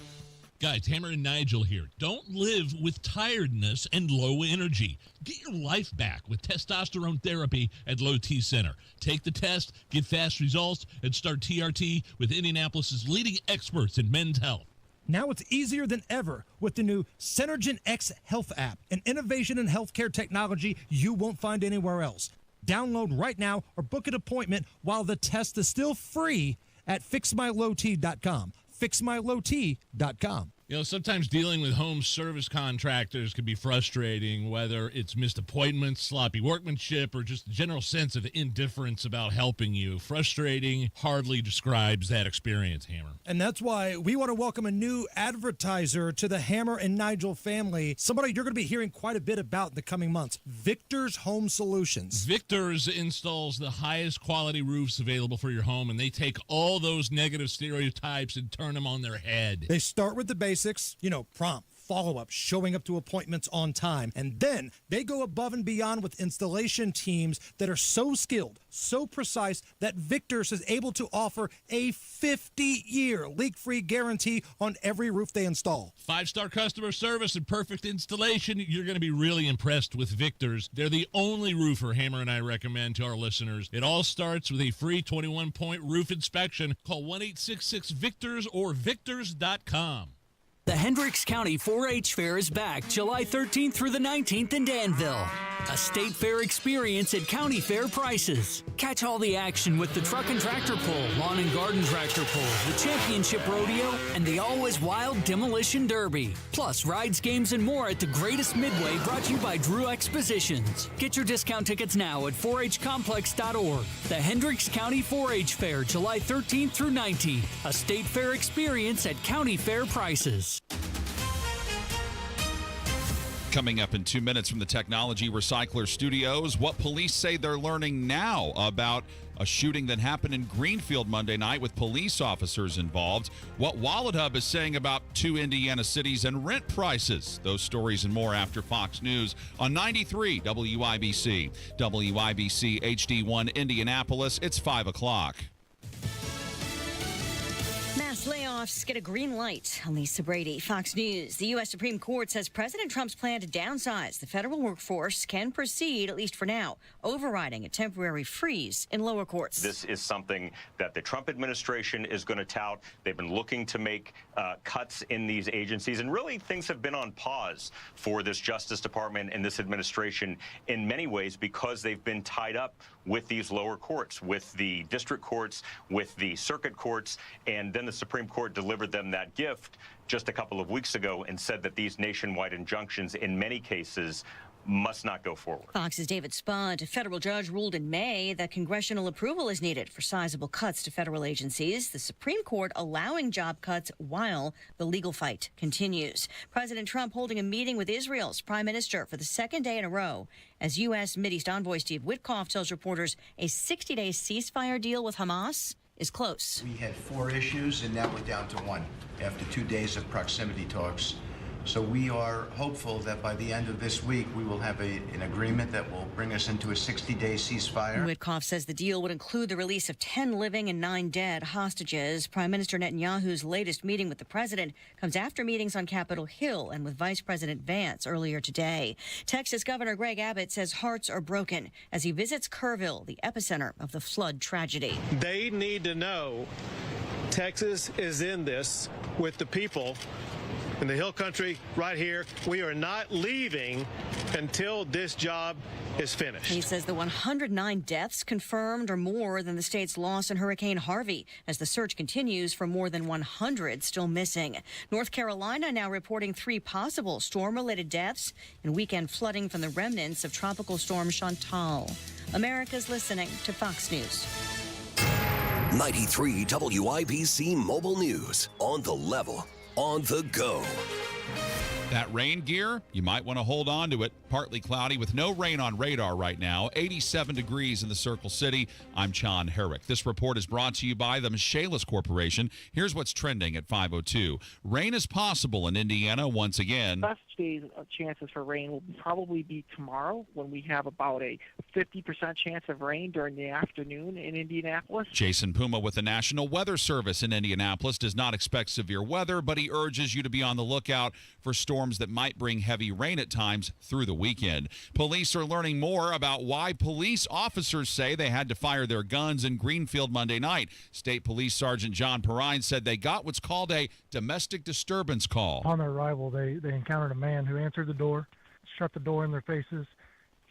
Guys, Hammer and Nigel here. Don't live with tiredness and low energy. Get your life back with testosterone therapy at Low T Center. Take the test, get fast results, and start TRT with Indianapolis' leading experts in men's health. Now it's easier than ever with the new Synergen X Health app, an innovation in healthcare technology you won't find anywhere else. Download right now or book an appointment while the test is still free at fixmylowt.com. fixmylowt.com. You know, sometimes dealing with home service contractors can be frustrating, whether it's missed appointments, sloppy workmanship, or just a general sense of indifference about helping you. Frustrating hardly describes that experience, Hammer. And that's why we want to welcome a new advertiser to the Hammer and Nigel family, somebody you're going to be hearing quite a bit about in the coming months, Victor's Home Solutions. Victor's installs the highest quality roofs available for your home, and they take all those negative stereotypes and turn them on their head. They start with the basics, prompt, follow-up, showing up to appointments on time. And then they go above and beyond with installation teams that are so skilled, so precise, that Victor's is able to offer a 50-year leak-free guarantee on every roof they install. 5-star customer service and perfect installation. You're going to be really impressed with Victor's. They're the only roofer Hammer and I recommend to our listeners. It all starts with a free 21-point roof inspection. Call 1-866-VICTORS or victors.com. The Hendricks County 4-H Fair is back July 13th through the 19th in Danville. A state fair experience at county fair prices. Catch all the action with the truck and tractor pull, lawn and garden tractor pull, the championship rodeo, and the always wild demolition derby. Plus, rides, games, and more at the Greatest Midway, brought to you by Drew Expositions. Get your discount tickets now at 4hcomplex.org. The Hendricks County 4-H Fair, July 13th through 19th. A state fair experience at county fair prices. Coming up in 2 minutes from the Technology Recycler Studios, what police say they're learning now about a shooting that happened in Greenfield Monday night with police officers involved, what Wallet Hub is saying about 2 Indiana cities and rent prices. Those stories and more after Fox News on 93 WIBC. WIBC HD1 Indianapolis, it's 5 o'clock. Mass layoffs get a green light. Lisa Brady, Fox News. The U.S. Supreme Court says President Trump's plan to downsize the federal workforce can proceed, at least for now, overriding a temporary freeze in lower courts. This is something that the Trump administration is going to tout. They've been looking to make cuts in these agencies, and really things have been on pause for this Justice Department and this administration in many ways because they've been tied up with these lower courts, with the district courts, with the circuit courts, and then the Supreme Court delivered them that gift just a couple of weeks ago and said that these nationwide injunctions in many cases must not go forward. Fox's David Spunt, a federal judge, ruled in May that congressional approval is needed for sizable cuts to federal agencies. The Supreme Court allowing job cuts while the legal fight continues. President Trump holding a meeting with Israel's prime minister for the second day in a row as U.S. Mideast envoy Steve Witkoff tells reporters a 60-day ceasefire deal with Hamas is close. We had 4 issues, and now we're down to 1 after 2 days of proximity talks. So we are hopeful that by the end of this week, we will have an agreement that will bring us into a 60-day ceasefire. Witkoff says the deal would include the release of 10 living and 9 dead hostages. Prime Minister Netanyahu's latest meeting with the president comes after meetings on Capitol Hill and with Vice President Vance earlier today. Texas Governor Greg Abbott says hearts are broken as he visits Curfew, the epicenter of the flood tragedy. They need to know Texas is in this with the people in the Hill Country right here. We are not leaving until this job is finished. He says the 109 deaths confirmed are more than the state's loss in Hurricane Harvey as the search continues for more than 100 still missing. North Carolina now reporting 3 possible storm-related deaths and weekend flooding from the remnants of Tropical Storm Chantal. America's listening to Fox News. 93 WIBC Mobile News. On the level. On the go. That rain gear, you might want to hold on to it. Partly cloudy with no rain on radar right now. 87 degrees in the Circle City. I'm John Herrick. This report is brought to you by the Michaelis Corporation. Here's what's trending at 5:02. Rain is possible in Indiana once again. Best days of chances for rain will probably be tomorrow when we have about a 50% chance of rain during the afternoon in Indianapolis. Jason Puma with the National Weather Service in Indianapolis does not expect severe weather, but he urges you to be on the lookout for storms that might bring heavy rain at times through the weekend. Police are learning more about why police officers say they had to fire their guns in Greenfield Monday night. State Police Sergeant John Perrine said they got what's called a domestic disturbance call. Upon their arrival, they encountered a man who answered the door, shut the door in their faces,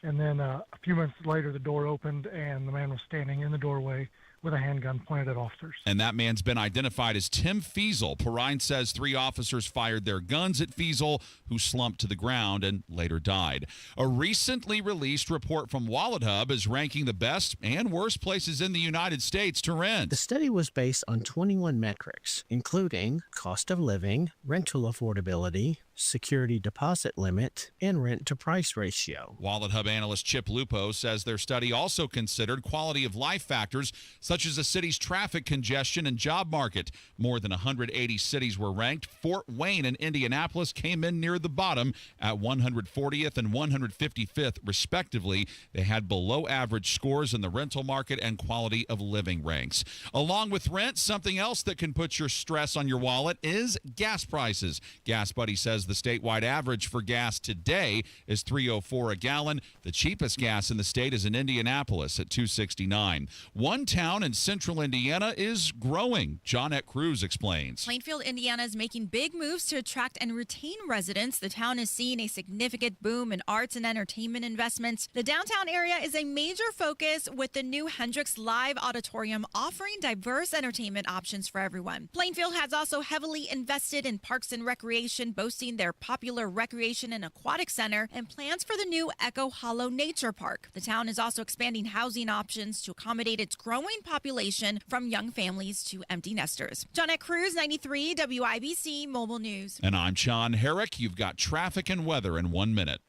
and then a few minutes later the door opened and the man was standing in the doorway with a handgun pointed at officers. And that man's been identified as Tim Feasel. Perrine says 3 officers fired their guns at Feasel, who slumped to the ground and later died. A recently released report from Wallet Hub is ranking the best and worst places in the United States to rent. The study was based on 21 metrics, including cost of living, rental affordability, security deposit limit, and rent-to-price ratio. Wallet Hub analyst Chip Lupo says their study also considered quality of life factors such as the city's traffic congestion and job market. More than 180 cities were ranked. Fort Wayne and Indianapolis came in near the bottom at 140th and 155th, respectively. They had below average scores in the rental market and quality of living ranks. Along with rent, something else that can put your stress on your wallet is gas prices. Gas Buddy says The statewide average for gas today is $3.04 a gallon. The cheapest gas in the state is in Indianapolis at $2.69. One town in central Indiana is growing. Johnette Cruz explains. Plainfield, Indiana is making big moves to attract and retain residents. The town is seeing a significant boom in arts and entertainment investments. The downtown area is a major focus, with the new Hendricks Live Auditorium offering diverse entertainment options for everyone. Plainfield has also heavily invested in parks and recreation, boasting their popular recreation and aquatic center and plans for the new Echo Hollow Nature Park. The town is also expanding housing options to accommodate its growing population, from young families to empty nesters. Johnette Cruz, 93 WIBC Mobile News. And I'm Sean Herrick. You've got traffic and weather in 1 minute.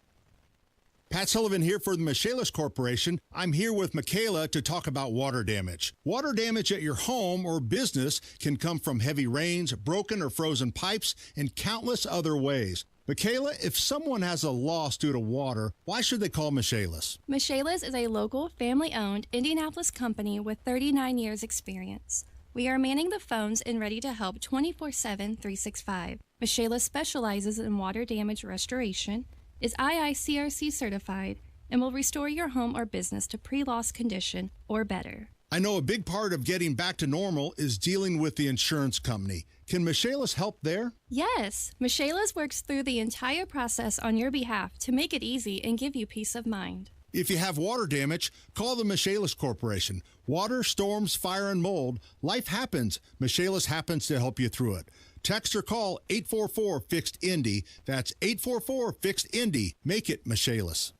Pat Sullivan here for the Michaelis Corporation. I'm here with Michaela to talk about water damage. Water damage at your home or business can come from heavy rains, broken or frozen pipes, and countless other ways. Michaela, if someone has a loss due to water, why should they call Michaelis? Michaelis is a local, family-owned Indianapolis company with 39 years experience. We are manning the phones and ready to help 24/7, 365. Michaelis specializes in water damage restoration, is IICRC certified, and will restore your home or business to pre-loss condition or better. I know a big part of getting back to normal is dealing with the insurance company. Can Michaelis help there? Yes, Michaelis works through the entire process on your behalf to make it easy and give you peace of mind. If you have water damage, call the Michaelis Corporation. Water, storms, fire, and mold, life happens. Michaelis happens to help you through it. Text or call 844-FIXED-INDY. That's 844-FIXED-INDY. Make it Michaelis.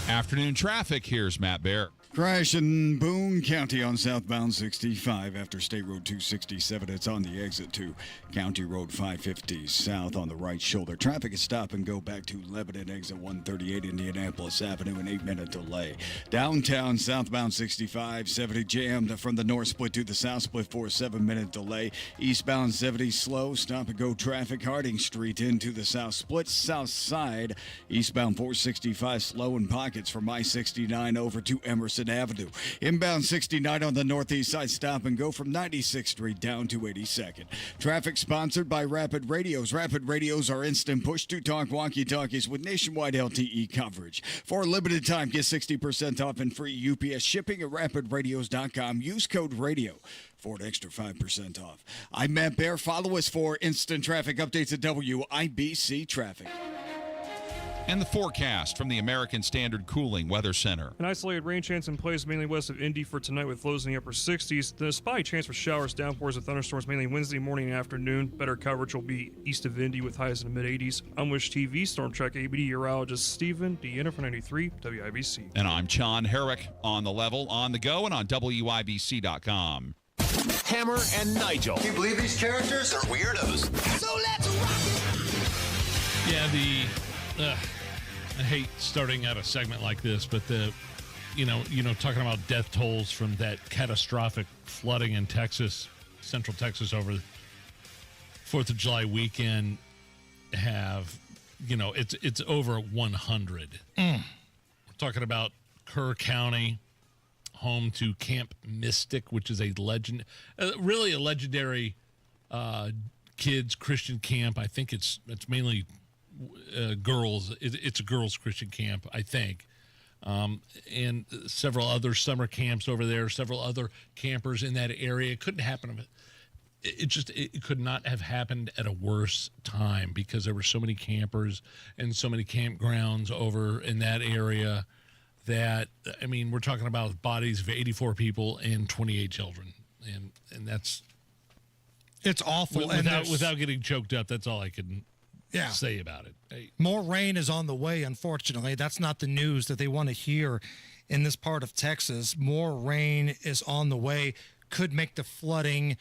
Afternoon traffic. Here's Matt Bear. Crash in Boone County on southbound 65 after State Road 267. It's on the exit to County Road 550 south on the right shoulder. Traffic is stop and go back to Lebanon, exit 138 Indianapolis Avenue, an 8-minute delay. Downtown southbound 65, 70 jammed from the north split to the south split for a 7-minute delay. Eastbound 70 slow, stop and go traffic. Harding Street into the south split, south side. Eastbound 465 slow in pockets from I-69 over to Emerson Avenue. Inbound 69 on the northeast side, stop and go from 96th Street down to 82nd. Traffic sponsored by Rapid Radios. Rapid Radios are instant push-to-talk walkie-talkies with nationwide LTE coverage. For a limited time, get 60% off and free UPS shipping at rapidradios.com. Use code RADIO for an extra 5% off. I'm Matt Bear. Follow us for instant traffic updates at WIBC Traffic. And the forecast from the American Standard Cooling Weather Center. An isolated rain chance in place mainly west of Indy for tonight with lows in the upper 60s. The spotty chance for showers, downpours, and thunderstorms mainly Wednesday morning and afternoon. Better coverage will be east of Indy with highs in the mid-80s. I'm Wish TV Storm Track ABD meteorologist Stephen Deanna for 93 WIBC. And I'm Sean Herrick on the level, on the go, and on WIBC.com. Hammer and Nigel. Can you believe these characters are weirdos? So let's rock it! Yeah, I hate starting out a segment like this, but talking about death tolls from that catastrophic flooding in Texas, Central Texas over the 4th of July weekend have, it's over 100. We're talking about Kerr County, home to Camp Mystic, which is a really a legendary kids Christian camp. I think it's mainly girls. It's a girls Christian camp, I think, and several other summer camps over there. Several other campers in that area. It couldn't happen. It could not have happened at a worse time because there were so many campers and so many campgrounds over in that area. That, I mean, we're talking about bodies of 84 people and 28 children, and that's it's awful. Without getting choked up, that's all I can say about it. Hey. More rain is on the way, unfortunately. That's not the news that they want to hear in this part of Texas. More rain is on the way, could make the flooding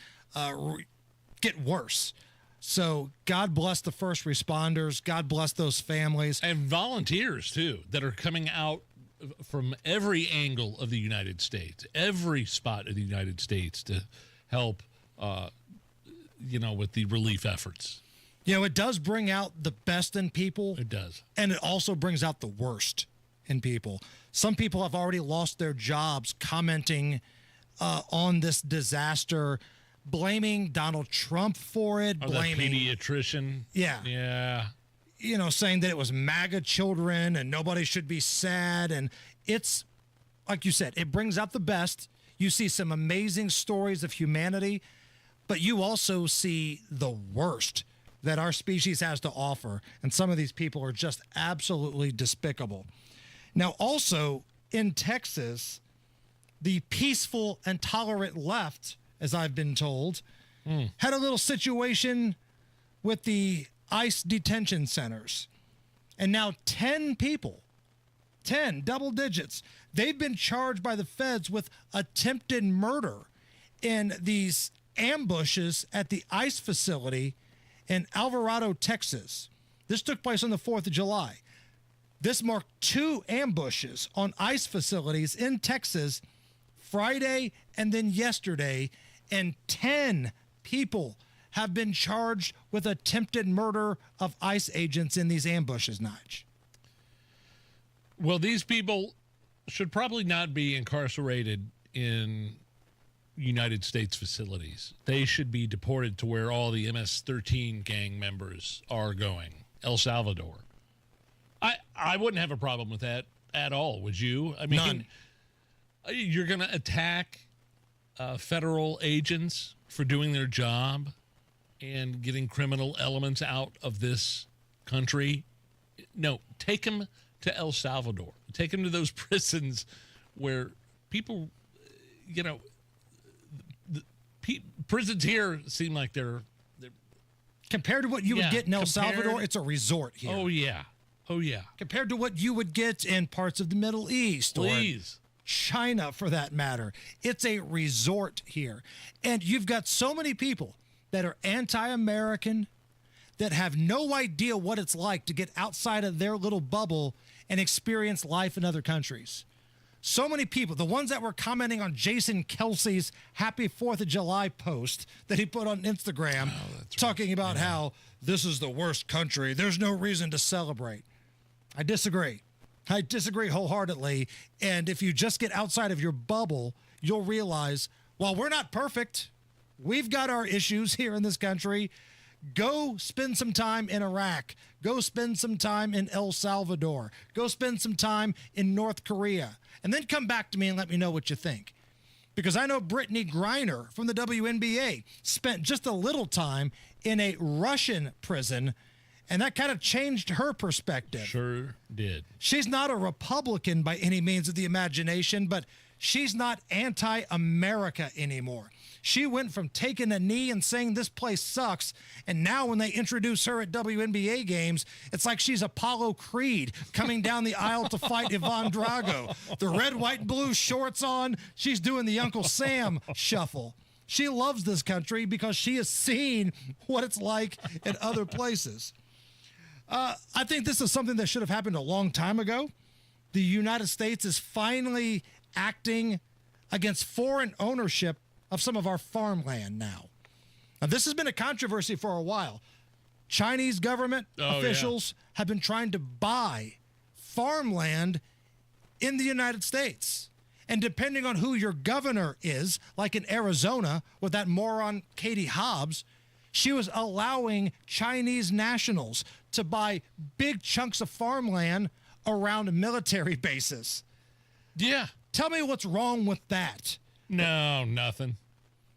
get worse. So God bless the first responders. God bless those families. And volunteers, too, that are coming out from every angle of the United States, every spot of the United States to help, with the relief efforts. It does bring out the best in people. It does. And it also brings out the worst in people. Some people have already lost their jobs commenting on this disaster blaming Donald Trump for it, Or blaming the pediatrician. Yeah. Saying that it was MAGA children and nobody should be sad. And it's, like you said, it brings out the best. You see some amazing stories of humanity, but you also see the worst that our species has to offer. And some of these people are just absolutely despicable. Now, also in Texas, the peaceful and tolerant left, as I've been told, had a little situation with the ICE detention centers. And now 10 people, 10 double digits, they've been charged by the feds with attempted murder in these ambushes at the ICE facility in Alvarado, Texas. This took place on the 4th of July. This marked 2 ambushes on ICE facilities in Texas Friday and then yesterday, and 10 people have been charged with attempted murder of ICE agents in these ambushes, Nige. Well, these people should probably not be incarcerated in United States facilities. They should be deported to where all the MS-13 gang members are going, El Salvador. I wouldn't have a problem with that at all, would you? I mean, none. You're going to attack federal agents for doing their job and getting criminal elements out of this country? No, take them to El Salvador. Take them to those prisons where people, prisons here seem like they're compared to what you would get in El Salvador, it's a resort here. Oh, yeah. Compared to what you would get in parts of the Middle East or China, for that matter. It's a resort here. And you've got so many people that are anti-American, that have no idea what it's like to get outside of their little bubble and experience life in other countries. So many people, the ones that were commenting on Jason Kelsey's Happy 4th of July post that he put on Instagram, talking about how this is the worst country, there's no reason to celebrate. I disagree. I disagree wholeheartedly. And if you just get outside of your bubble, you'll realize, while we're not perfect, we've got our issues here in this country. Go spend some time in Iraq. Go spend some time in El Salvador. Go spend some time in North Korea. And then come back to me and let me know what you think. Because I know Brittany Griner from the WNBA spent just a little time in a Russian prison, and that kind of changed her perspective. Sure did. She's not a Republican by any means of the imagination, but she's not anti-America anymore. She went from taking a knee and saying this place sucks, and now when they introduce her at WNBA games, it's like she's Apollo Creed coming down the aisle to fight Ivan Drago. The red, white, and blue shorts on, she's doing the Uncle Sam shuffle. She loves this country because she has seen what it's like in other places. I think this is something that should have happened a long time ago. The United States is finally acting against foreign ownership of some of our farmland now. Now, this has been a controversy for a while. Chinese government officials have been trying to buy farmland in the United States. And depending on who your governor is, like in Arizona with that moron Katie Hobbs, she was allowing Chinese nationals to buy big chunks of farmland around military bases. Yeah. Tell me what's wrong with that. No, nothing.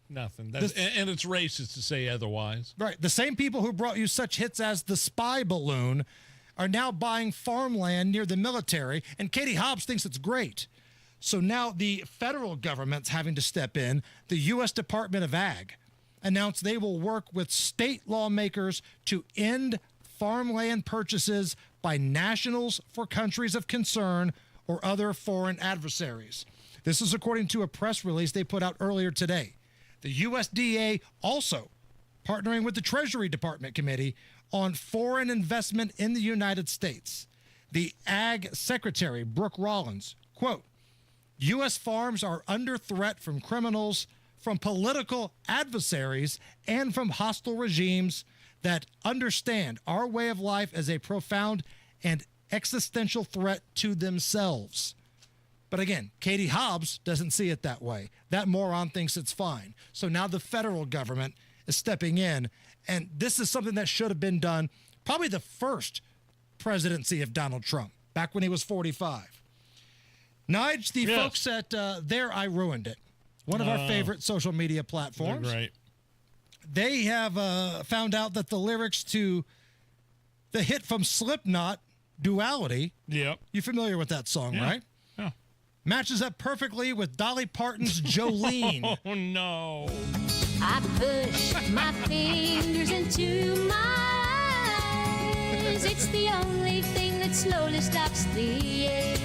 Nothing. And it's racist to say otherwise. Right. The same people who brought you such hits as the spy balloon are now buying farmland near the military, and Katie Hobbs thinks it's great. So now the federal government's having to step in. The U.S. Department of Ag announced they will work with state lawmakers to end farmland purchases by nationals for countries of concern or other foreign adversaries. This is according to a press release they put out earlier today. The USDA also partnering with the Treasury Department Committee on foreign investment in the United States. The Ag Secretary, Brooke Rollins, quote, U.S. farms are under threat from criminals, from political adversaries, and from hostile regimes that understand our way of life as a profound and existential threat to themselves. But again, Katie Hobbs doesn't see it that way. That moron thinks it's fine. So now the federal government is stepping in, and this is something that should have been done probably the first presidency of Donald Trump, back when he was 45. Nige, the folks at There I Ruined It, one of our favorite social media platforms. Right. They have found out that the lyrics to the hit from Slipknot, Duality. Yep. You familiar with that song, right? Yeah. Matches up perfectly with Dolly Parton's Jolene. Oh, no. I push my fingers into my eyes. It's the only thing that slowly stops the ache.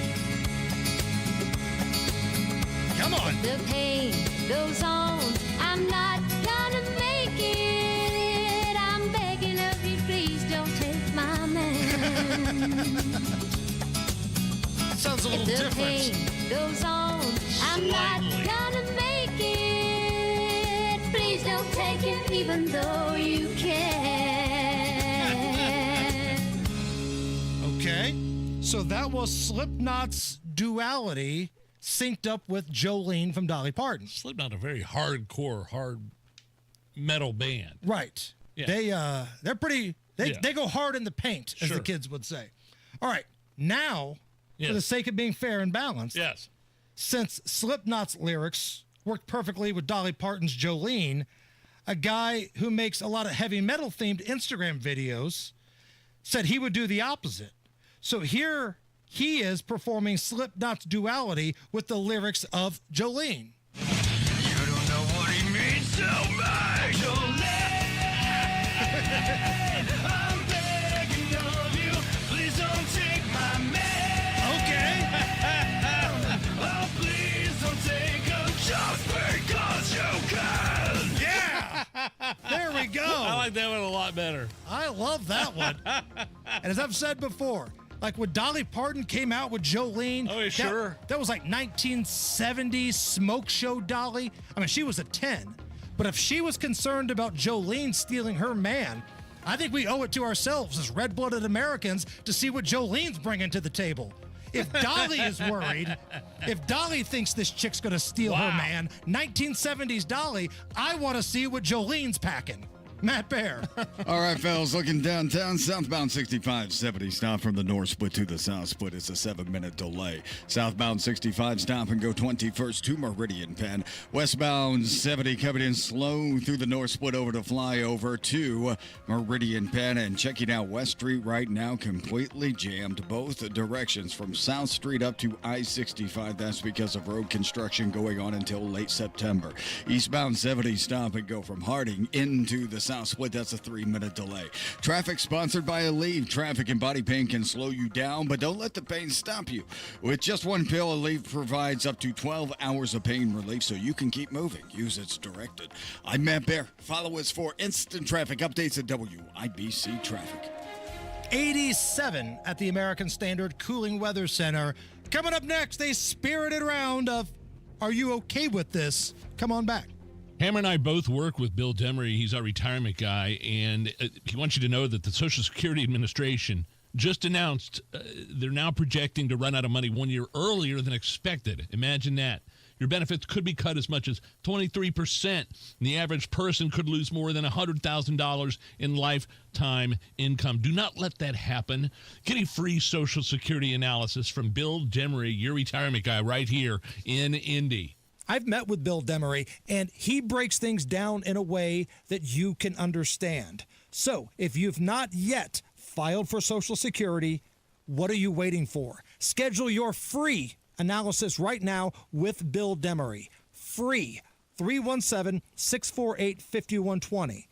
Come on. The pain goes on. I'm not gonna make it. I'm begging of you, please don't take my man. Sounds a little if the different. Pain goes on. I'm not gonna make it. Please don't take it, even though you can. Okay. So that was Slipknot's Duality synced up with Jolene from Dolly Parton. Slipknot, a very hard metal band. Right. Yeah. They're pretty, they go hard in the paint, as Sure. the kids would say. All right. Now, for the sake of being fair and balanced, since Slipknot's lyrics worked perfectly with Dolly Parton's Jolene, a guy who makes a lot of heavy metal themed Instagram videos said he would do the opposite. So here he is performing Slipknot's Duality with the lyrics of Jolene. You don't know what he means so much, Jolene. I'm begging of you, please don't take my man. Okay. Oh, please don't take him just because you can. Yeah. There we go. I like that one a lot better. I love that one. And as I've said before, like when Dolly Parton came out with Jolene. Oh, yeah, sure. That was like 1970s smoke show Dolly. I mean, she was a 10. But if she was concerned about Jolene stealing her man, I think we owe it to ourselves as red-blooded Americans to see what Jolene's bringing to the table. If Dolly is worried, if Dolly thinks this chick's going to steal her man, 1970s Dolly, I want to see what Jolene's packing. Matt Bear. All right, fellas, looking downtown, southbound 6570, stop from the north split to the south split. It's a 7-minute delay. Southbound 65, stop and go 21st to Meridian Penn. Westbound 70 coming in slow through the north split over to flyover to Meridian Penn. And checking out West Street right now, completely jammed both directions from South Street up to I-65. That's because of road construction going on until late September. Eastbound 70, stop and go from Harding into the south split. That's a 3-minute delay. Traffic sponsored by Aleve. Traffic and body pain can slow you down, but don't let the pain stop you. With just one pill, Aleve provides up to 12 hours of pain relief so you can keep moving. Use as directed. I'm Matt Bear. Follow us for instant traffic updates at WIBC Traffic. 87 at the American Standard Cooling Weather Center. Coming up next, a spirited round of Are You Okay With This? Come on back. Hammer and I both work with Bill Demery. He's our retirement guy, and he wants you to know that the Social Security Administration just announced they're now projecting to run out of money 1 year earlier than expected. Imagine that. Your benefits could be cut as much as 23%. And the average person could lose more than $100,000 in lifetime income. Do not let that happen. Get a free Social Security analysis from Bill Demery, your retirement guy, right here in Indy. I've met with Bill Demery, and he breaks things down in a way that you can understand. So if you've not yet filed for Social Security, what are you waiting for? Schedule your free analysis right now with Bill Demery. Free. 317-648-5120.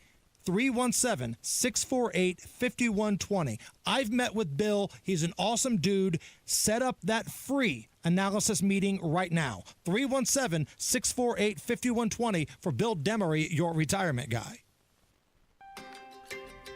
317-648-5120. I've met with Bill. He's an awesome dude. Set up that free analysis meeting right now. 317-648-5120 for Bill Demery, your retirement guy.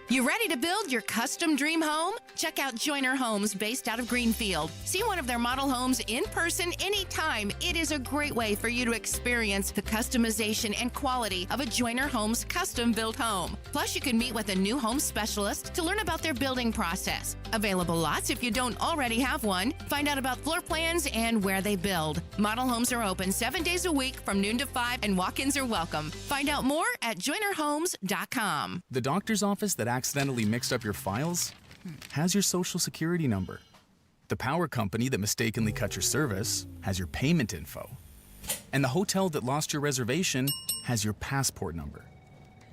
You ready to build your custom dream home? Check out Joyner Homes, based out of Greenfield. See one of their model homes in person anytime. It is a great way for you to experience the customization and quality of a Joyner Homes custom-built home. Plus, you can meet with a new home specialist to learn about their building process. Available lots if you don't already have one. Find out about floor plans and where they build. Model homes are open 7 days a week from noon to 5, and walk-ins are welcome. Find out more at joynerhomes.com. The doctor's office that accidentally mixed up your files has your social security number. The power company that mistakenly cut your service has your payment info. And the hotel that lost your reservation has your passport number.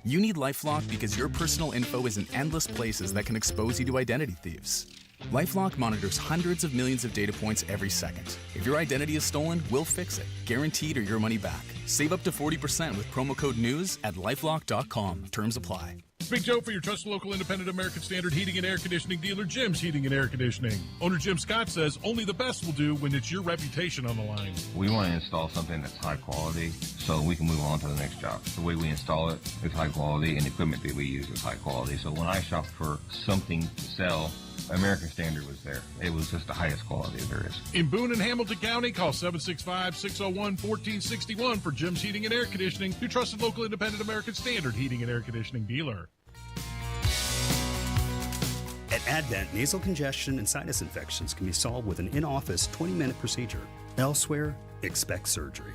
You need LifeLock because your personal info is in endless places that can expose you to identity thieves. LifeLock monitors hundreds of millions of data points every second. If your identity is stolen, we'll fix it, guaranteed or your money back. Save up to 40% with promo code NEWS at LifeLock.com. Terms apply. Big Joe for your trusted local independent American Standard heating and air conditioning dealer, Jim's Heating and Air Conditioning. Owner Jim Scott says only the best will do when it's your reputation on the line. We want to install something that's high quality so we can move on to the next job. The way we install it is high quality, and the equipment that we use is high quality. So when I shopped for something to sell, American Standard was there. It was just the highest quality there is. In Boone and Hamilton County, call 765-601-1461 for Jim's Heating and Air Conditioning, your trusted local independent American Standard heating and air conditioning dealer. At Advent, nasal congestion and sinus infections can be solved with an in-office 20-minute procedure. Elsewhere, expect surgery.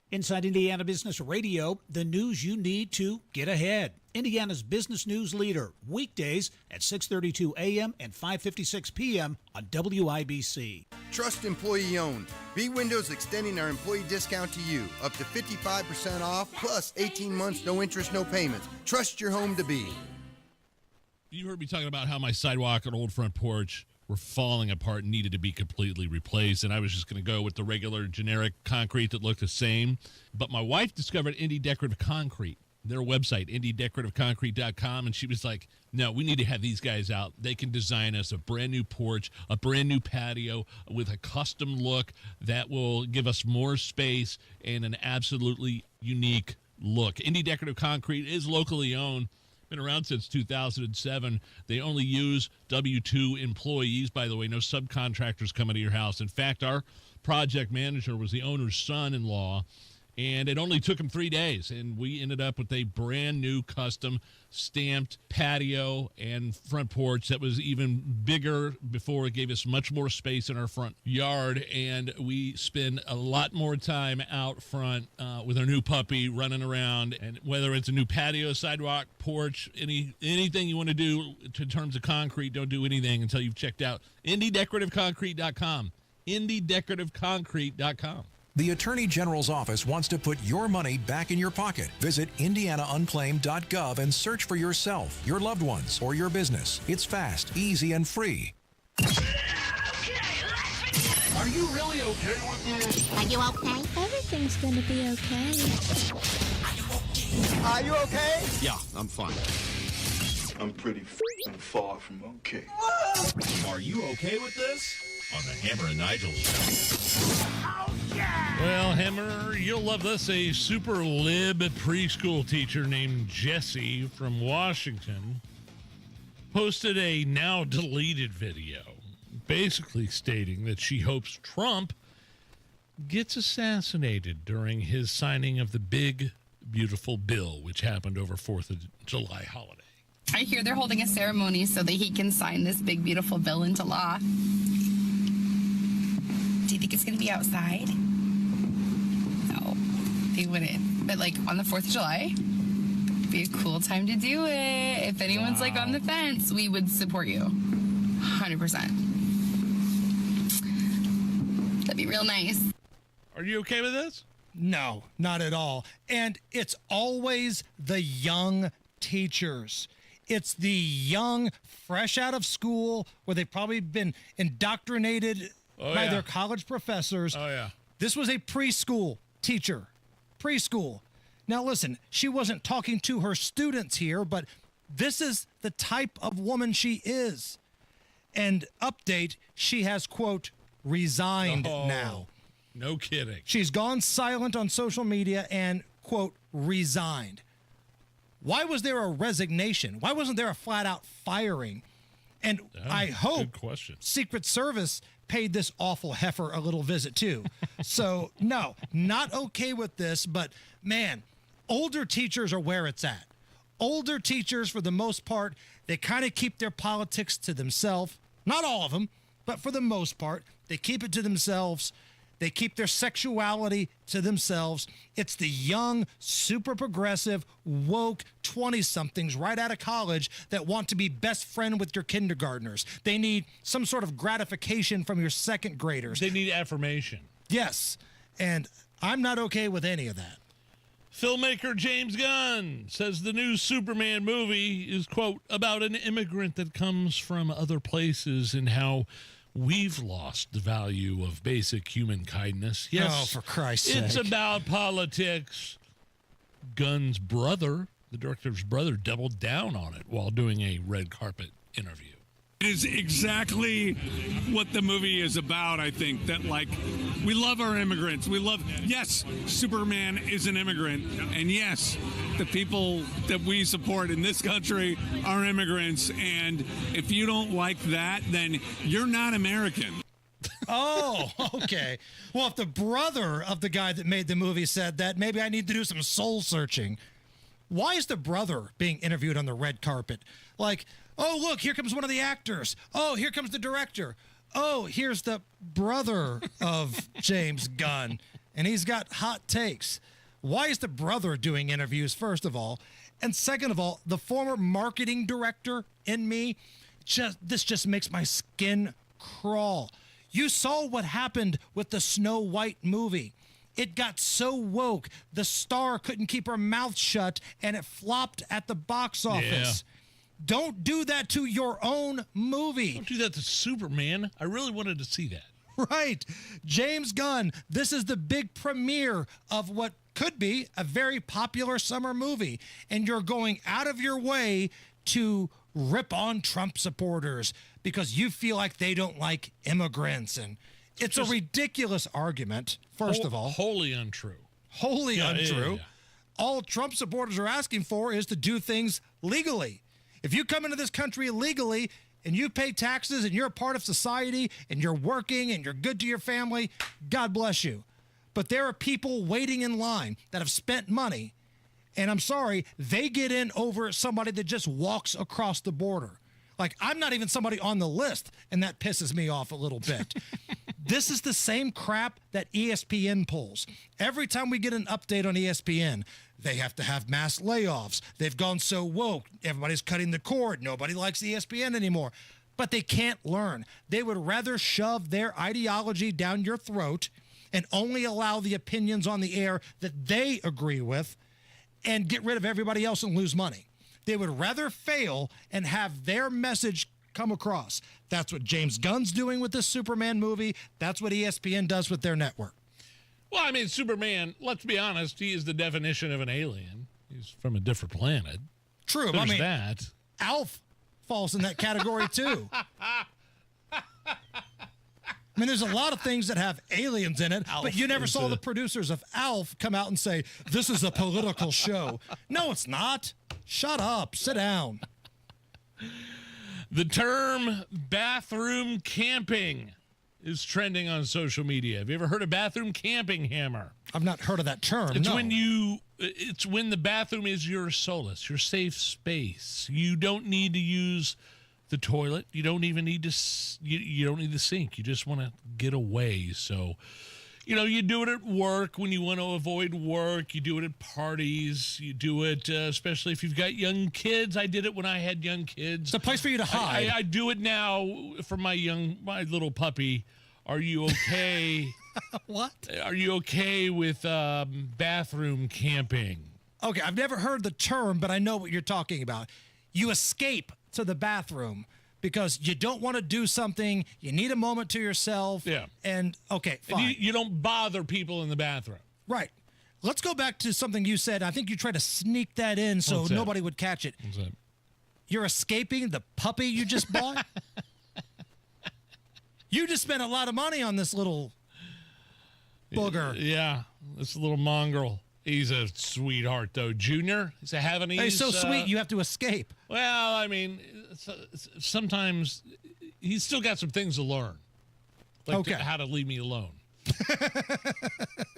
Inside Indiana Business Radio, the news you need to get ahead. Indiana's business news leader, weekdays at 6:32 a.m. and 5:56 p.m. on WIBC. Trust employee owned. B Windows extending our employee discount to you. Up to 55% off, plus 18 months, no interest, no payments. Trust your home to B. You heard me talking about how my sidewalk and old front porch were falling apart and needed to be completely replaced, and I was just going to go with the regular generic concrete that looked the same. But my wife discovered Indie Decorative Concrete, their website, indiedecorativeconcrete.com, and she was like, no, we need to have these guys out. They can design us a brand new porch, a brand new patio with a custom look that will give us more space and an absolutely unique look. Indie Decorative Concrete is locally owned. Been around since 2007. They only use W-2 employees. By the way, no subcontractors coming to your house. In fact, our project manager was the owner's son-in-law, and it only took him 3 days, and we ended up with a brand new custom stamped patio and front porch that was even bigger before. It gave us much more space in our front yard, and we spend a lot more time out front with our new puppy running around. And whether it's a new patio, sidewalk, porch, anything you want to do in terms of concrete, don't do anything until you've checked out indiedecorativeconcrete.com. indiedecorativeconcrete.com. The Attorney General's office wants to put your money back in your pocket. Visit indianaunclaimed.gov and search for yourself, your loved ones, or your business. It's fast, easy, and free. Are you really okay with this? Are you okay? Everything's gonna be okay. Are you okay? Yeah, I'm fine. I'm pretty far from okay. Are you okay with this? On the Hammer and Nigel show. Well, Hammer, you'll love this. A super lib preschool teacher named Jessie from Washington posted a now deleted video basically stating that she hopes Trump gets assassinated during his signing of the big, beautiful bill, which happened over 4th of July holiday. I hear they're holding a ceremony so that he can sign this big, beautiful bill into law. Do you think it's going to be outside? No, they wouldn't. But, like, on the 4th of July, be a cool time to do it. If anyone's, like, on the fence, we would support you. 100%. That'd be real nice. Are you okay with this? No, not at all. And it's always the young teachers. It's the young, fresh out of school, where they've probably been indoctrinated by their college professors. Oh, yeah. This was a preschool teacher. Preschool. Now, listen, she wasn't talking to her students here, but this is the type of woman she is. And update, she has, quote, resigned now. No kidding. She's gone silent on social media and, quote, resigned. Why was there a resignation? Why wasn't there a flat-out firing? And I hope Secret Service paid this awful heifer a little visit, too. So, no, not okay with this. But, man, older teachers are where it's at. Older teachers, for the most part, they kind of keep their politics to themselves. Not all of them, but for the most part, they keep it to themselves. They keep their sexuality to themselves. It's the young, super progressive, woke 20-somethings right out of college that want to be best friend with your kindergartners. They need some sort of gratification from your second graders. They need affirmation. Yes, and I'm not okay with any of that. Filmmaker James Gunn says the new Superman movie is, quote, about an immigrant that comes from other places and how we've lost the value of basic human kindness. Yes, oh, for Christ's sake. It's about politics. Gunn's brother, the director's brother, doubled down on it while doing a red carpet interview. It is exactly what the movie is about, I think, that, like, we love our immigrants. We love, yes, Superman is an immigrant, and yes, the people that we support in this country are immigrants, and if you don't like that, then you're not American. Oh, okay. Well, if the brother of the guy that made the movie said that, maybe I need to do some soul searching. Why is the brother being interviewed on the red carpet? Like, oh, look, here comes one of the actors. Oh, here comes the director. Oh, here's the brother of James Gunn, and he's got hot takes. Why is the brother doing interviews, first of all? And second of all, the former marketing director in me, this just makes my skin crawl. You saw what happened with the Snow White movie. It got so woke, the star couldn't keep her mouth shut, and it flopped at the box office. Yeah. Don't do that to your own movie. Don't do that to Superman. I really wanted to see that. Right. James Gunn, this is the big premiere of what could be a very popular summer movie, and you're going out of your way to rip on Trump supporters because you feel like they don't like immigrants. And it's a ridiculous argument, first of all. Wholly untrue. Wholly untrue. Yeah. All Trump supporters are asking for is to do things legally. If you come into this country illegally and you pay taxes and you're a part of society and you're working and you're good to your family, God bless you. But there are people waiting in line that have spent money, and I'm sorry, they get in over somebody that just walks across the border. Like, I'm not even somebody on the list, and that pisses me off a little bit. This is the same crap that ESPN pulls. Every time we get an update on ESPN, they have to have mass layoffs. They've gone so woke. Everybody's cutting the cord. Nobody likes ESPN anymore. But they can't learn. They would rather shove their ideology down your throat and only allow the opinions on the air that they agree with and get rid of everybody else and lose money. They would rather fail and have their message come across. That's what James Gunn's doing with this Superman movie. That's what ESPN does with their network. Well, I mean, Superman, let's be honest, he is the definition of an alien. He's from a different planet. True. There's I mean, that. Alf falls in that category, too. I mean, there's a lot of things that have aliens in it, but you never saw the producers of Alf come out and say, this is a political show. No, it's not. Shut up. Sit down. The term bathroom camping is trending on social media. Have you ever heard of bathroom camping, Hammer? I've not heard of that term. It's no. It's when the bathroom is your solace, your safe space. You don't need to use the toilet. You don't even need to. You don't need the sink. You just want to get away. So, you do it at work when you want to avoid work. You do it at parties. You do it, especially if you've got young kids. I did it when I had young kids. It's a place for you to hide. I do it now for my little puppy. Are you okay? What? Are you okay with bathroom camping? Okay, I've never heard the term, but I know what you're talking about. You escape to the bathroom because you don't want to do something. You need a moment to yourself. Yeah. And, okay, fine. And you don't bother people in the bathroom. Right. Let's go back to something you said. I think you tried to sneak that in so nobody would catch it. What's that? You're escaping the puppy you just bought? You just spent a lot of money on this little booger. Yeah, this little mongrel. He's a sweetheart, though. Junior, he's a Havanese. He's so sweet, you have to escape. Well, I mean, sometimes he's still got some things to learn. Like how to leave me alone.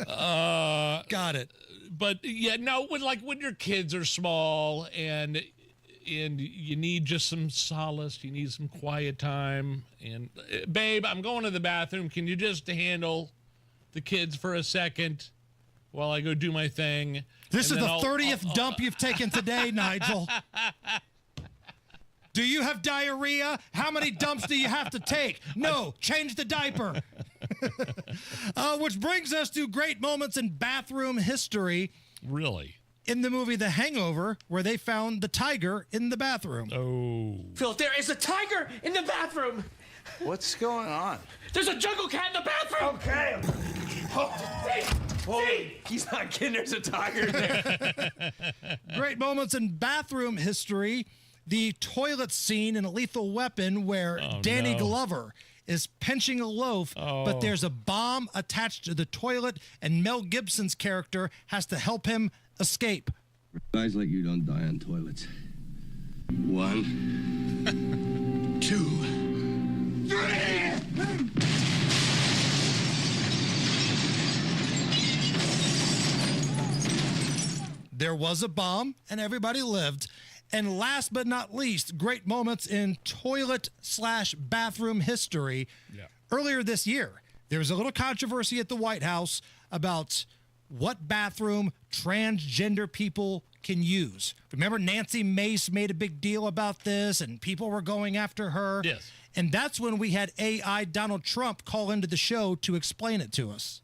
Got it. But yeah, no, when your kids are small and you need just some solace, you need some quiet time, and babe, I'm going to the bathroom. Can you just handle the kids for a second while I go do my thing? This is the 30th dump you've taken today, Nigel. Do you have diarrhea? How many dumps do you have to take? No, change the diaper. Which brings us to great moments in bathroom history. Really? In the movie The Hangover, where they found the tiger in the bathroom. Oh. Phil, there is a tiger in the bathroom. What's going on? There's a jungle cat in the bathroom. Okay. See? He's not kidding. There's a tiger in there. Great moments in bathroom history. The toilet scene in A Lethal Weapon where Danny Glover is pinching a loaf, but there's a bomb attached to the toilet, and Mel Gibson's character has to help him escape. Guys like you don't die on toilets. 1, 2, 3. There was a bomb, and everybody lived. And last but not least, great moments in toilet/bathroom history. Yeah. Earlier this year, there was a little controversy at the White House about what bathroom transgender people can use. Remember, Nancy Mace made a big deal about this, and people were going after her. Yes. And that's when we had AI Donald Trump call into the show to explain it to us.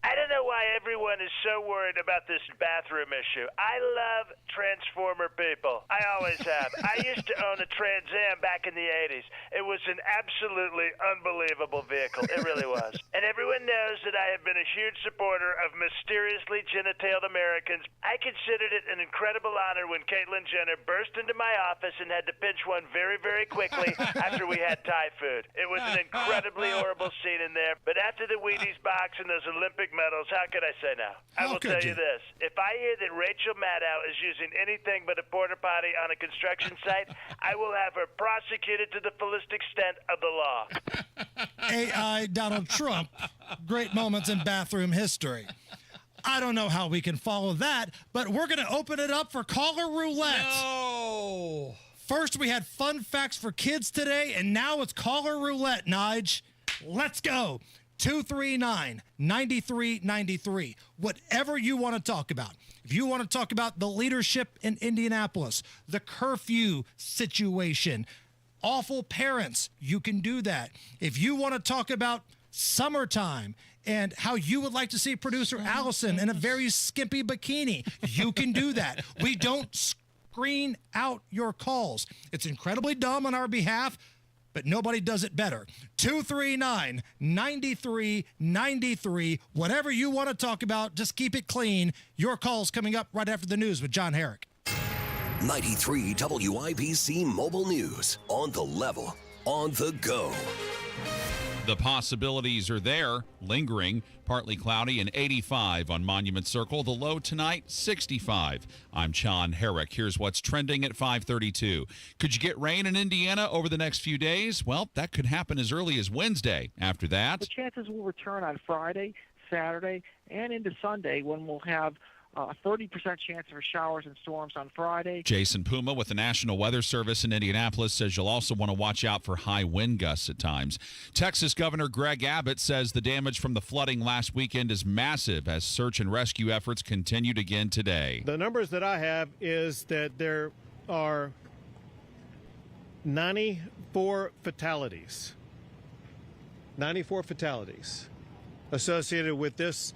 I don't know why everyone is so worried about this bathroom issue. I love Transformer people. I always have. I used to own a Trans Am back in the 80s. It was an absolutely unbelievable vehicle. It really was. And everyone knows that I have been a huge supporter of mysteriously genitailed Americans. I considered it an incredible honor when Caitlyn Jenner burst into my office and had to pinch one very, very quickly after we had Thai food. It was an incredibly horrible scene in there. But after the Wheaties box and those Olympic medals, how could I say now? I will tell you this. If I hear that Rachel Maddow is using anything but a porta potty on a construction site, I will have her prosecuted to the fullest extent of the law. AI Donald Trump, great moments in bathroom history. I don't know how we can follow that, but we're going to open it up for caller roulette. No. First, we had fun facts for kids today, and now it's caller roulette, Nige. Let's go. 239-9393. Whatever you want to talk about. If you want to talk about the leadership in Indianapolis, the curfew situation, awful parents, you can do that. If you want to talk about summertime and how you would like to see producer Allison in a very skimpy bikini, you can do that. We don't screen out your calls. It's incredibly dumb on our behalf, but nobody does it better. 239-9393. Whatever you want to talk about, just keep it clean. Your call's coming up right after the news with John Herrick. 93 WIBC Mobile News. On the level, on the go. The possibilities are there, lingering, partly cloudy and 85 on Monument Circle. The low tonight, 65. I'm John Herrick. Here's what's trending at 5:32. Could you get rain in Indiana over the next few days? Well, that could happen as early as Wednesday. After that, the chances will return on Friday, Saturday, and into Sunday when we'll have a 30% chance for showers and storms on Friday. Jason Puma with the National Weather Service in Indianapolis says you'll also want to watch out for high wind gusts at times. Texas Governor Greg Abbott says the damage from the flooding last weekend is massive as search and rescue efforts continued again today. The numbers that I have is that there are 94 fatalities. 94 fatalities associated with this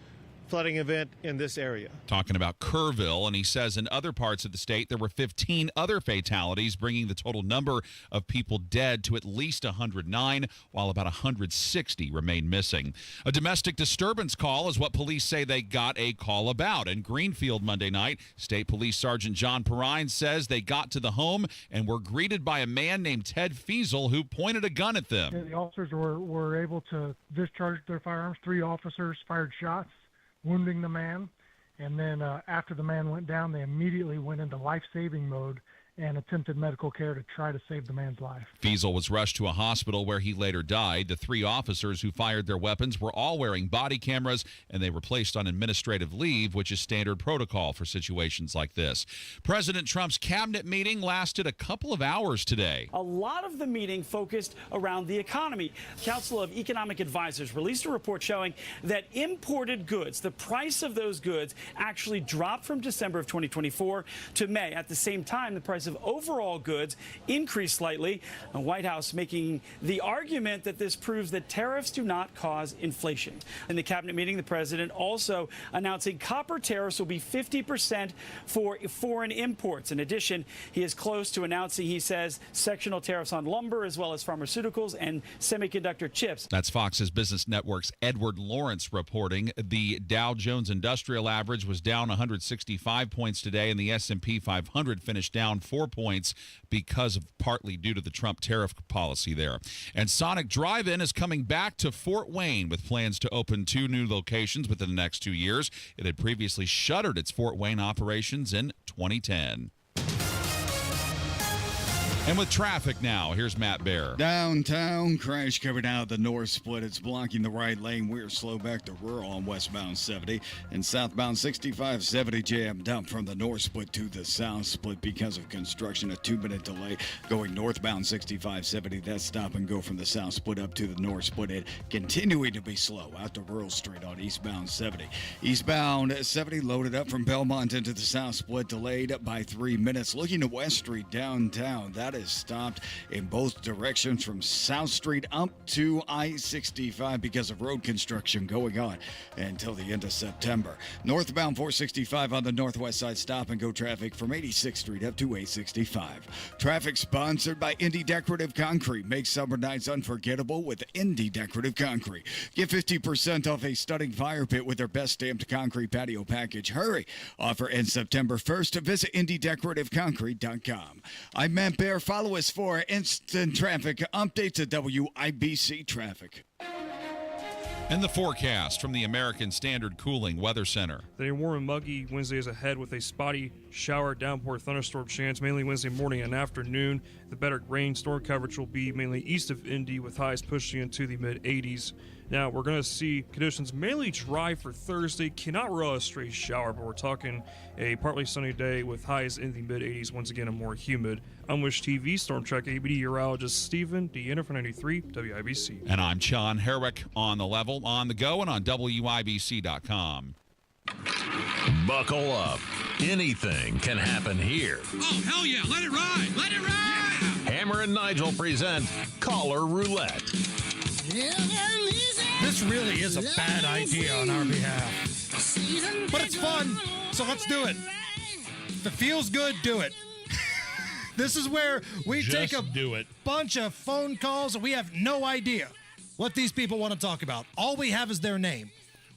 flooding event in this area. Talking about Kerrville, and he says in other parts of the state there were 15 other fatalities, bringing the total number of people dead to at least 109, while about 160 remain missing. A domestic disturbance call is what police say they got a call about. In Greenfield Monday night, State Police Sergeant John Perrine says they got to the home and were greeted by a man named Ted Fiesel who pointed a gun at them. The officers were able to discharge their firearms. 3 officers fired shots. wounding the man. And then after the man went down, they immediately went into life-saving mode and attempted medical care to try to save the man's life. Feasel was rushed to a hospital where he later died. The 3 officers who fired their weapons were all wearing body cameras, and they were placed on administrative leave, which is standard protocol for situations like this. President Trump's cabinet meeting lasted a couple of hours today. A lot of the meeting focused around the economy. Council of Economic Advisors released a report showing that imported goods, the price of those goods, actually dropped from December of 2024 to May. At the same time, the price of overall goods increased slightly. The White House making the argument that this proves that tariffs do not cause inflation. In the cabinet meeting, the president also announcing copper tariffs will be 50% for foreign imports. In addition, he is close to announcing, he says, sectional tariffs on lumber as well as pharmaceuticals and semiconductor chips. That's Fox's Business Network's Edward Lawrence reporting. The Dow Jones Industrial Average was down 165 points today, and the S&P 500 finished down 4 points partly due to the Trump tariff policy there. And Sonic Drive-In is coming back to Fort Wayne with plans to open 2 new locations within the next 2 years. It had previously shuttered its Fort Wayne operations in 2010. And with traffic now, here's Matt Bear. Downtown, crash covered out the north split. It's blocking the right lane. We're slow back to rural on westbound 70. And southbound 65-70 jammed up from the north split to the south split because of construction. A 2-minute delay going northbound 65-70. That stop and go from the south split up to the north split. And continuing to be slow out to Rural Street on eastbound 70. Eastbound 70 loaded up from Belmont into the south split, delayed by 3 minutes. Looking to West Street downtown, that is stopped in both directions from South Street up to I-65 because of road construction going on until the end of September. Northbound 465 on the northwest side, stop and go traffic from 86th Street up to 865. Traffic sponsored by Indy Decorative Concrete. Make summer nights unforgettable with Indy Decorative Concrete. Get 50% off a stunning fire pit with their best stamped concrete patio package. Hurry! Offer ends September 1st. Visit IndyDecorativeConcrete.com. I'm Matt Bear. Follow us for instant traffic updates at WIBC Traffic. And the forecast from the American Standard Cooling Weather Center. The warm and muggy Wednesday is ahead with a spotty shower, downpour, thunderstorm chance, mainly Wednesday morning and afternoon. The better rain storm coverage will be mainly east of Indy with highs pushing into the mid-80s. Now, we're going to see conditions mainly dry for Thursday. Cannot rule out a stray shower, but we're talking a partly sunny day with highs in the mid-80s, once again, and more humid. I'm Wish TV Storm Track ABD meteorologist Stephen Deanna for 93 WIBC. And I'm John Herrick on the level, on the go, and on WIBC.com. Buckle up. Anything can happen here. Oh, hell yeah. Let it ride. Let it ride. Hammer and Nigel present Caller Roulette. This really is a bad idea on our behalf. But it's fun, so let's do it. If it feels good, do it. This is where we take a bunch of phone calls and we have no idea what these people want to talk about. All we have is their name.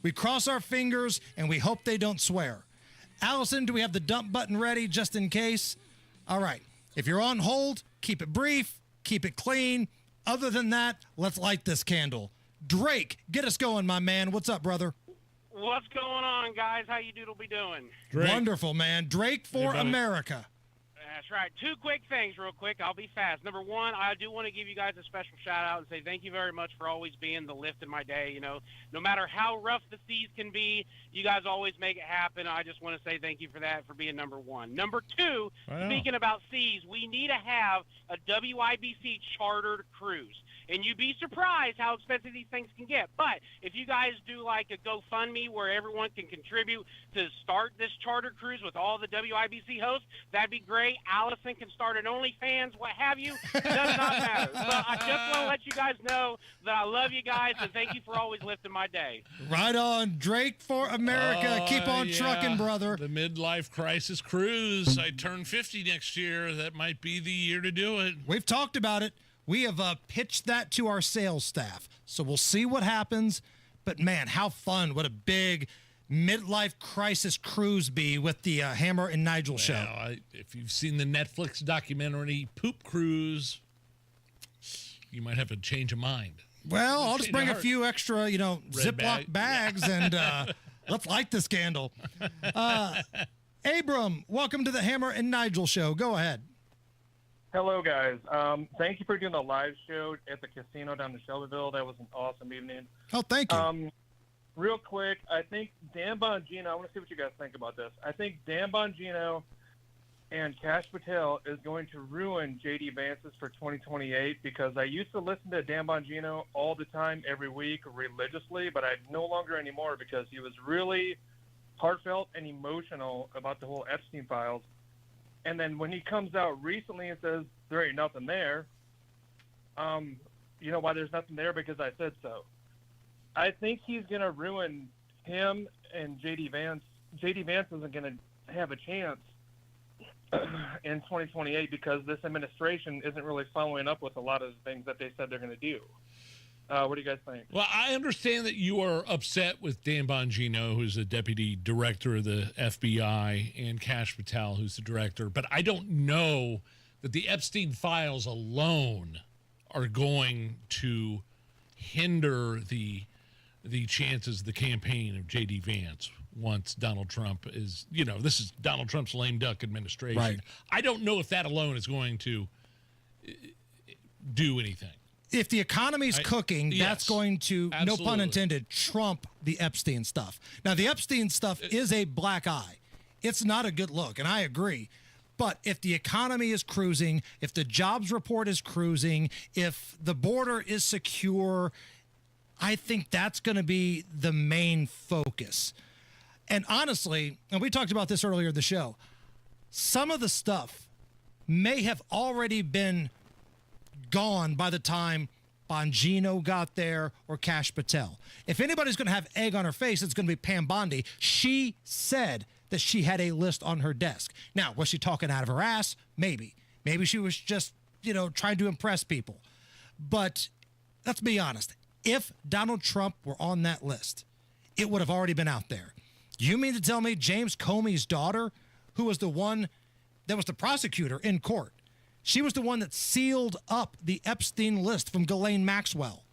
We cross our fingers and we hope they don't swear. Allison, do we have the dump button ready just in case? All right. If you're on hold, keep it brief, keep it clean. Other than that, let's light this candle. Drake, get us going, my man. What's up, brother? What's going on, guys? How you doodle be doing? Drake. Wonderful, man. Drake for America. That's right. 2 quick things real quick. I'll be fast. Number one, I do want to give you guys a special shout out and say thank you very much for always being the lift in my day. You know, no matter how rough the seas can be, you guys always make it happen. I just want to say thank you for that, for being number one. Number two, speaking about seas, we need to have a WIBC chartered cruise. And you'd be surprised how expensive these things can get. But if you guys do like a GoFundMe where everyone can contribute to start this charter cruise with all the WIBC hosts, that'd be great. Allison can start an OnlyFans, what have you. Does not matter. But I just want to let you guys know that I love you guys and thank you for always lifting my day. Right on. Drake for America. Keep on trucking, brother. The midlife crisis cruise. I turn 50 next year. That might be the year to do it. We've talked about it. We have pitched that to our sales staff, so we'll see what happens. But, man, how fun would a big midlife crisis cruise be with the Hammer and Nigel show? If you've seen the Netflix documentary Poop Cruise, you might have a change of mind. Well, I'll just bring a few extra, Ziploc bags and Let's light the scandal. Abram, welcome to the Hammer and Nigel show. Go ahead. Hello, guys. Thank you for doing the live show at the casino down in Shelbyville. That was an awesome evening. Oh, thank you. Real quick, I think Dan Bongino, I want to see what you guys think about this. I think Dan Bongino and Kash Patel is going to ruin J.D. Vance's for 2028 because I used to listen to Dan Bongino all the time, every week, religiously, but I no longer anymore because he was really heartfelt and emotional about the whole Epstein files. And then when he comes out recently and says there ain't nothing there, you know why there's nothing there? Because I said so. I think he's going to ruin him and J.D. Vance. J.D. Vance isn't going to have a chance in 2028 because this administration isn't really following up with a lot of the things that they said they're going to do. What do you guys think? Well, I understand that you are upset with Dan Bongino, who's the deputy director of the FBI, and Kash Patel, who's the director. But I don't know that the Epstein files alone are going to hinder the chances of the campaign of J.D. Vance once Donald Trump is, this is Donald Trump's lame duck administration. Right. I don't know if that alone is going to do anything. If the economy's cooking, yes, that's going to, absolutely. no pun intended, trump the Epstein stuff. Now, the Epstein stuff is a black eye. It's not a good look, and I agree. But if the economy is cruising, if the jobs report is cruising, if the border is secure, I think that's going to be the main focus. And honestly, and we talked about this earlier in the show, some of the stuff may have already been gone by the time Bongino got there or Kash Patel. If anybody's going to have egg on her face, it's going to be Pam Bondi. She said that she had a list on her desk. Now, was she talking out of her ass? Maybe. Maybe she was just, trying to impress people. But let's be honest. If Donald Trump were on that list, it would have already been out there. You mean to tell me James Comey's daughter, who was the one that was the prosecutor in court, she was the one that sealed up the Epstein list from Ghislaine Maxwell.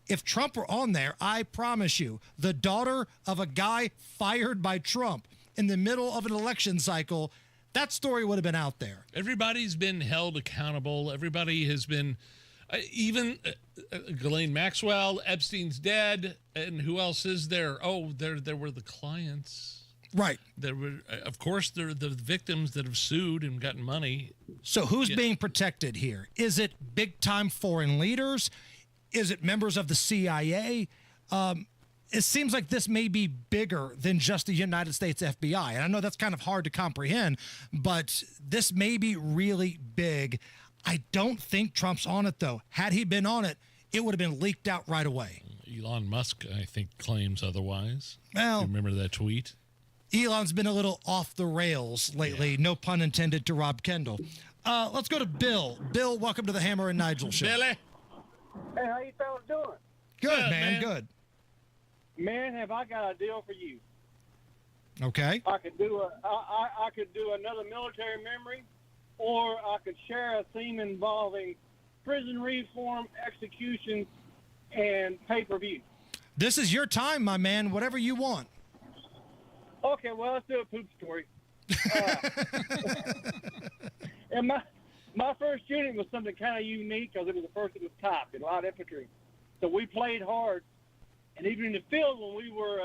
If Trump were on there, I promise you, the daughter of a guy fired by Trump in the middle of an election cycle, that story would have been out there. Everybody's been held accountable. Everybody has been, even Ghislaine Maxwell, Epstein's dead, and who else is there? Oh, there were the clients. Right. There were, of course, there are the victims that have sued and gotten money. So who's being protected here? Is it big-time foreign leaders? Is it members of the CIA? It seems like this may be bigger than just the United States FBI. And I know that's kind of hard to comprehend, but this may be really big. I don't think Trump's on it, though. Had he been on it, it would have been leaked out right away. Elon Musk, I think, claims otherwise. Well, you remember that tweet? Elon's been a little off the rails lately. No pun intended to Rob Kendall. Let's go to Bill. Bill, welcome to the Hammer and Nigel show. Billy. Hey, how you fellas doing? Good, man. Good. Man, have I got a deal for you. Okay. I could do another military memory, or I could share a theme involving prison reform, execution, and pay-per-view. This is your time, my man. Whatever you want. Okay, well, let's do a poop story. And my first unit was something kind of unique because it was the first of its type in light infantry. So we played hard, and even in the field when we were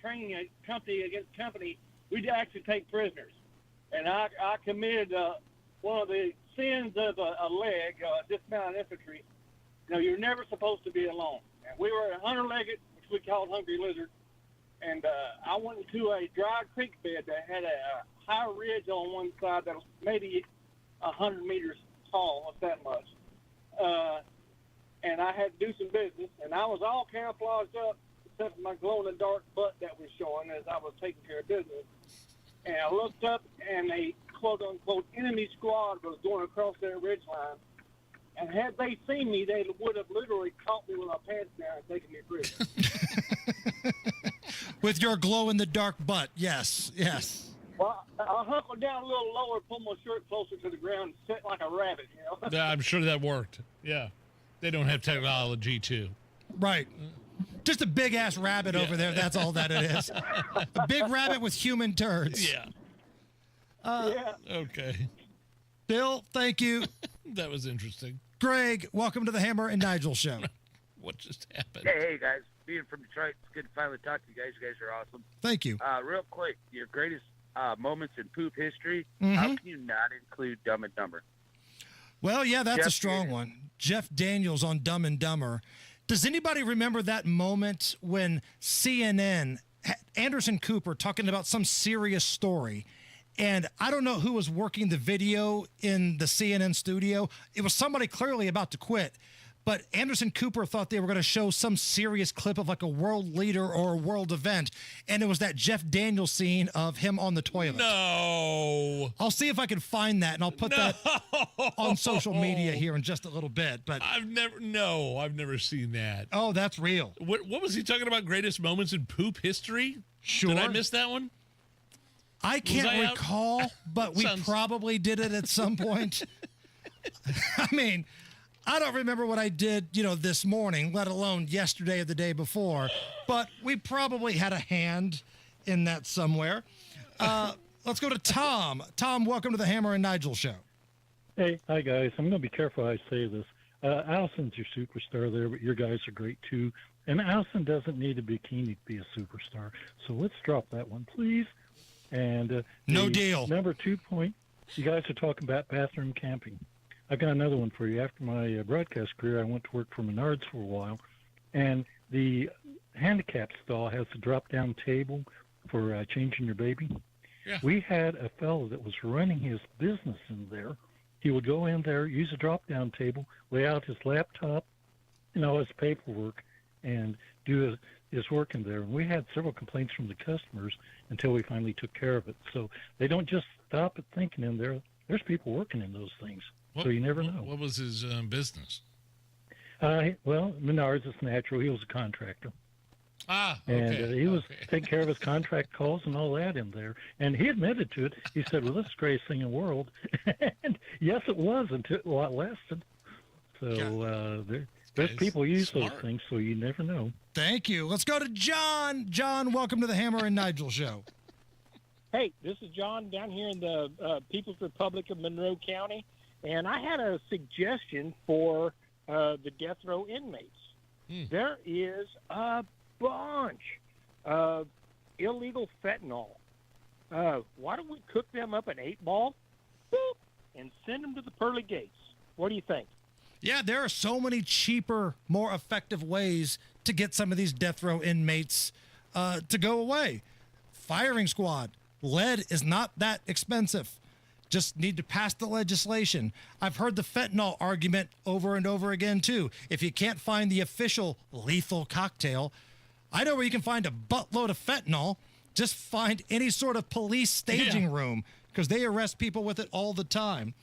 training a company against company, we'd actually take prisoners. And I committed one of the sins of a leg, dismounted infantry. You're never supposed to be alone. And we were a hunter-legged, which we called hungry lizard. And I went into a dry creek bed that had a high ridge on one side that was maybe 100 meters tall, not that much. And I had to do some business, and I was all camouflaged up except for my glow-in-the-dark butt that was showing as I was taking care of business. And I looked up, and a quote-unquote enemy squad was going across that ridge line. And had they seen me, they would have literally caught me with my pants down and taken me prison. With your glow-in-the-dark butt, yes. Well, I hunkered down a little lower, pulled my shirt closer to the ground, and sit like a rabbit, Yeah, I'm sure that worked. Yeah. They don't have technology, too. Right. Just a big-ass rabbit over there. That's all that it is. A big rabbit with human turds. Yeah. Okay. Bill, thank you. That was interesting. Greg, welcome to the Hammer and Nigel show. What just happened? Hey, guys. Being from Detroit, it's good to finally talk to you guys. You guys are awesome. Thank you. Real quick, your greatest moments in poop history. Mhm. How can you not include Dumb and Dumber? Well, yeah, that's a Jeff strong Daniels. one. Jeff Daniels on Dumb and Dumber. Does anybody remember that moment when CNN, Anderson Cooper talking about some serious story, and I don't know who was working the video in the CNN studio. It was somebody clearly about to quit, but Anderson Cooper thought they were going to show some serious clip of like a world leader or a world event, and it was that Jeff Daniels scene of him on the toilet. No. I'll see if I can find that, and I'll put that on social media here in just a little bit. But I've never seen that. Oh, that's real. What was he talking about? Greatest moments in poop history? Sure. Did I miss that one? I can't out? recall, but we probably did it at some point. I mean, I don't remember what I did, this morning, let alone yesterday or the day before, but we probably had a hand in that somewhere. Let's go to Tom. Tom, welcome to the Hammer and Nigel show. Hey, hi guys. I'm going to be careful how I say this. Allison's your superstar there, but your guys are great too. And Allison doesn't need a bikini to be a superstar. So let's drop that one, please. And no deal. Number 2 point, you guys are talking about bathroom camping. I've got another one for you. After my broadcast career, I went to work for Menards for a while, and the handicap stall has a drop-down table for changing your baby. Yeah. We had a fellow that was running his business in there. He would go in there, use a drop-down table, lay out his laptop, his paperwork, and do his work in there. And we had several complaints from the customers until we finally took care of it. So they don't just stop at thinking in there. There's people working in those things. So you never know. What was his business? Well, Menards is natural. He was a contractor. Okay. And he was taking care of his contract calls and all that in there. And he admitted to it. He said, well, this is the greatest thing in the world. And yes, it was until it lasted. So there's people use those things, so you never know. Thank you. Let's go to John. John, welcome to the Hammer and Nigel show. Hey, this is John down here in the People's Republic of Monroe County, and I had a suggestion for the death row inmates. There is a bunch of illegal fentanyl. Why don't we cook them up in 8-ball and send them to the pearly gates? What do you think? Yeah, there are so many cheaper, more effective ways to get some of these death row inmates to go away. Firing squad. Lead is not that expensive. Just need to pass the legislation. I've heard the fentanyl argument over and over again, too. If you can't find the official lethal cocktail, I know where you can find a buttload of fentanyl. Just find any sort of police staging room, because they arrest people with it all the time.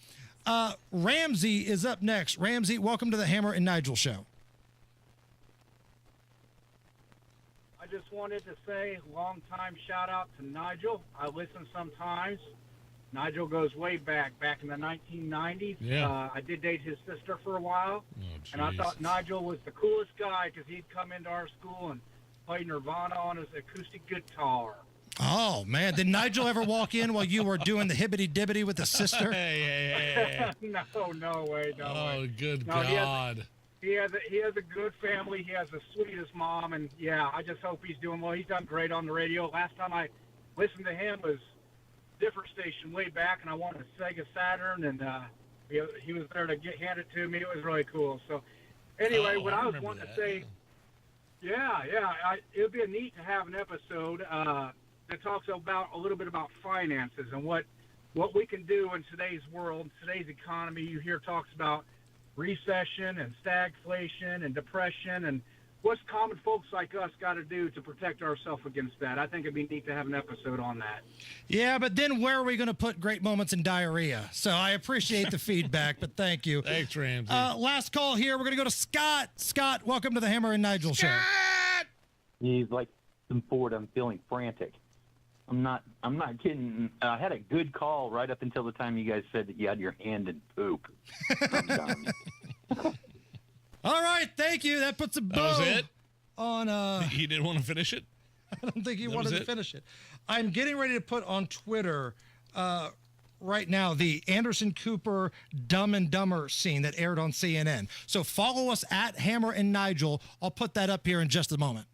Ramsey is up next. Ramsey, welcome to the Hammer and Nigel show. I just wanted to say long-time shout-out to Nigel. I listen sometimes. Nigel goes way back in the 1990s. Yeah. I did date his sister for a while, and I thought Nigel was the coolest guy because he'd come into our school and play Nirvana on his acoustic guitar. Oh, man. Did Nigel ever walk in while you were doing the hibbity-dibbity with the sister? No way. Oh, good No, God. He has a good family. He has the sweetest mom, and yeah, I just hope he's doing well. He's done great on the radio. Last time I listened to him was different station way back, and I wanted a Sega Saturn, and he was there to hand it to me. It was really cool. So anyway, what I was wanting to say, it would be neat to have an episode that talks about a little bit about finances and what we can do in today's world, today's economy. You hear talks about recession and stagflation and depression, and what's common folks like us got to do to protect ourselves against that. I think it'd be neat to have an episode on that. Yeah, but then where are we going to put great moments in diarrhea? So I appreciate the feedback, but thank you. Thanks, Ramsey. Last call here. We're going to go to Scott. Scott, welcome to the Hammer and Nigel show. He's like some Ford. I'm feeling frantic. I'm not kidding. I had a good call right up until the time you guys said that you had your hand in poop. I'm done. All right, thank you. That puts a bow. That was it? on... He didn't want to finish it? I don't think he wanted to finish it. I'm getting ready to put on Twitter right now the Anderson Cooper Dumb and Dumber scene that aired on CNN. So follow us at Hammer and Nigel. I'll put that up here in just a moment.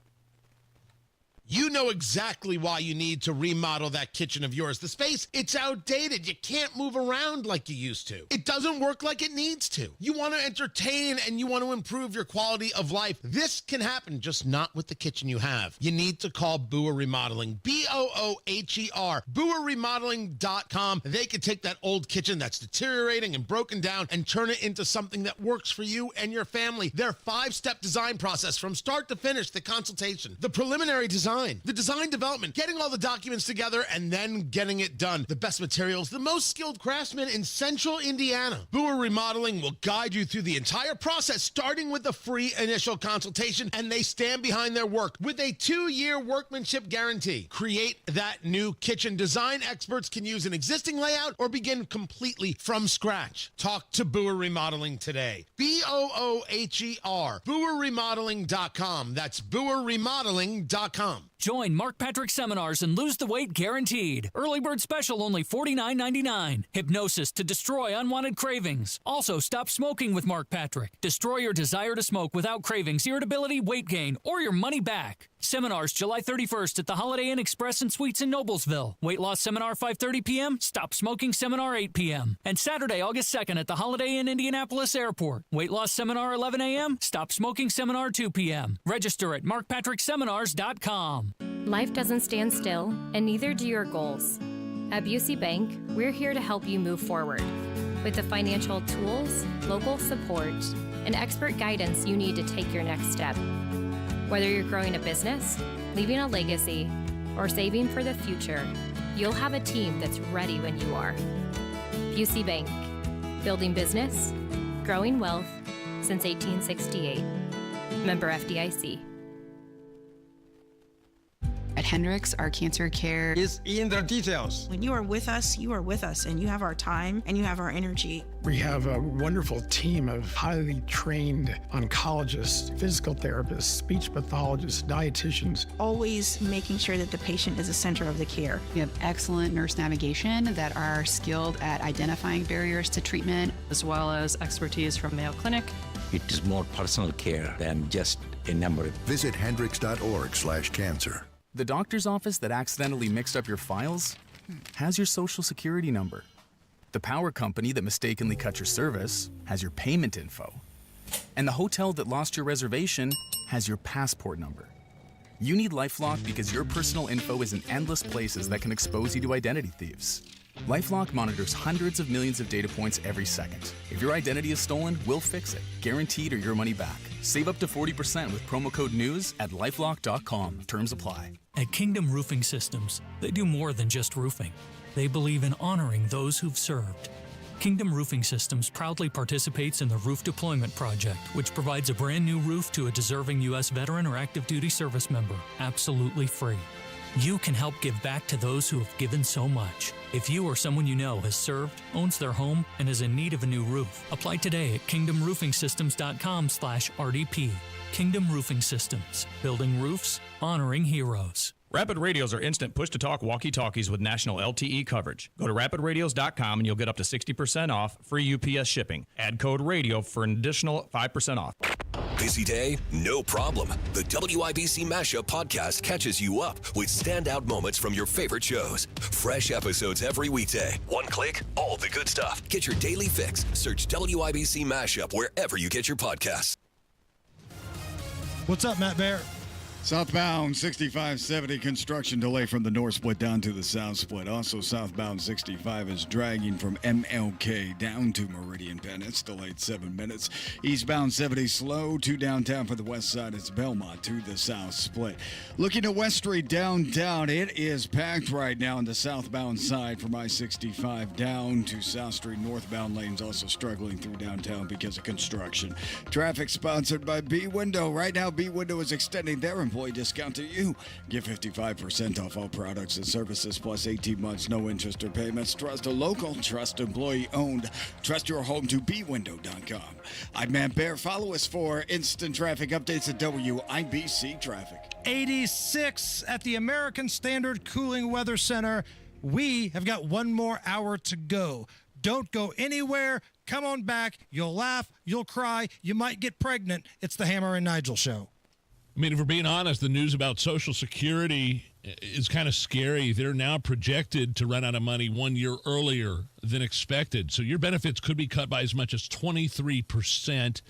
You know exactly why you need to remodel that kitchen of yours. The space, it's outdated. You can't move around like you used to. It doesn't work like it needs to. You want to entertain and you want to improve your quality of life. This can happen, just not with the kitchen you have. You need to call Booher Remodeling, B-O-O-H-E-R, BooherRemodeling.com. They can take that old kitchen that's deteriorating and broken down and turn it into something that works for you and your family. Their 5-step design process from start to finish, the consultation, the preliminary design, the design development, getting all the documents together, and then getting it done. The best materials, the most skilled craftsmen in Central Indiana. Booher Remodeling will guide you through the entire process, starting with the free initial consultation, and they stand behind their work with a 2-year workmanship guarantee. Create that new kitchen. Design experts can use an existing layout or begin completely from scratch. Talk to Booher Remodeling today. B-O-O-H-E-R. BooherRemodeling.com. That's BooherRemodeling.com. Join Mark Patrick seminars and lose the weight guaranteed. Early bird special only $49.99. Hypnosis to destroy unwanted cravings. Also, stop smoking with Mark Patrick. Destroy your desire to smoke without cravings, irritability, weight gain, or your money back. Seminars July 31st at the Holiday Inn Express and Suites in Noblesville. Weight loss seminar 5:30 p.m. Stop smoking seminar 8 p.m. And Saturday, August 2nd at the Holiday Inn Indianapolis Airport. Weight loss seminar 11 a.m. Stop smoking seminar 2 p.m. Register at markpatrickseminars.com. Life doesn't stand still, and neither do your goals. At Busey Bank, we're here to help you move forward with the financial tools, local support, and expert guidance you need to take your next step. Whether you're growing a business, leaving a legacy, or saving for the future, you'll have a team that's ready when you are. Busey Bank, building business, growing wealth since 1868. Member FDIC. At Hendricks, our cancer care is in the details. When you are with us, and you have our time and you have our energy. We have a wonderful team of highly trained oncologists, physical therapists, speech pathologists, dietitians. Always making sure that the patient is the center of the care. We have excellent nurse navigation that are skilled at identifying barriers to treatment, as well as expertise from Mayo Clinic. It is more personal care than just a number. Visit hendricks.org/cancer. The doctor's office that accidentally mixed up your files has your social security number. The power company that mistakenly cut your service has your payment info. And the hotel that lost your reservation has your passport number. You need LifeLock because your personal info is in endless places that can expose you to identity thieves. LifeLock monitors hundreds of millions of data points every second. If your identity is stolen, we'll fix it, guaranteed or your money back. Save up to 40% with promo code NEWS at LifeLock.com. Terms apply. At Kingdom Roofing Systems, they do more than just roofing. They believe in honoring those who've served. Kingdom Roofing Systems proudly participates in the Roof Deployment Project, which provides a brand new roof to a deserving U.S. veteran or active duty service member, absolutely free. You can help give back to those who have given so much. If you or someone you know has served, owns their home, and is in need of a new roof, apply today at kingdomroofingsystems.com/RDP. Kingdom Roofing Systems, building roofs, honoring heroes. Rapid Radios are instant push-to-talk walkie-talkies with national LTE coverage. Go to rapidradios.com and you'll get up to 60% off, free UPS shipping. Add code RADIO for an additional 5% off. Busy day? No problem. The WIBC Mashup podcast catches you up with standout moments from your favorite shows. Fresh episodes every weekday. One click, all the good stuff. Get your daily fix. Search WIBC Mashup wherever you get your podcasts. What's up, Matt Bear? Southbound 6570 construction delay from the north split down to the south split. Also, southbound 65 is dragging from MLK down to Meridian Penn. It's delayed 7 minutes. Eastbound 70 slow to downtown for the west side. It's Belmont to the south split. Looking at West Street downtown, it is packed right now on the southbound side from I-65 down to South Street. Northbound lanes also struggling through downtown because of construction. Traffic sponsored by B Window. Right now, B Window is extending their employee discount to you. Get 55% off all products and services plus 18 months, no interest or payments. Trust a local, trust employee owned. Trust your home to bwindow.com. I'm Matt Bear. Follow us for instant traffic updates at WIBC Traffic. 86 at the American Standard Cooling Weather Center. We have got one more hour to go. Don't go anywhere. Come on back. You'll laugh. You'll cry. You might get pregnant. It's the Hammer and Nigel Show. I mean, if we're being honest, the news about Social Security is kind of scary. They're now projected to run out of money 1 year earlier than expected. So your benefits could be cut by as much as 23%.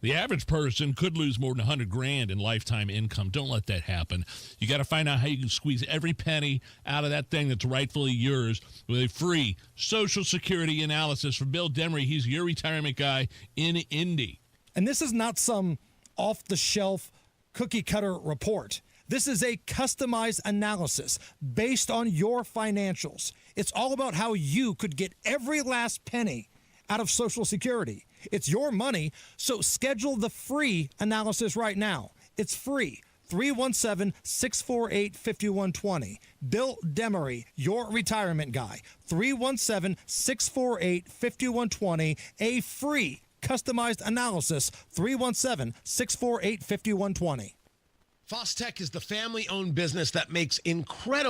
The average person could lose more than $100,000 in lifetime income. Don't let that happen. You got to find out how you can squeeze every penny out of that thing that's rightfully yours with a free Social Security analysis from Bill Demery. He's your retirement guy in Indy. And this is not some off-the-shelf cookie-cutter report. This is a customized analysis based on your financials. It's all about how you could get every last penny out of Social Security. It's your money, so schedule the free analysis right now. It's free. 317-648-5120. Bill Demery, your retirement guy. 317-648-5120. A free customized analysis. 317-648-5120. Fostech is the family-owned business that makes incredible